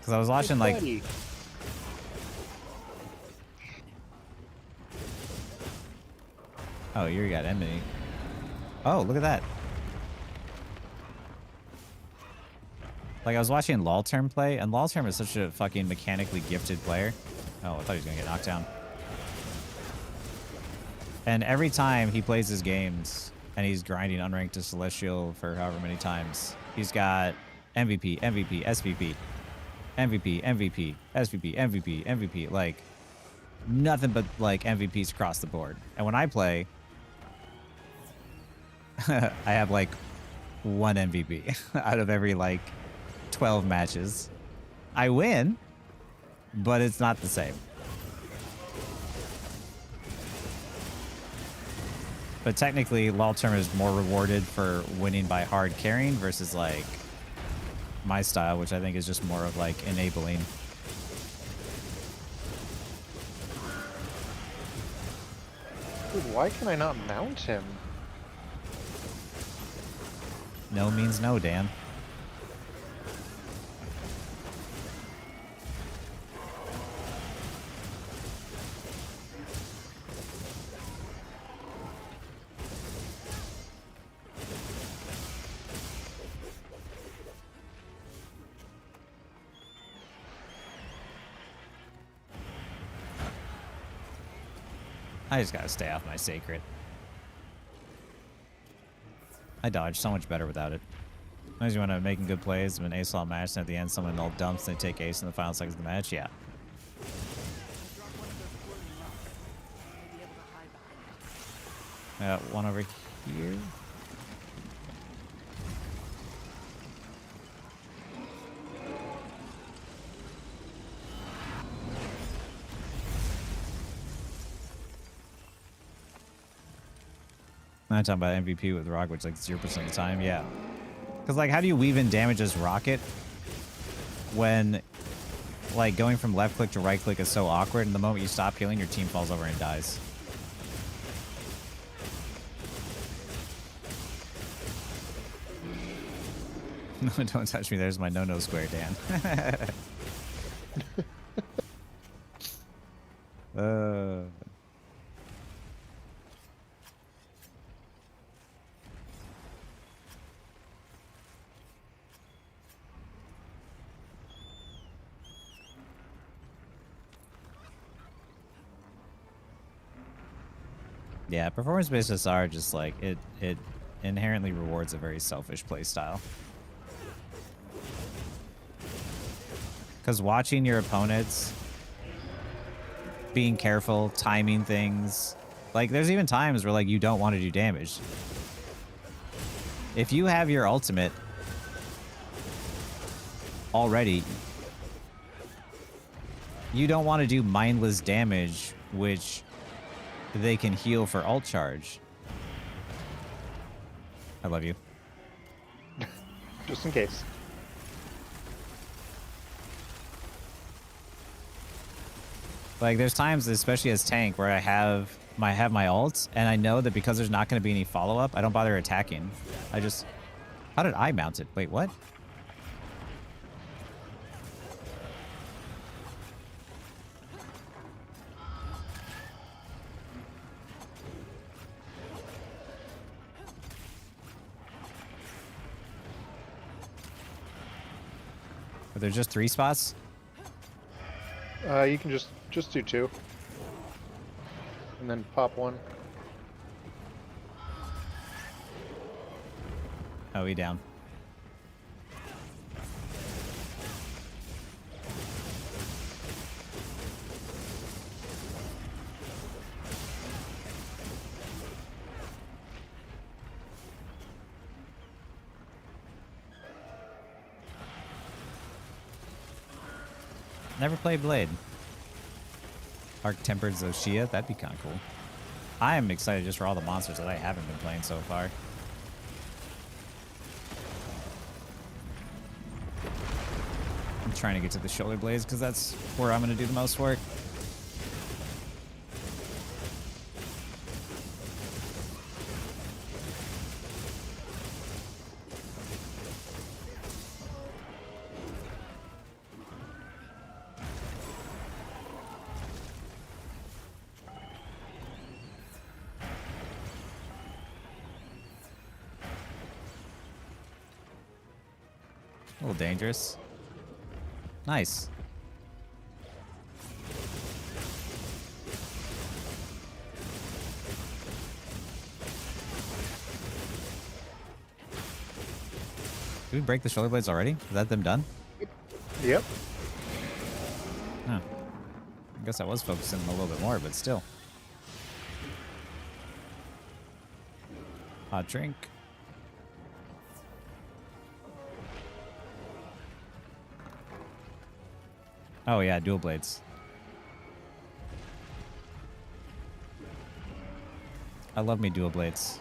Because I was watching like Buddy. oh, you got enmity. Oh, look at that. Like I was watching Lawterm play, and Lawterm is such a fucking mechanically gifted player. Oh, I thought he was gonna get knocked down. And every time he plays his games and he's grinding unranked to Celestial for however many times, he's got MVP, MVP, SVP, MVP, MVP, SVP, MVP, MVP, like nothing but like MVPs across the board. And when I play, I have like one MVP out of every like 12 matches. I win, but it's not the same. But technically, Lawterm is more rewarded for winning by hard carrying versus like my style, which I think is just more of like enabling. Dude, why can I not mount him? No means no, Dan. I just gotta stay off my sacred. I dodge so much better without it. As you want to making good plays, an ace all match, and at the end someone all dumps and they take ace in the final seconds of the match, yeah. One over here. I'm talking about MVP with Rock, which is like 0% of the time, yeah. Because, like, how do you weave in damage as Rocket when, like, going from left click to right click is so awkward, and the moment you stop healing, your team falls over and dies? No, don't touch me. There's my no-no square, Dan. Yeah, performance-based SR just like it inherently rewards a very selfish play style. Because watching your opponents, being careful, timing things, like there's even times where like you don't want to do damage. If you have your ultimate already, you don't want to do mindless damage, which they can heal for ult charge. I love you. Just in case. Like there's times, especially as tank, where I have my ults, and I know that because there's not going to be any follow up, I don't bother attacking. I just, how did I mount it? Wait, what? Are there just 3 spots? You can just do 2. And then pop 1. Oh, he down. Never played Blade. Arc Tempered Zoshia, that'd be kind of cool. I am excited just for all the monsters that I haven't been playing so far. I'm trying to get to the shoulder blades because that's where I'm going to do the most work. A little dangerous. Nice. Did we break the shoulder blades already? Is that them done? Yep. Huh. I guess I was focusing a little bit more, but still. Hot drink. Oh yeah, dual blades. I love me dual blades.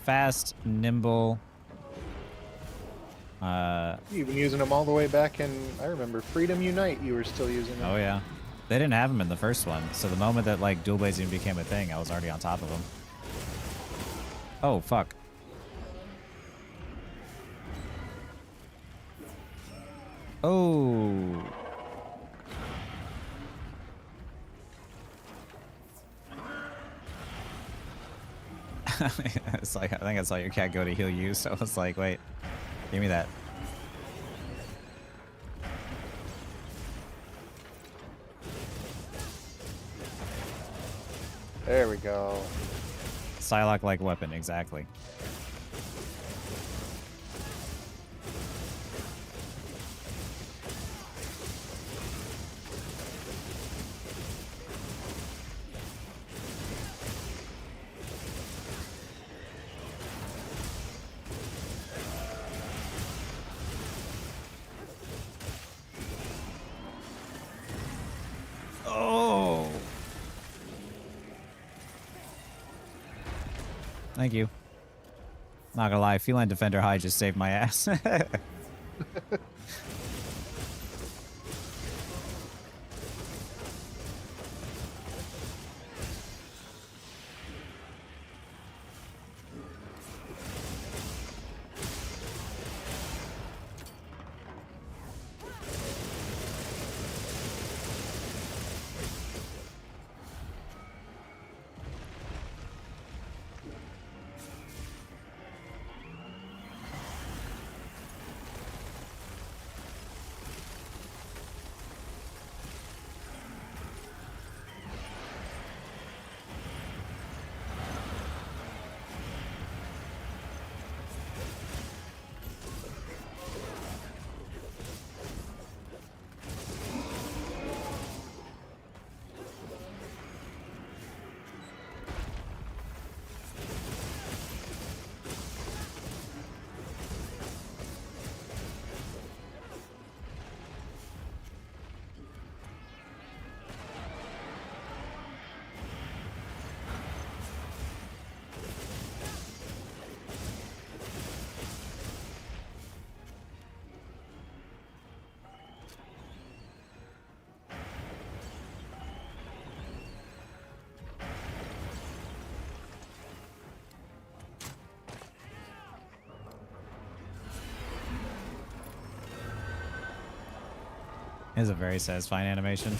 Fast, nimble. You've been using them all the way back in, I remember, Freedom Unite, you were still using them. Oh yeah. They didn't have them in the first one, so the moment that like dual blades even became a thing, I was already on top of them. Oh fuck. Oh. It's like I think I saw your cat go to heal you, so I was like, wait, give me that. There we go. Psylocke-like weapon, exactly. Oh. Thank you. Not gonna lie, Feline Defender High just saved my ass. It's a very satisfying animation.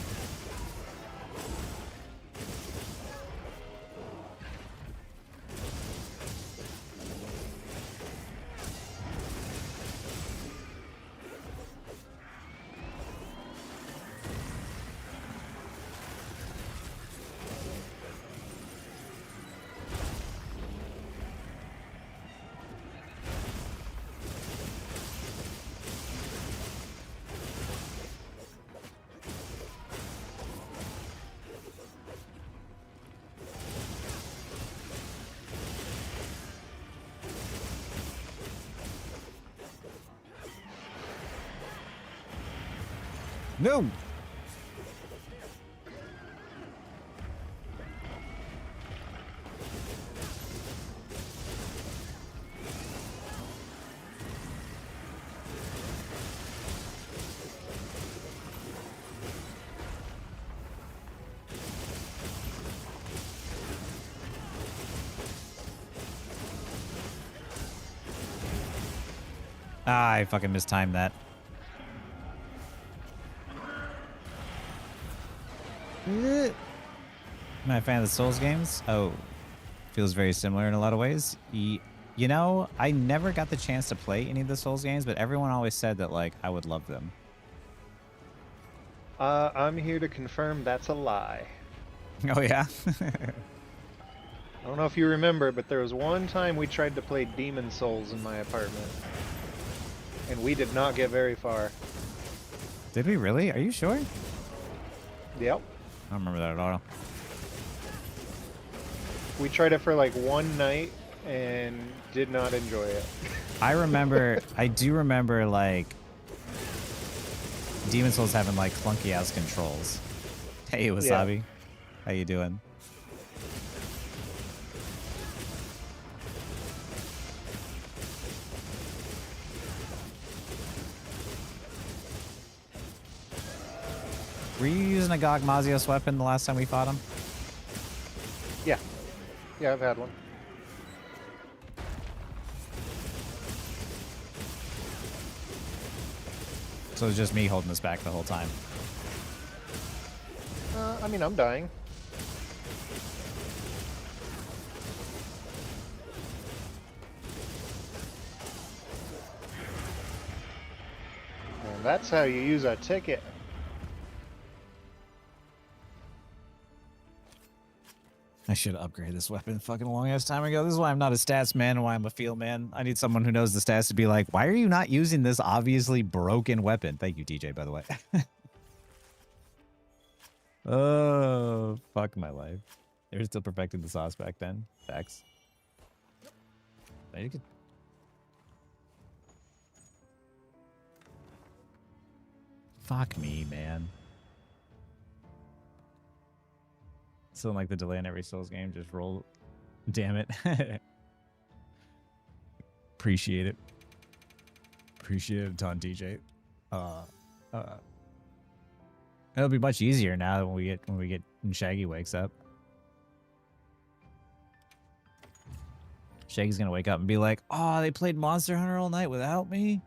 No! Ah, I fucking mistimed that. Am I a fan of the Souls games? Oh, feels very similar in a lot of ways. You know, I never got the chance to play any of the Souls games, but everyone always said that, like, I would love them. I'm here to confirm that's a lie. Oh, yeah? I don't know if you remember, but there was one time we tried to play Demon Souls in my apartment. And we did not get very far. Did we really? Are you sure? Yep. I don't remember that at all. We tried it for like one night and did not enjoy it. I do remember, like, Demon Souls having, like, clunky-ass controls. Hey, Wasabi. Yeah. How you doing? Were you using a Gog Mazios weapon the last time we fought him? Yeah. Yeah, I've had one. So it was just me holding us back the whole time. I mean, I'm dying. And that's how you use a ticket. I should upgrade this weapon fucking a long ass time ago. This is why I'm not a stats man and why I'm a field man. I need someone who knows the stats to be like, why are you not using this obviously broken weapon? Thank you, DJ, by the way. Oh, fuck my life. They were still perfecting the sauce back then. Facts. You could... Fuck me, man. Still like the delay in every Souls game. Just roll. Damn it. Appreciate it. Appreciate it, Ton DJ. It'll be much easier now when we get when Shaggy wakes up. Shaggy's gonna wake up and be like, "Oh, they played Monster Hunter all night without me."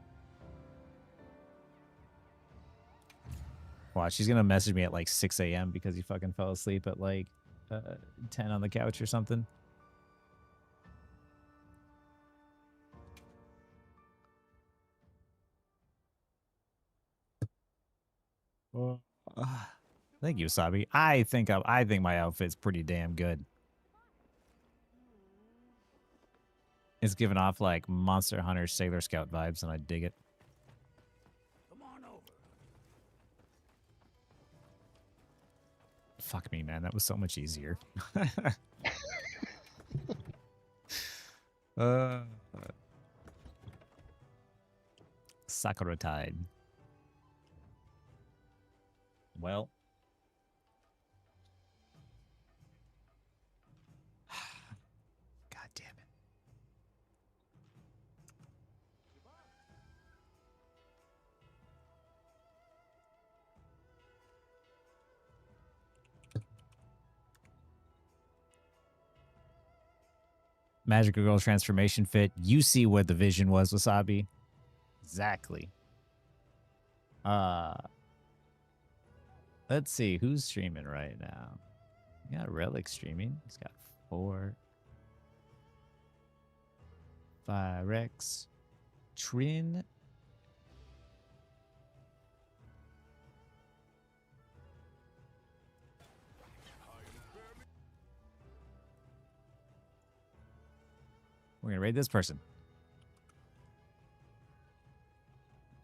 Watch, she's gonna message me at like 6 a.m. because he fucking fell asleep at like 10 on the couch or something. Thank you, Sabi. I think my outfit's pretty damn good. It's giving off like Monster Hunter Sailor Scout vibes, and I dig it. Come on over. Fuck me, man. That was so much easier. Sakura Tide. Well. God damn it. Magical Girl transformation fit. You see what the vision was, Wasabi. Exactly. Let's see who's streaming right now. We got Relic streaming. He's got 4. Firex. Trin. We're gonna raid this person.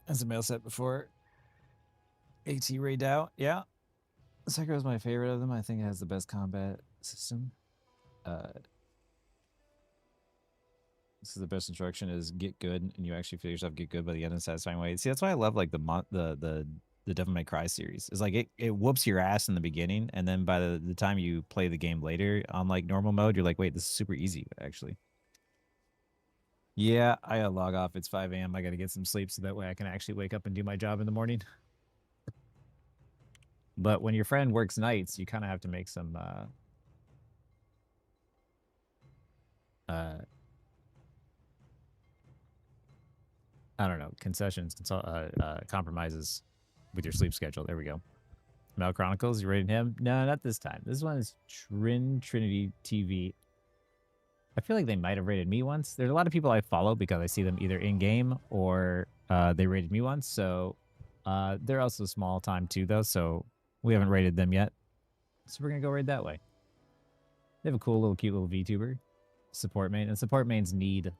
As a mail set before. AT raid out. Yeah. Sekiro is my favorite of them. I think it has the best combat system. This is the best instruction is get good, and you actually feel yourself get good by the end in a satisfying way. See, that's why I love like the Devil May Cry series. Is like it whoops your ass in the beginning, and then by the time you play the game later on like normal mode, you're like, wait, this is super easy actually. Yeah, I gotta log off. It's 5 a.m. I gotta get some sleep so that way I can actually wake up and do my job in the morning. But when your friend works nights, you kind of have to make some I don't know, concessions, compromises with your sleep schedule. There we go. Mel Chronicles, you rated him? No, not this time. This one is Trinity TV. I feel like they might have rated me once. There's a lot of people I follow because I see them either in game or they rated me once. So they're also small time too, though. So we haven't rated them yet. So we're gonna go raid that way. They have a cool little, cute little VTuber support main, and support mains need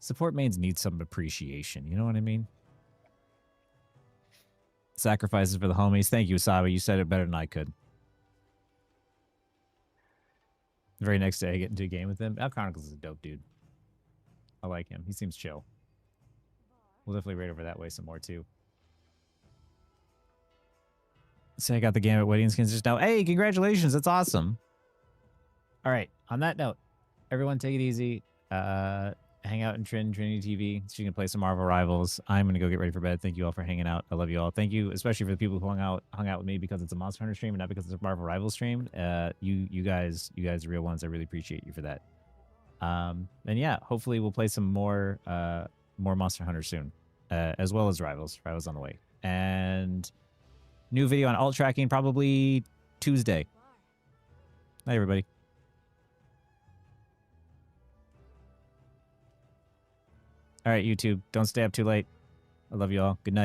some appreciation. You know what I mean? Sacrifices for the homies. Thank you, Saba. You said it better than I could. The very next day, I get into a game with him. Al Chronicles is a dope dude. I like him. He seems chill. We'll definitely raid over that way some more, too. So I got the game at Wedding Skins just now. Hey, congratulations. That's awesome. All right. On that note, everyone take it easy. Hang out in Trinity TV so you can play some Marvel Rivals. I'm going to go get ready for bed. Thank you all for hanging out. I love you all. Thank you, especially for the people who hung out with me because it's a Monster Hunter stream and not because it's a Marvel Rivals stream. You guys are real ones. I really appreciate you for that. And yeah, hopefully we'll play some more Monster Hunter soon, as well as Rivals. Rivals on the way. And new video on alt tracking probably Tuesday. Night, everybody. All right, YouTube. Don't stay up too late. I love you all. Good night.